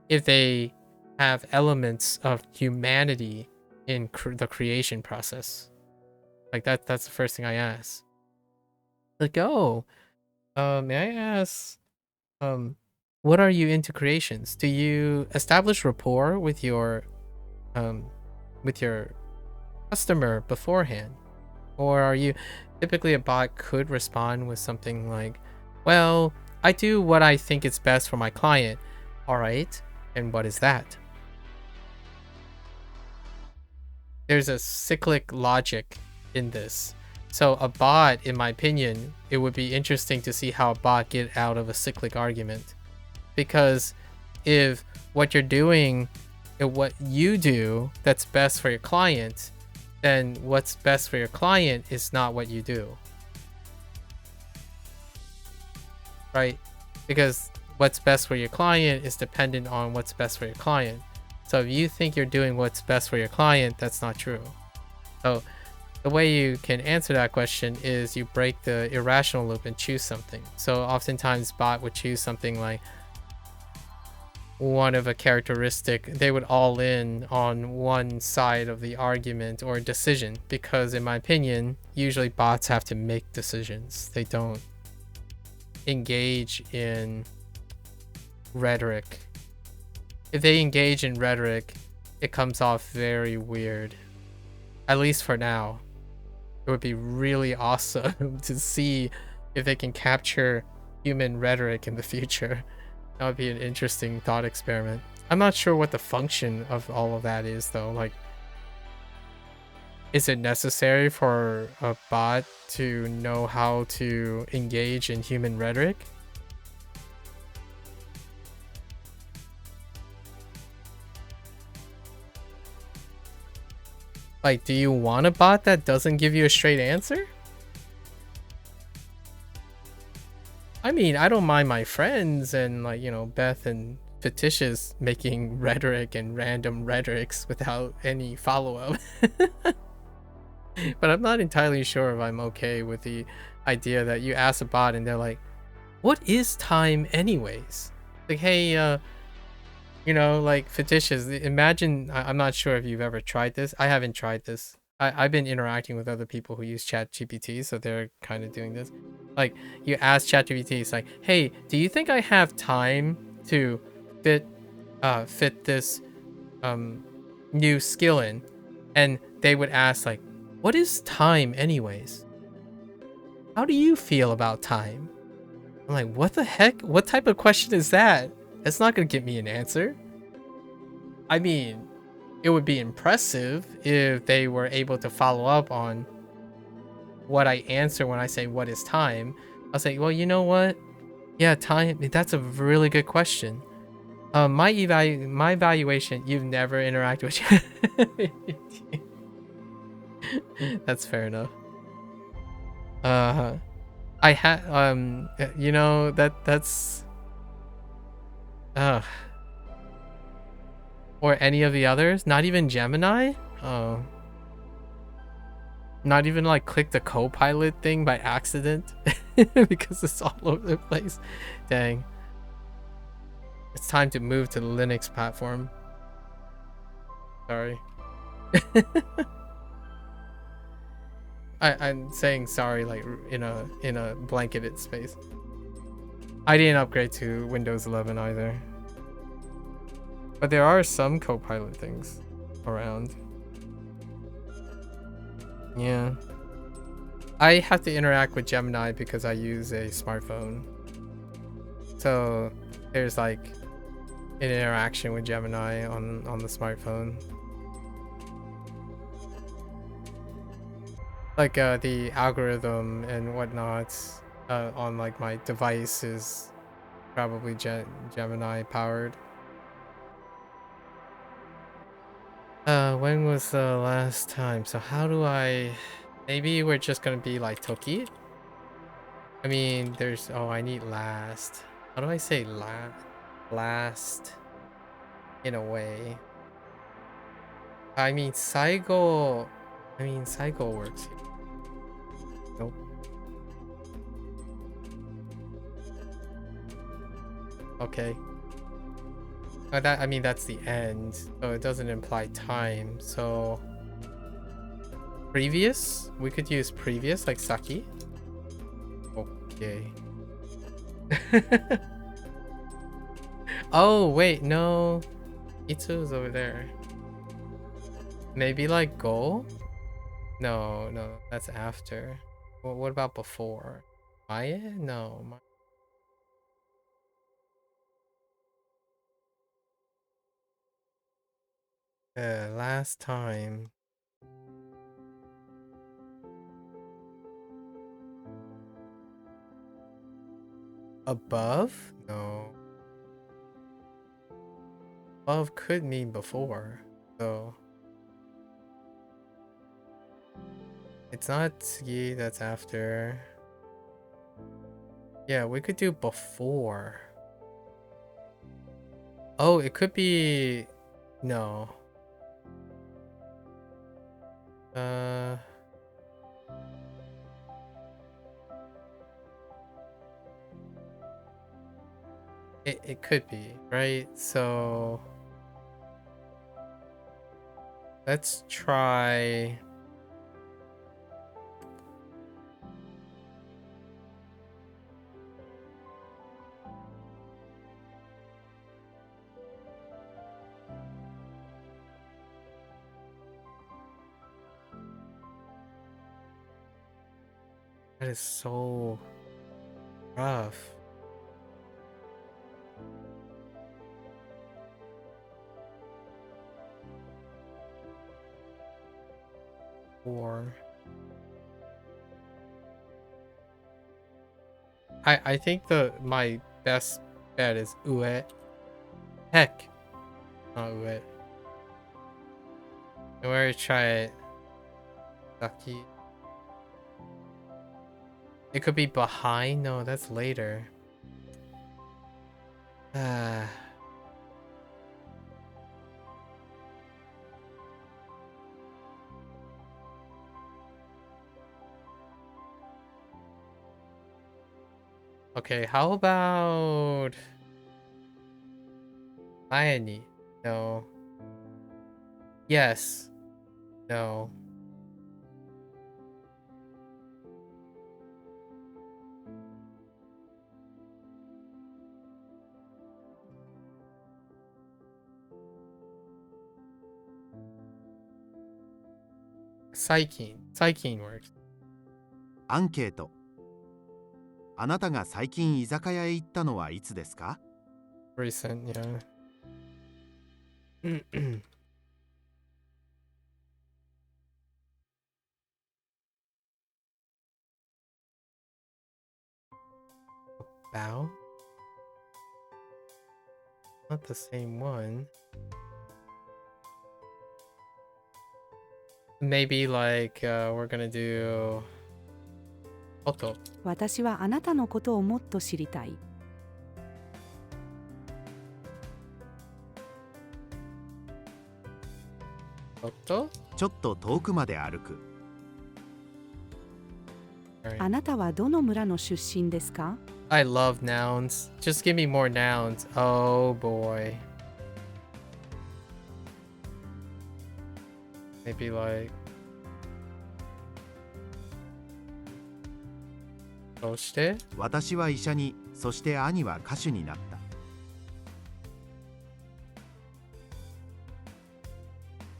if they have elements of humanity in the creation process. That's the first thing I ask. May I ask, what are you into creations? Do you establish rapport with your customer beforehand? Or are you typically a bot could respond with something like, well, I do what I think is best for my client. All right. And what is that? There's a cyclic logic in this. So a bot, in my opinion, it would be interesting to see how a bot get out of a cyclic argument. Because if what you're doing, if what you do that's best for your client, then what's best for your client is not what you do. Right? Because what's best for your client is dependent on what's best for your client. So if you think you're doing what's best for your client, that's not true. So the way you can answer that question is you break the irrational loop and choose something. So oftentimes bot would choose something like one of a characteristic, they would all in on one side of the argument or decision, because in my opinion, usually bots have to make decisions. They don't engage in rhetoric. If they engage in rhetoric, it comes off very weird. At least for now. It would be really awesome to see if they can capture human rhetoric in the future. That would be an interesting thought experiment. I'm not sure what the function of all of that is though. Is it necessary for a bot to know how to engage in human rhetoric? Like, do you want a bot that doesn't give you a straight answer? I mean, I don't mind my friends and, like, you know, Beth and Fictitious making rhetoric and random rhetorics without any follow-up. But I'm not entirely sure if I'm okay with the idea that you ask a bot and they're like, what is time anyways? Like, hey, you know, like Fictitious, imagine, I'm not sure if you've ever tried this. I haven't tried this. I've been interacting with other people who use ChatGPT, so they're kind of doing this. Like, you ask ChatGPT, it's like, hey, do you think I have time to fit this new skill in? And they would ask, like, what is time anyways? How do you feel about time? I'm like, what the heck? What type of question is that? That's not gonna give me an answer. I mean, it would be impressive if they were able to follow up on what I answer when I say, what is time? I'll say, well, you know what? Yeah, time, that's a really good question. My evaluation, you've never interacted with That's fair enough. I had, you know, that's, or any of the others? Not even Gemini? Oh. Not even like click the co-pilot thing by accident because it's all over the place. Dang. It's time to move to the Linux platform. Sorry. I'm saying sorry like in a blanketed space. I didn't upgrade to Windows 11 either. But there are some co-pilot things around. Yeah. I have to interact with Gemini because I use a smartphone. So there's like an interaction with Gemini on the smartphone. Like the algorithm and whatnot on like my device is probably Gemini powered. When was the last time? So how do I... Maybe we're just gonna be like Toki? I mean, there's... Oh, I need last. How do I say last? In a way. I mean, Saigo... I mean, Saigo works here. Nope. Okay. That, I mean, that's the end, so it doesn't imply time. So previous, we could use previous, like Saki. Okay. Oh wait, no, Itsu's over there. Maybe like Go? No, that's after. Well, what about before? Maya? No. Last time. Above? No. Above could mean before, so. It's not Tsugi, that's after. Yeah, we could do before. Oh, it could be... No. It could be, right? So let's try that is so rough. Or I think my best bet is Ue. Heck, not Ue. I'm gonna try it. Saki. It could be behind. No, that's later. Okay, how about Ayani? No. Yes. No. Saikin works. アンケート。あなたが最近居酒屋へ行ったのはいつですか？ Recent, yeah. Bow? Not the same one. Maybe like we're gonna do Otto. 私はあなたのことをもっと知りたい。Otto? ちょっと遠くまで歩く。Alright. あなたはどの村の出身ですか？ I love nouns. Just give me more nouns. Oh boy. Maybe like どうして？私は医者に、そして兄は歌手になった。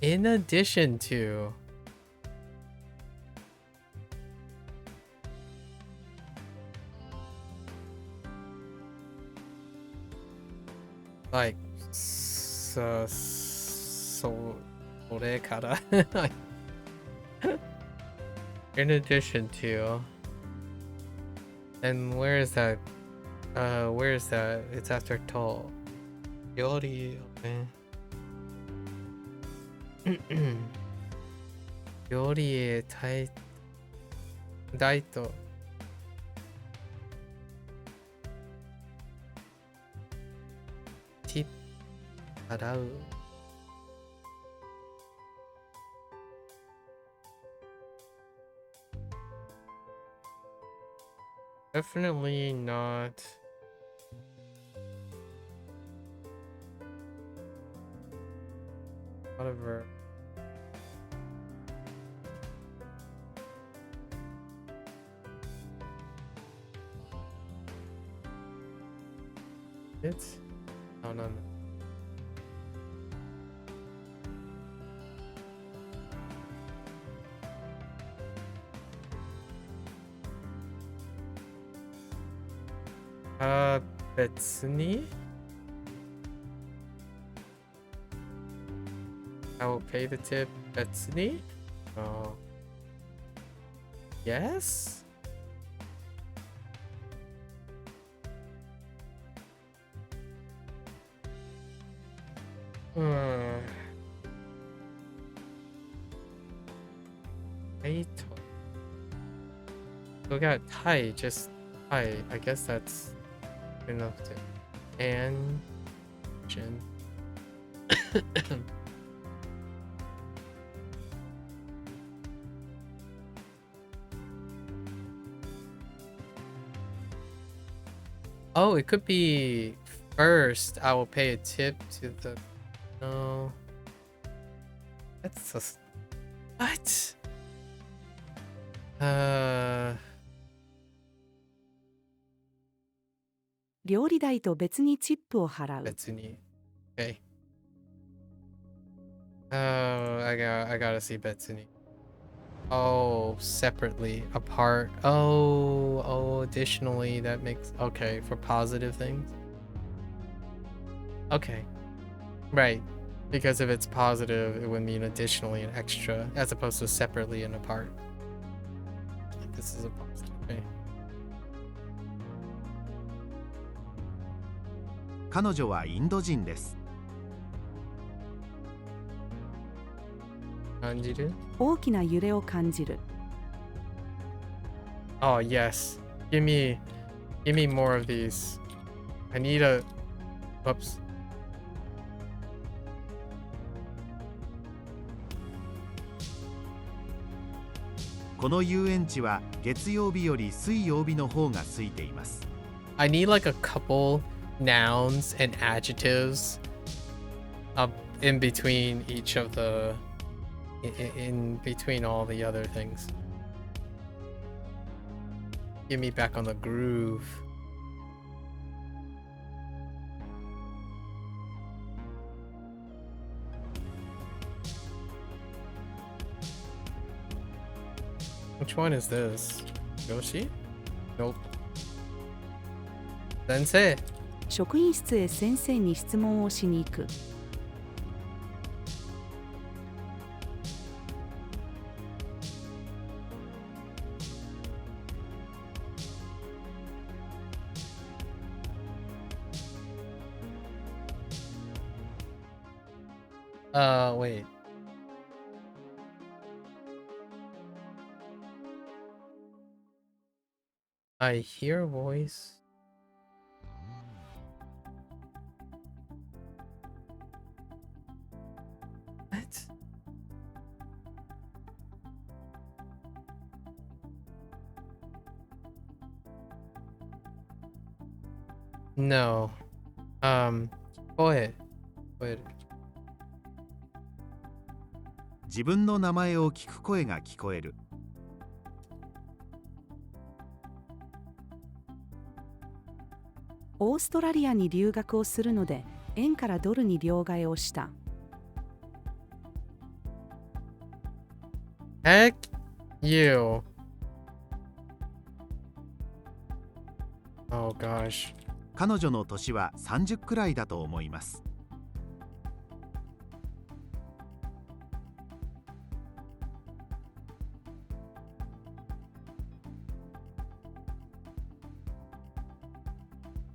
In addition to like so それから In addition to and where is that where is that it's after toll 料理 okay 料理へ大とティップ払うDefinitely not whatever it's no no no別に I will pay the tip 別に No Yes Eight We got Thai, just Thai. I guess that's enough to and Jin. Oh, it could be first. I will pay a tip to the. No. That's a. What? 料理代と別にチップを払う。別に Okay. I gotta see 別に Oh, separately, apart. Oh, additionally, that makes okay for positive things. Okay, right. Because if it's positive, it would mean additionally and extra, as opposed to separately and apart. Like this is a positive. Okay. 彼女はインド人です。感じる? 大きな揺れを感じる。 Oh, yes. Give me more of these. I need a... Whoops. この遊園地は月曜日より水曜日の方が空いています。 I need like a couple nouns and adjectives up in between each of the... in between all the other things. Get me back on the groove. Which one is this? Yoshi? Nope. Sensei. 職員室へ先生に質問をしに行く。 Wait. I hear a voice. What? No. Go ahead. Go ahead. 自分の名前を聞く声が聞こえる。 オーストラリアに留学をするので、円からドルに両替をした。 Heck you. Oh gosh. 彼女の年は30くらいだと思います。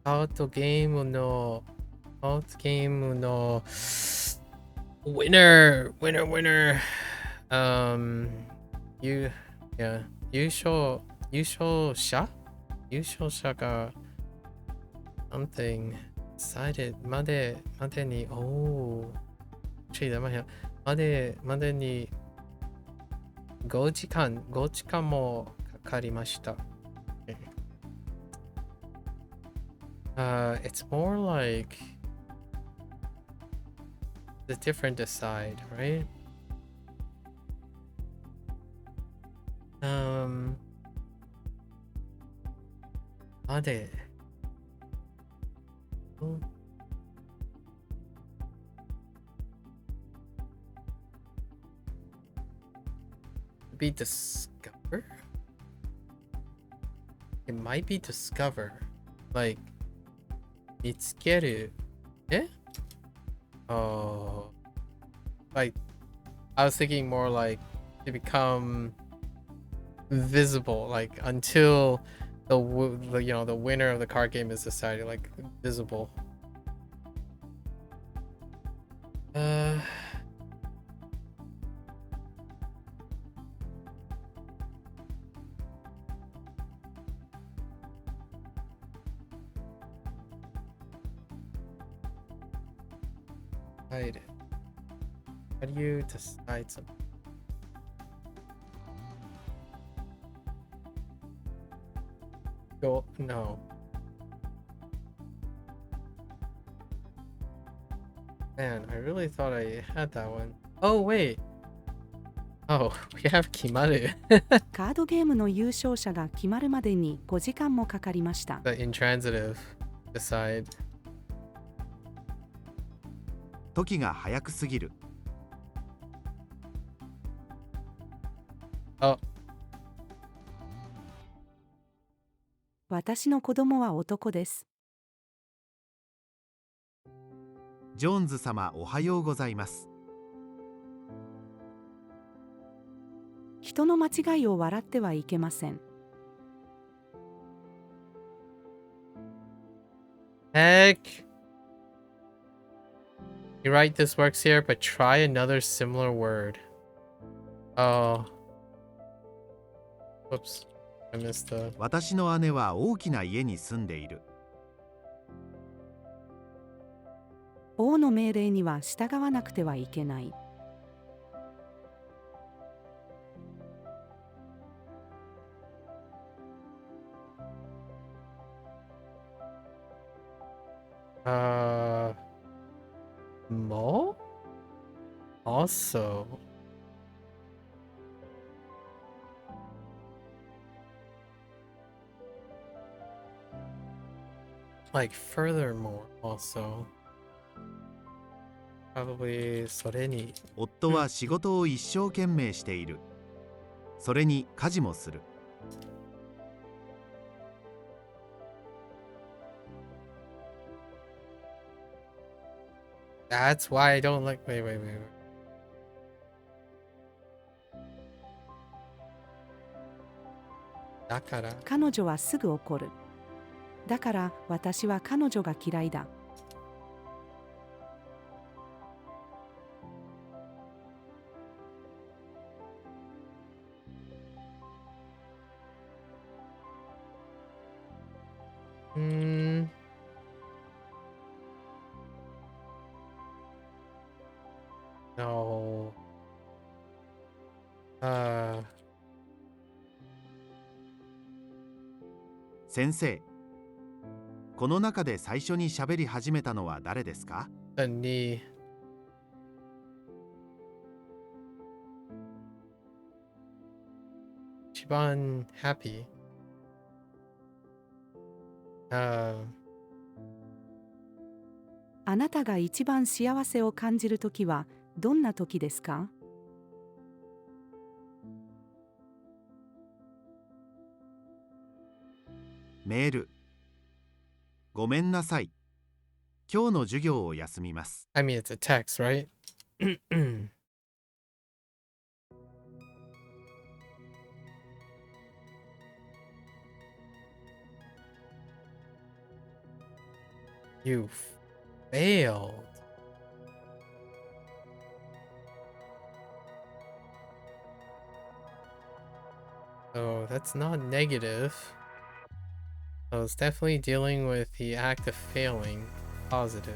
アウトゲームの winner.優勝者が something decided までにまでに5時間もかかりました。It's more like the different decide, right? Ade. Be discover? It might be discover. Like 見つける. Eh? Oh. Like, I was thinking more like to become visible, like until the winner of the card game is decided, like visible. How do you decide something? Go no. Man, I really thought I had that one. Oh wait. Oh, we have Kimaru. カードゲームの優勝者が決まるまでに5時間もかかりました。 The intransitive decide. 時が早くすぎる。 Oh. 私の子供は男です。 ジョーンズ様、おはようございます。 人の間違いを笑ってはいけません。 Heck. You're right, this works here, but try another similar word. Oh. Whoops. I missed the. 私の姉は大きな家に住んでいる。王の命令には従わなくてはいけない。Mo? Also. Like furthermore, also. Probably それに。夫は仕事を一生懸命している。それに家事もする。That's why I don't like. Wait. だから。彼女はすぐ怒る。だから私は彼女が嫌いだ。No. 先生、この中で最初に喋り始めたのは誰ですか？に。一番ハッピー。あなたが一番幸せを感じるときはどんなときですか？メール。ごめんなさい。今日の授業を休みます。I mean, it's a text, right? You failed. So that's not negative. So it's definitely dealing with the act of failing. Positive.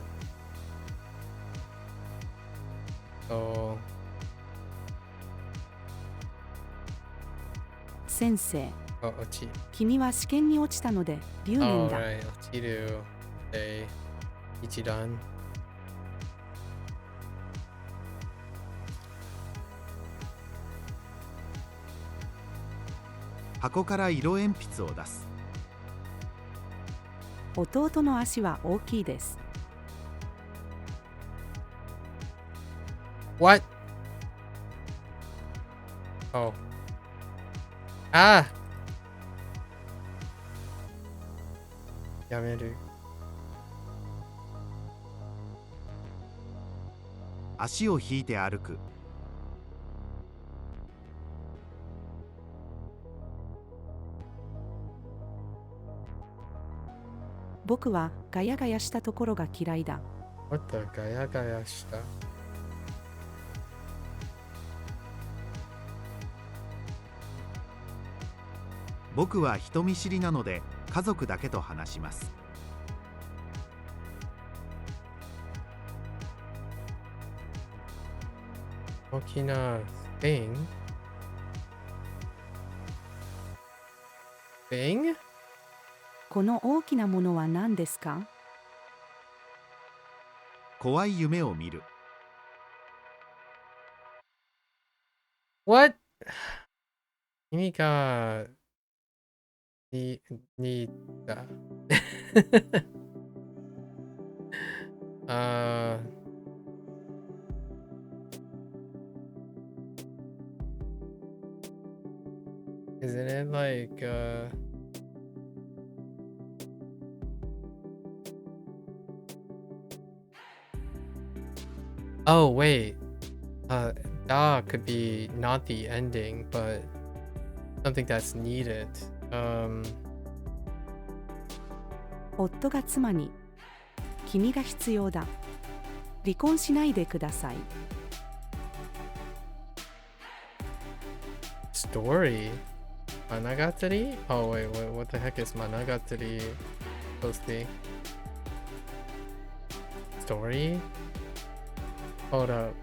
So 先生、落ち。君は試験に落ちたので留年だ。Alright, 落ちる。Okay. 一段。箱から色鉛筆を出す。弟の足は大きいです。What? Oh. Ah! やめる。足を引いて歩く。僕はガヤガヤしたところが嫌いだ。What the ガヤガヤした。僕は人見知りなので家族だけと話します。大きな thing? Thing? この大きなものは何ですか？怖い夢を見る。What? 君がにだ。Isn't it like Oh wait. Da could be not the ending, but something that's needed. 夫が妻に、君が必要だ。離婚しないでください。Story. Managatari? Oh wait, what the heck is Managatari supposed to be? Story? Hold up.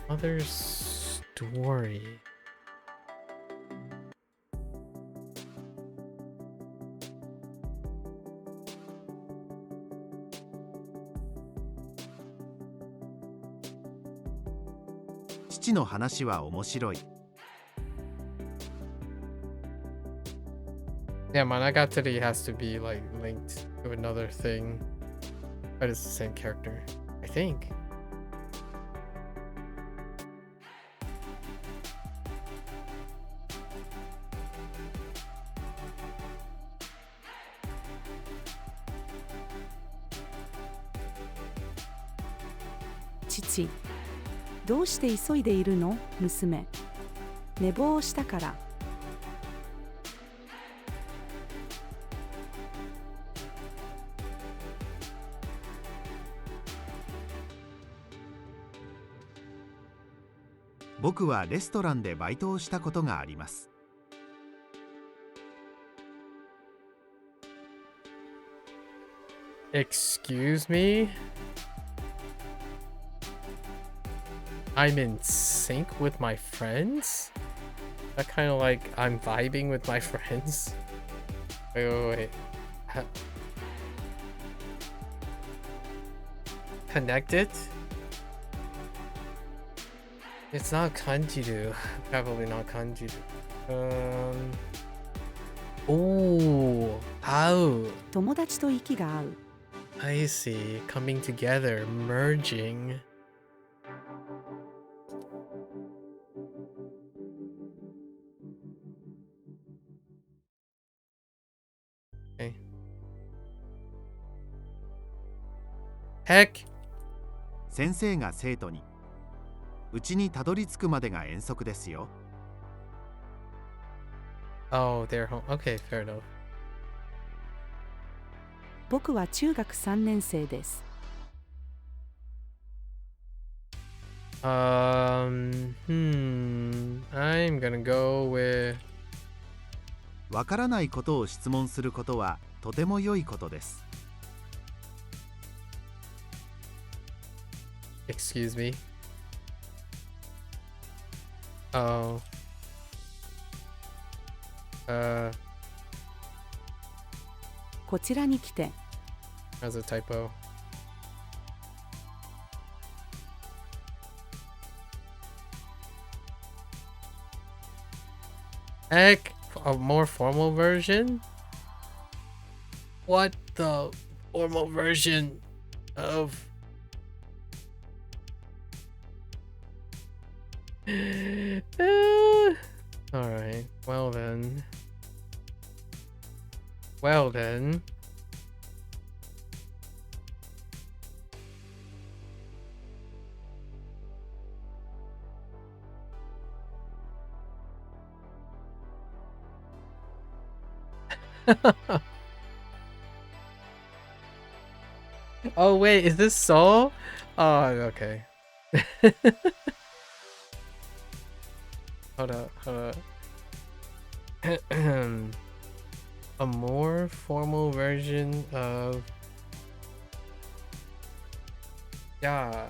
Other story.「父の話は面白い」 Yeah, Monogatari has to be like linked to another thing, but it's the same character, I think.「父、どうして急いでいるの、娘。寝坊をしたから。僕はレストランでバイトをしたことがあります。 Excuse me? I'm in sync with my friends? That kind of like I'm vibing with my friends? Wait. Connected? It's not kanjiru. Probably not kanjiru. Oh, how? 友達と息が合う。 I see. Coming together, merging. Okay. Heck! 先生が生徒に「うちにたどり着くまでが遠足ですよ」 Oh, they're home. Okay, fair enough. 僕は中学3年生です。 I'm gonna go with わからないことを質問することはとても良いことです。 excuse me. Oh. こちらに来て。 That's a typo. Heck, a more formal version? What the formal version of Alright, well then. Well then. Oh wait, is this Soul? Oh, okay. Hold up. A more formal version of... Yeah.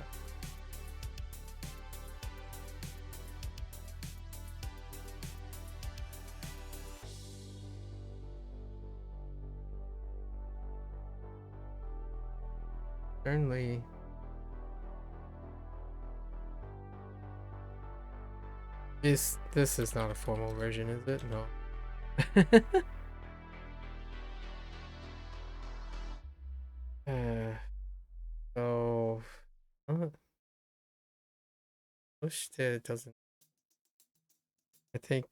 Certainly. This is not a formal version, is it? No. So, pushed it doesn't. I think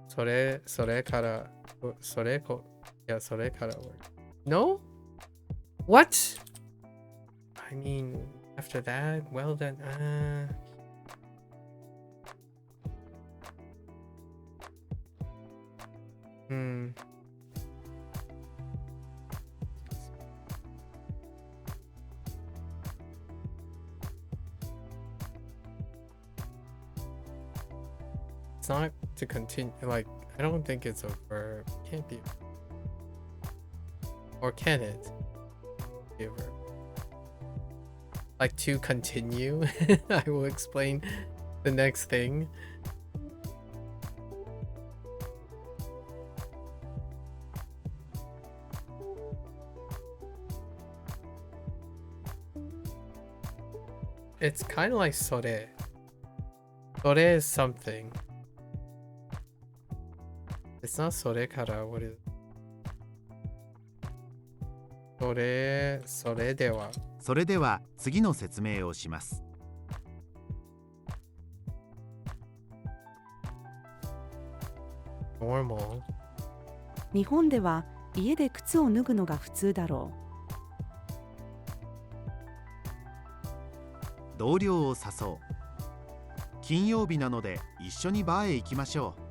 それから No? What? I mean, after that, well then, It's not to continue. Like, I don't think it's a verb. Can't be. Or can it be a verb? Like to continue. I will explain the next thing. It's kind of like sore. Sore is something. It's not sore kara. What is it?それでは。それでは次の説明をします。normal。日本では家で靴を脱ぐのが普通だろう。同僚を誘う。金曜日なので一緒にバーへ行きましょう。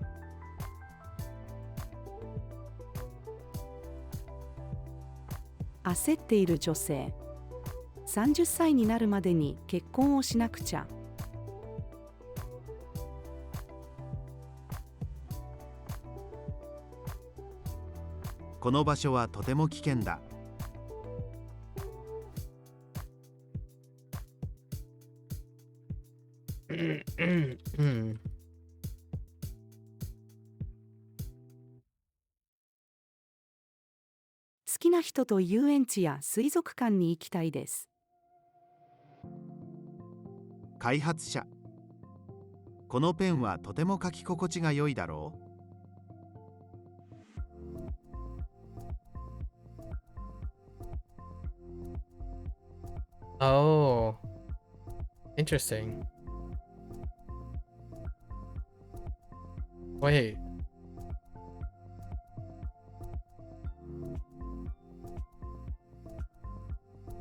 焦っている女性。30歳になるまでに結婚をしなくちゃ。この場所はとても危険だ。好きな人と遊園地や水族館に行きたいです。開発者。このペンはとても書き心地が良いだろう。Oh, interesting. Wait.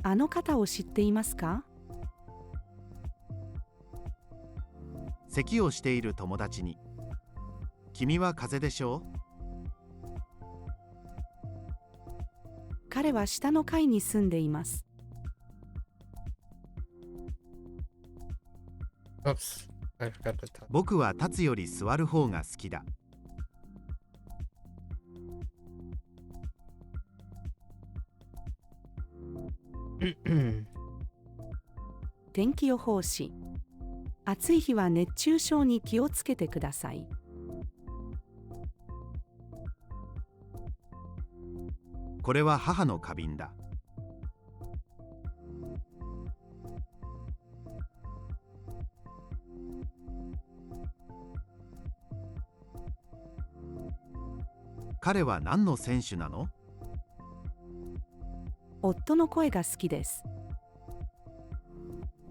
あの方を知っていますか？咳をしている友達に。君は風邪でしょう？彼は下の階に住んでいます。Oops, I forgot the time. 僕は立つより座る方が好きだ。天気予報士。暑い日は熱中症に気をつけてください。これは母の花瓶だ。彼は何の選手なの？夫の声が好きです。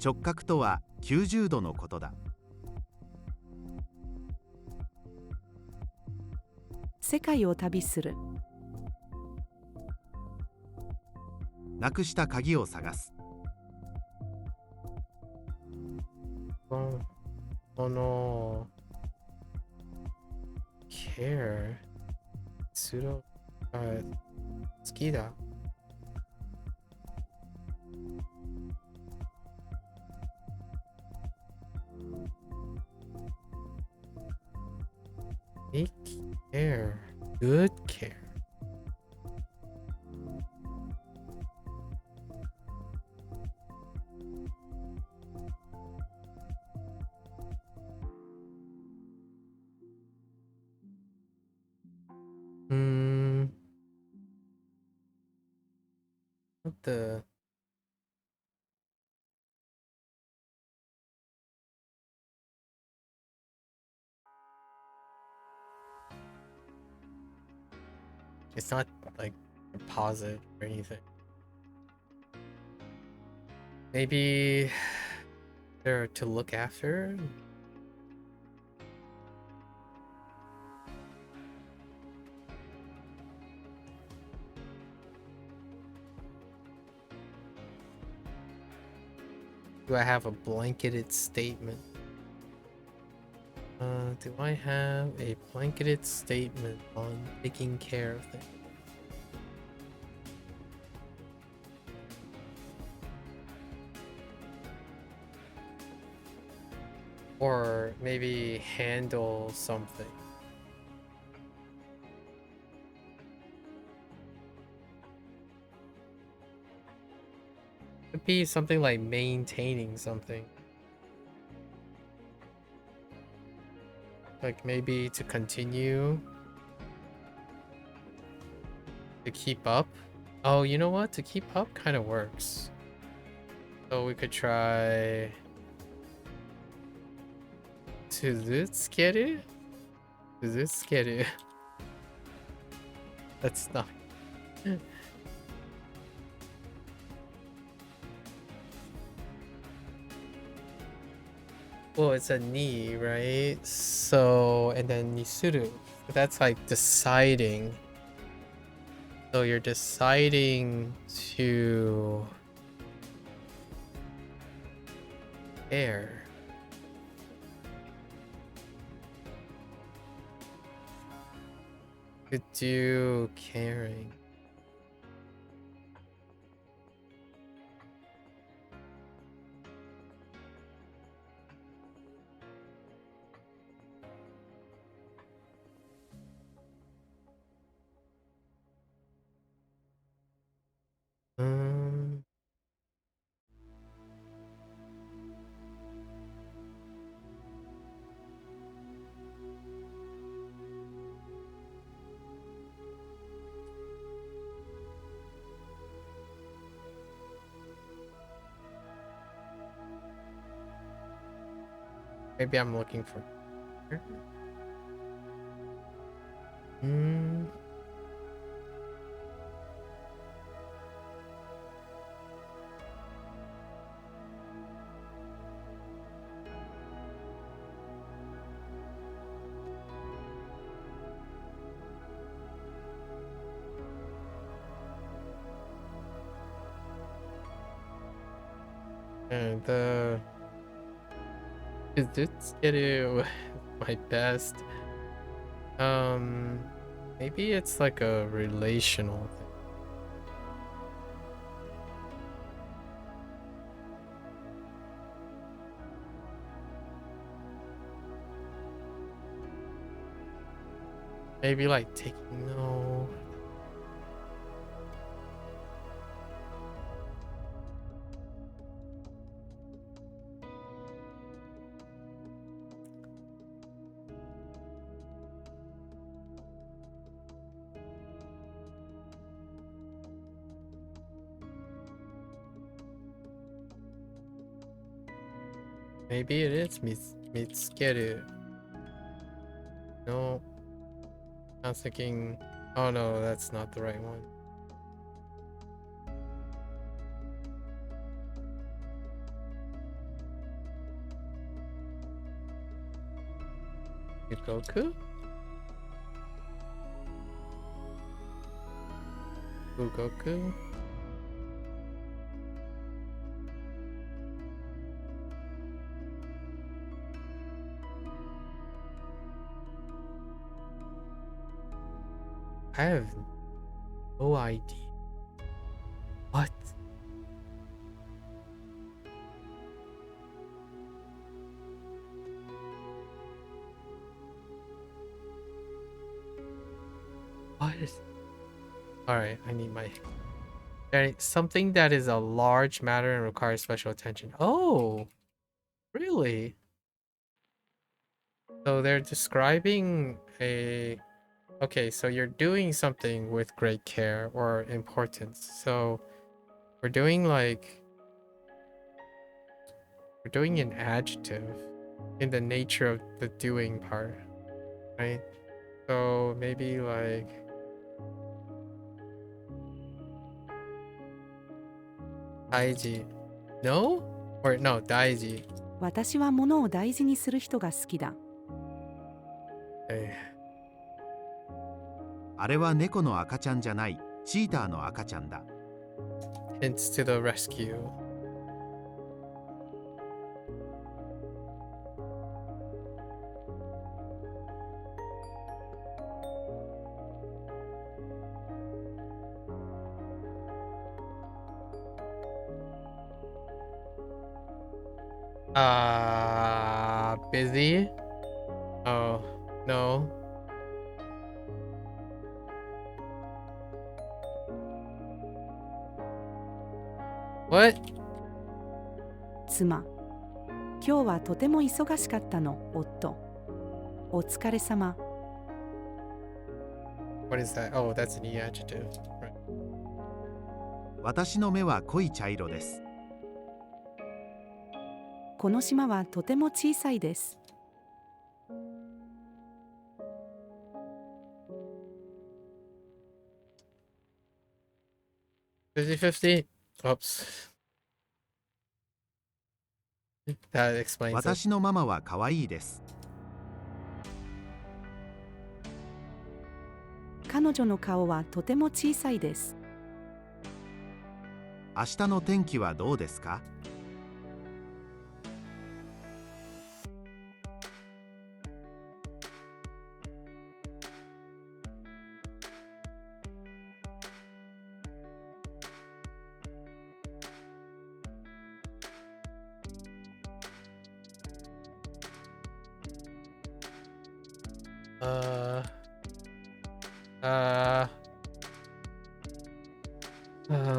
直角とは90度のことだ。世界を旅する。なくした鍵を探す。Oh no. Care. 好きだ。Take care. Good care. What the? It's not like pause it or anything. Maybe they're to look after. Do I have a blanketed statement? Do I have a blanketed statement on taking care of things? Or maybe handle something. Could be something like maintaining something. Like maybe to continue. To keep up. Oh, you know what? To keep up kind of works. So we could try... Tuzutsukeru? Tuzutsukeru. That's not... Well, it's a ni, right? So, and then nisuru. That's like deciding. So you're deciding to care. To do caring. Um, Maybe I'm looking for... Hmm. And it's getting my best. Maybe it's like a relational thing. Maybe like taking no. Maybe it is Mitsukeru. No. I was thinking, oh no, that's not the right one. Goku? Goku? I have no idea. What? What is... Alright, I need my... Something that is a large matter and requires special attention. Oh, really? So they're describing a... Okay, so you're doing something with great care or importance. So we're doing like... We're doing an adjective in the nature of the doing part, right? So maybe like... Daiji. No? Or no, daiji. 私は物を大事にする人が好きだ。Okay. あれは猫の赤ちゃんじゃない、チーターの赤ちゃんだ。 Hints to the rescue. busy? Oh, no. What? 妻、今日はとても忙しかったの、夫。お疲れ様。What is that? Oh, that's an E adjective. Right. 私の目は濃い茶色です。この島はとても小さいです。50-50? Oops. That explains it. 私のママは可愛いです。彼女の顔はとても小さいです。明日の天気はどうですか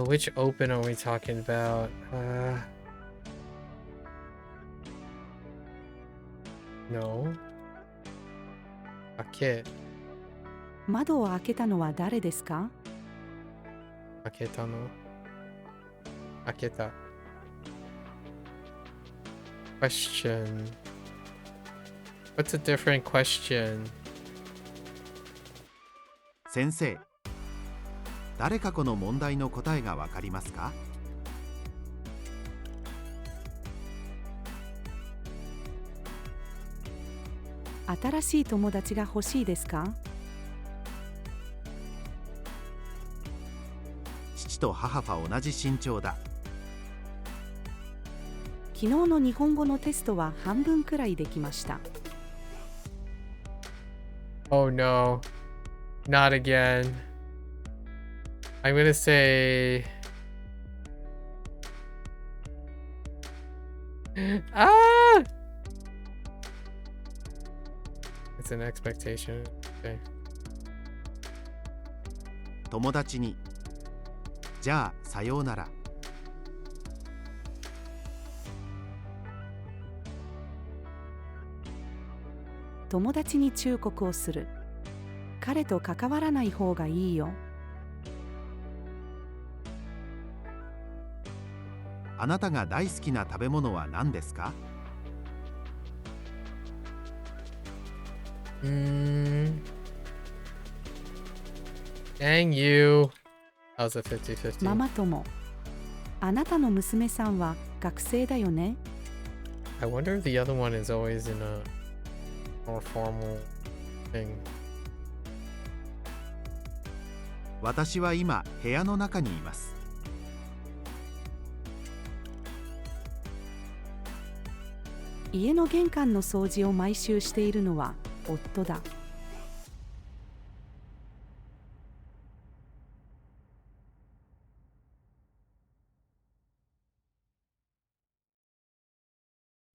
？Which open are we talking about? No. 開け。窓を開けたのは誰ですか？開けたの。開けた。Question. What's a different question? 先生、誰かこの問題の答えがわかりますか？新しい友達が欲しいですか？父と母は同じ身長だ。昨日の日本語のテストは半分くらいできました。Oh no. Not again. I'm gonna say... Ah! It's an expectation. Okay. 友達に、じゃあさようなら。友達に忠告をする。彼と関わらない方がいいよ。あなたが大好きな食べ物は何ですか？Dang you. That was a 50-50. ママ友、あなたの娘さんは学生だよね。I wonder if the other one is always in a more formal thing. 私は今部屋の中にいます。家の玄関の掃除を毎週しているのは夫だ。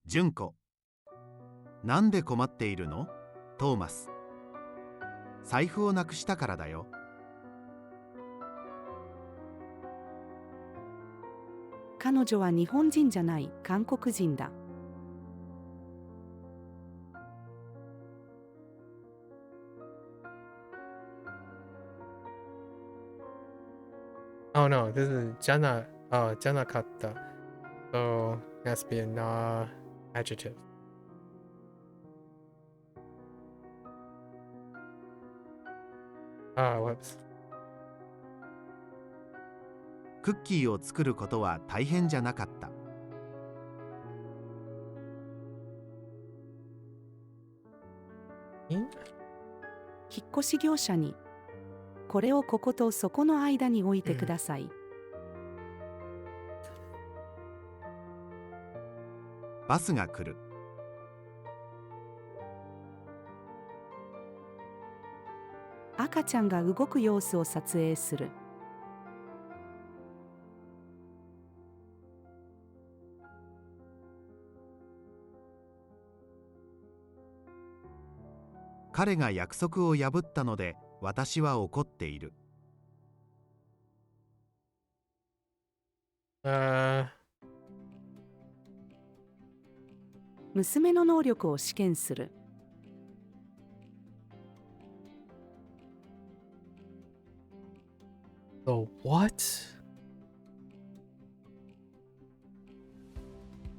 純子、なんで困っているの？トーマス、財布をなくしたからだよ。彼女は日本人じゃない、韓国人だ。Oh no, this is じゃなかった。So it has to be a na adjective. Whoops. クッキーを作ることは大変じゃなかった。引っ越し業者に、これをこことそこの間に置いてください。バスが来る。赤ちゃんが動く様子を撮影する。彼が約束を破ったので私は怒っている。娘の能力を試験する。The what?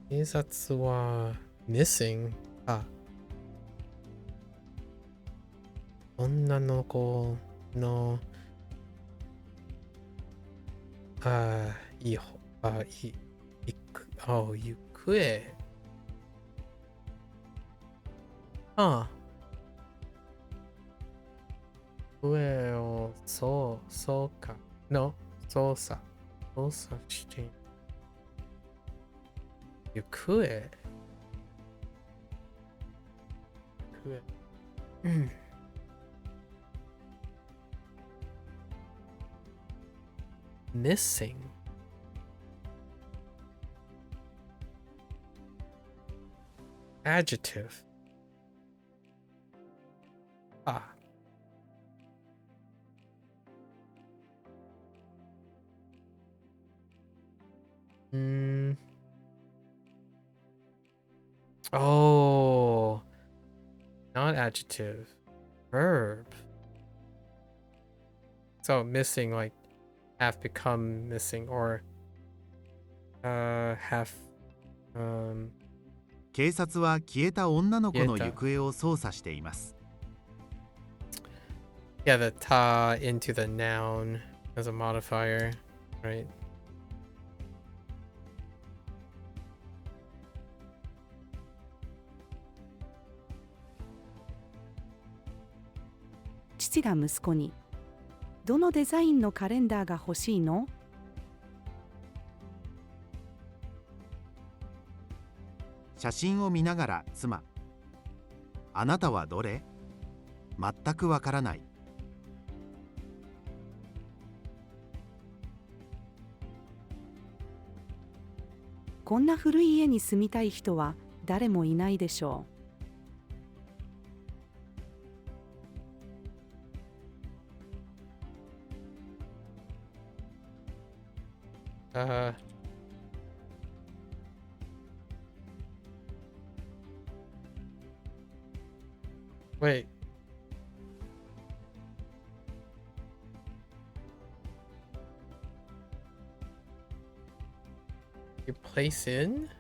警察は missing か。女の子の行方。上を操作して行方。Missing. Adjective. Oh, not adjective. Verb. So missing, like have become missing, or have 警察は消えた女の子の行方を捜査しています。Yeah, the ta into the noun as a modifier, right? 父が息子に、どのデザインのカレンダーが欲しいの？写真を見ながら妻、あなたはどれ？全くわからない。こんな古い家に住みたい人は誰もいないでしょう。Wait. You place in?「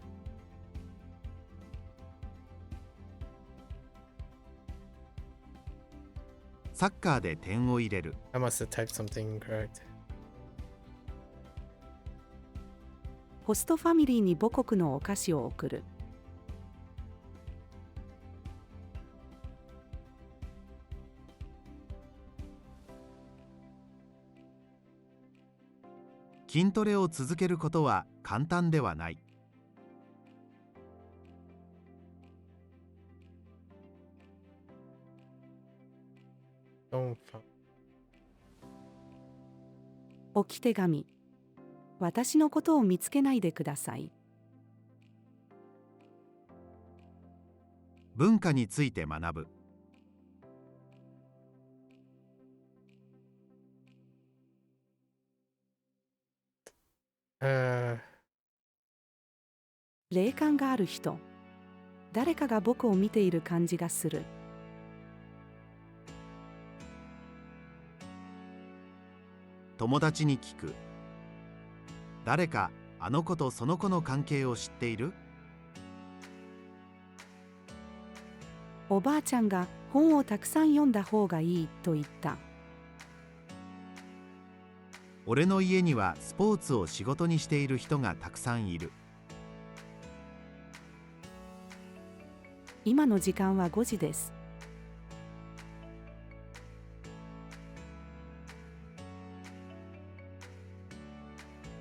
サッカーで点を入れる」。I must have typed something incorrect. ホストファミリーに母国のお菓子を送る。筋トレを続けることは簡単ではない。置き手紙。私のことを見つけないでください。文化について学ぶ。霊感がある人。誰かが僕を見ている感じがする。友達に聞く。誰かあの子とその子の関係を知っている？おばあちゃんが本をたくさん読んだ方がいいと言った。俺の家にはスポーツを仕事にしている人がたくさんいる。今の時間は5時です。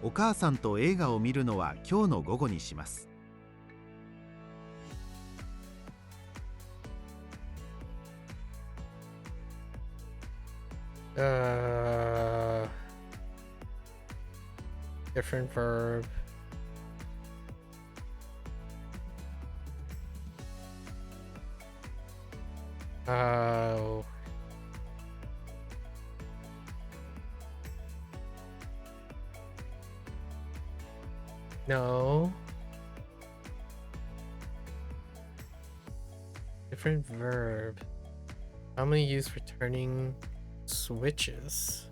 お母さんと映画を見るのは今日の午後にします。Different verb. Oh. No. Different verb. Commonly used for turning switches.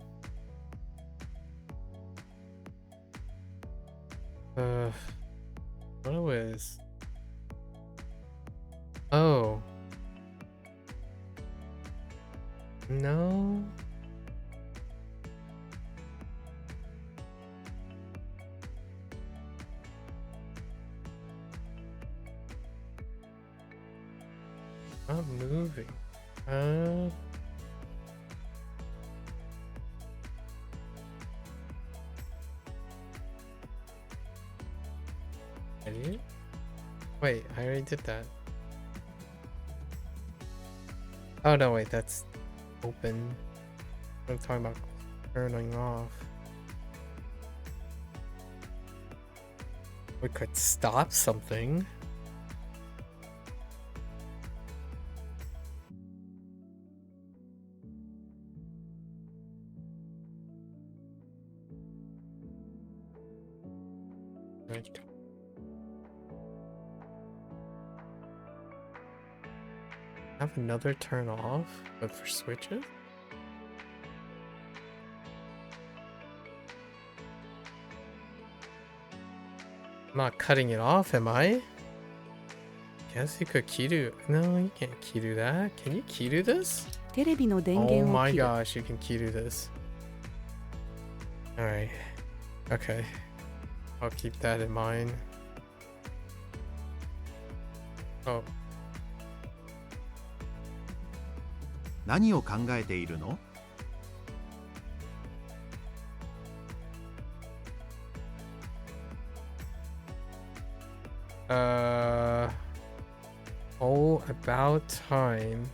What was? Oh. No. Not moving. Ready? Wait, I already did that. Oh no, wait, that's open. I'm talking about turning off. We could stop something. Have another turn off, but for switches? I'm not cutting it off, am I? Guess you could kiru. No, you can't kiru that. Can you kiru this? テレビの電 Oh 源を my 切る。 gosh, you can kiru this. Alright. Okay. I'll keep that in mind. Oh. 何を考えているの？ Oh, about time.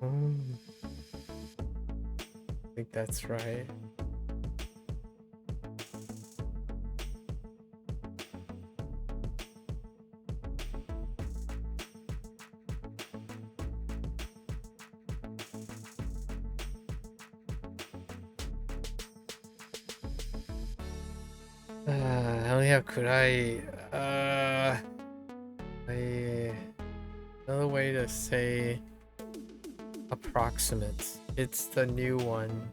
I think that's right. I only have kurai. Another way to say approximate. It's the new one.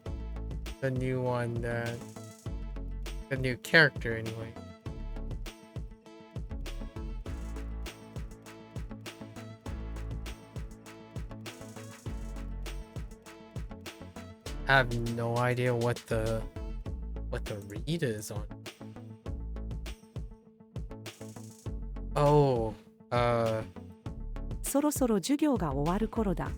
The new one that the new character anyway. I have no idea what the read is on. Oh, そろそろ授業が終わる頃だ。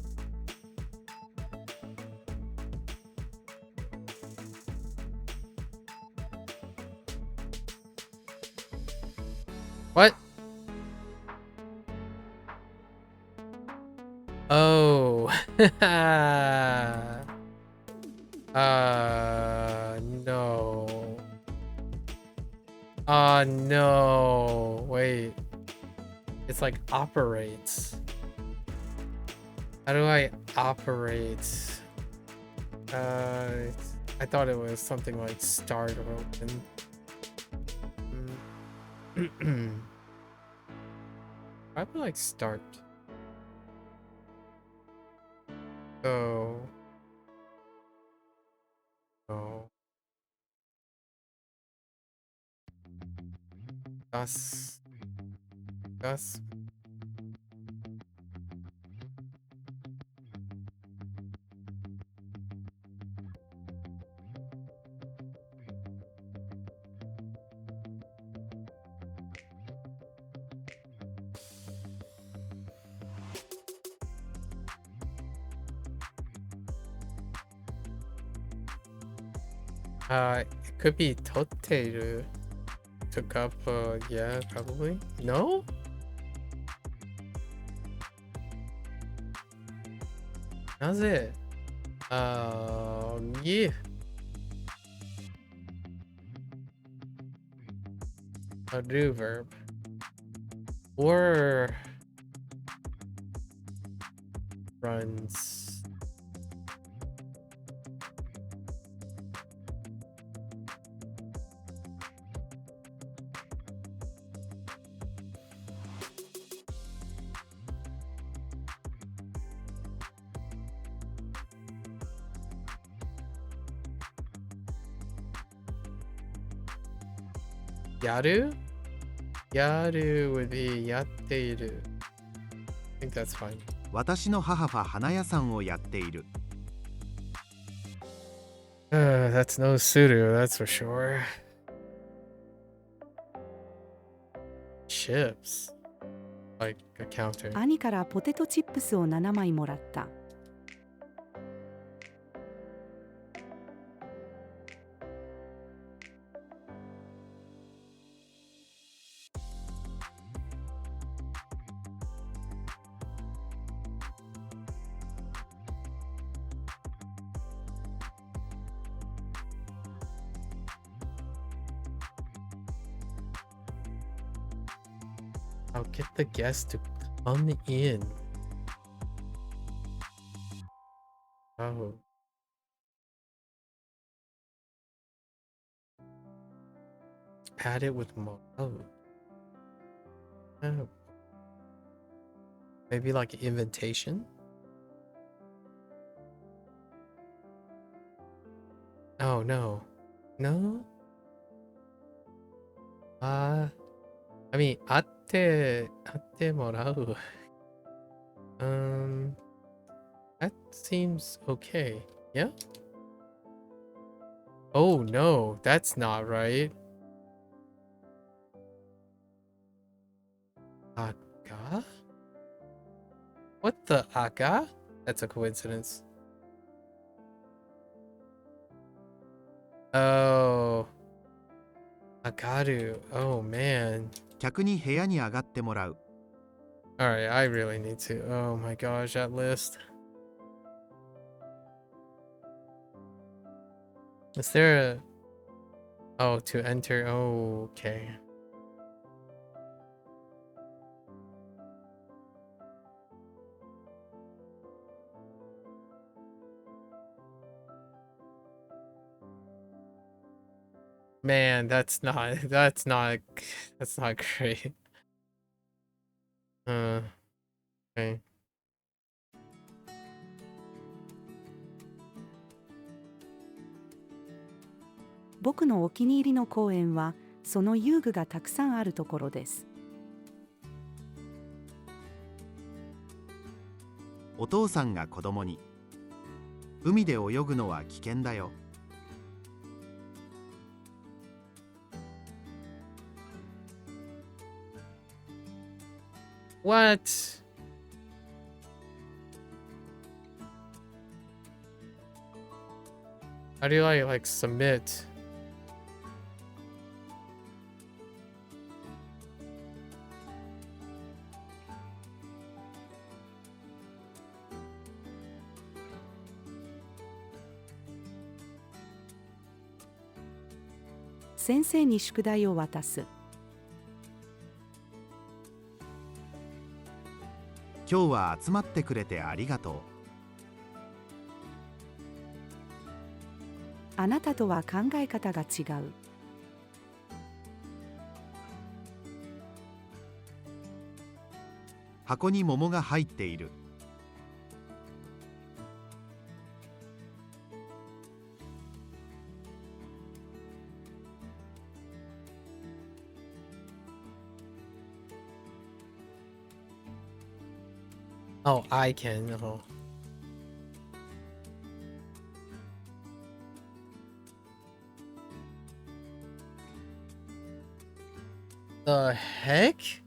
what? Oh, no. No. Wait. It's like operates. How do I operate? I thought it was something like start or open. Probably like start. Oh. Oh. Das. It could be Toteru. Took up, yeah, probably. No? How's it? Yeah. A do verb. Or runs. Yaru? Yaru would be yatteiru. I think that's fine. 私の母は花屋さんをやっている。That's no suru, that's for sure. Chips. Like a counter. 兄からポテトチップスを7枚もらった。I'll get the guests to come in. Oh. Add it with more. Oh. Oh. Maybe like an invitation? Oh, no. No? I mean, 会ってもらう. That seems okay. Yeah? Oh, no. That's not right. Aga? What the aga? That's a coincidence. Oh. Agaru. Oh, man. 客に部屋に上がってもらう。Alright, I really need to. Oh my gosh, that list. Is there a... Oh, to enter. Oh, okay. Man, that's not great. Okay. 僕のお気に入りの公園はその遊具がたくさんあるところです。お父さんが子供に、海で泳ぐのは危険だよ。What? How do I like submit?「先生に宿題を渡す」。今日は集まってくれてありがとう。あなたとは考え方が違う。箱に桃が入っている。Oh, I can. Oh. The heck?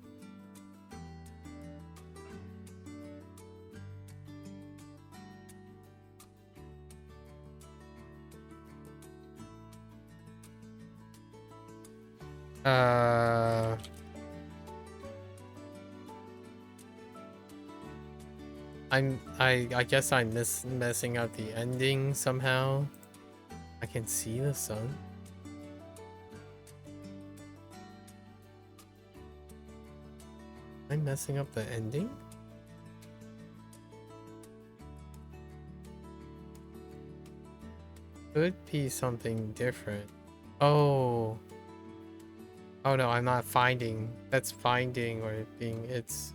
I guess I'm messing up the ending somehow. I can see the sun. I'm messing up the ending? Could be something different. Oh. Oh no, I'm not finding. That's finding or being. It's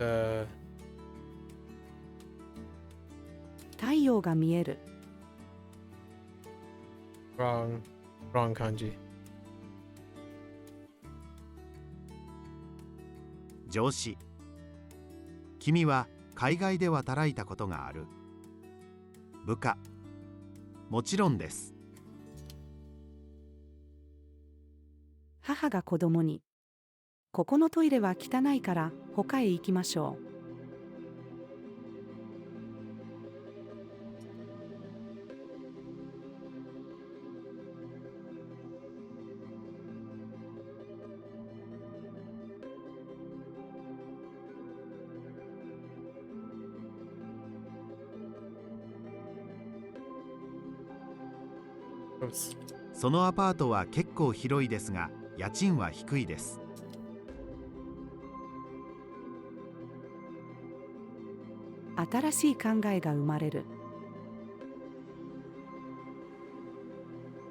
太陽が見える。 wrong kanji. 上司。君は海外で働いたことがある？部下。もちろんです。母が子供に、ここのトイレは汚いから他へ行きましょう。Oops. そのアパートは結構広いですが、家賃は低いです。新しい考えが生まれる。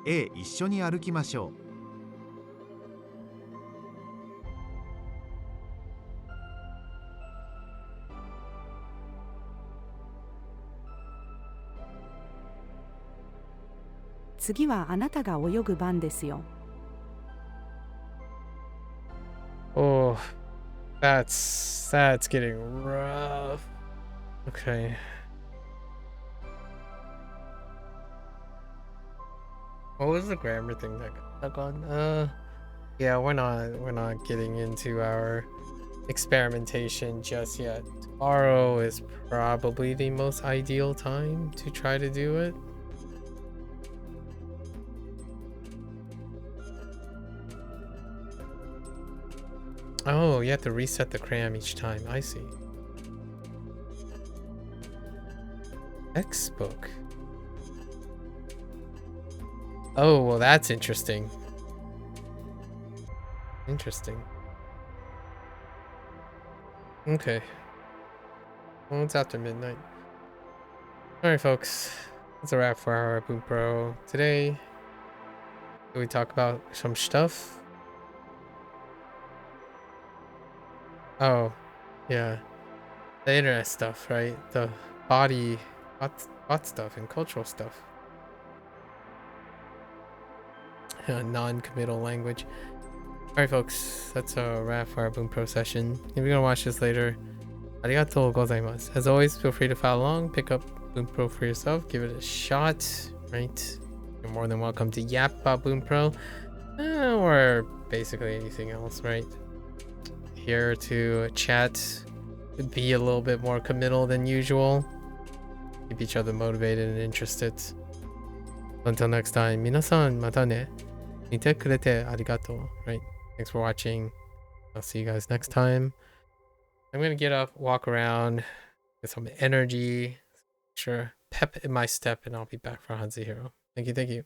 一緒に歩きましょう。次はあなたが泳ぐ番ですよ。Oh, that's getting rough. Okay. What was the grammar thing that got stuck on? Yeah, we're not getting into our experimentation just yet. Tomorrow is probably the most ideal time to try to do it. Oh, you have to reset the cram each time. I see. Textbook. Oh, well, that's interesting. Interesting. Okay. Well, it's after midnight. Alright, folks. That's a wrap for our Bunpro today. We talk about some stuff. Oh, yeah. The internet stuff, right? The bot stuff and cultural stuff. Non-committal language. Alright, folks. That's a wrap for our Bunpro session. If you're gonna watch this later, arigatou gozaimasu. As always, feel free to follow along, pick up Bunpro for yourself, give it a shot, right? You're more than welcome to yap about Bunpro, or basically anything else, right? Here to chat, to be a little bit more committal than usual, keep each other motivated and interested. Until next time, minasan mata ne. Mite kurete arigato, right? Thanks for watching. I'll see you guys next time. I'm gonna get up, walk around, get some energy, sure, pep in my step, and I'll be back for Hanzi Hero. Thank you, thank you.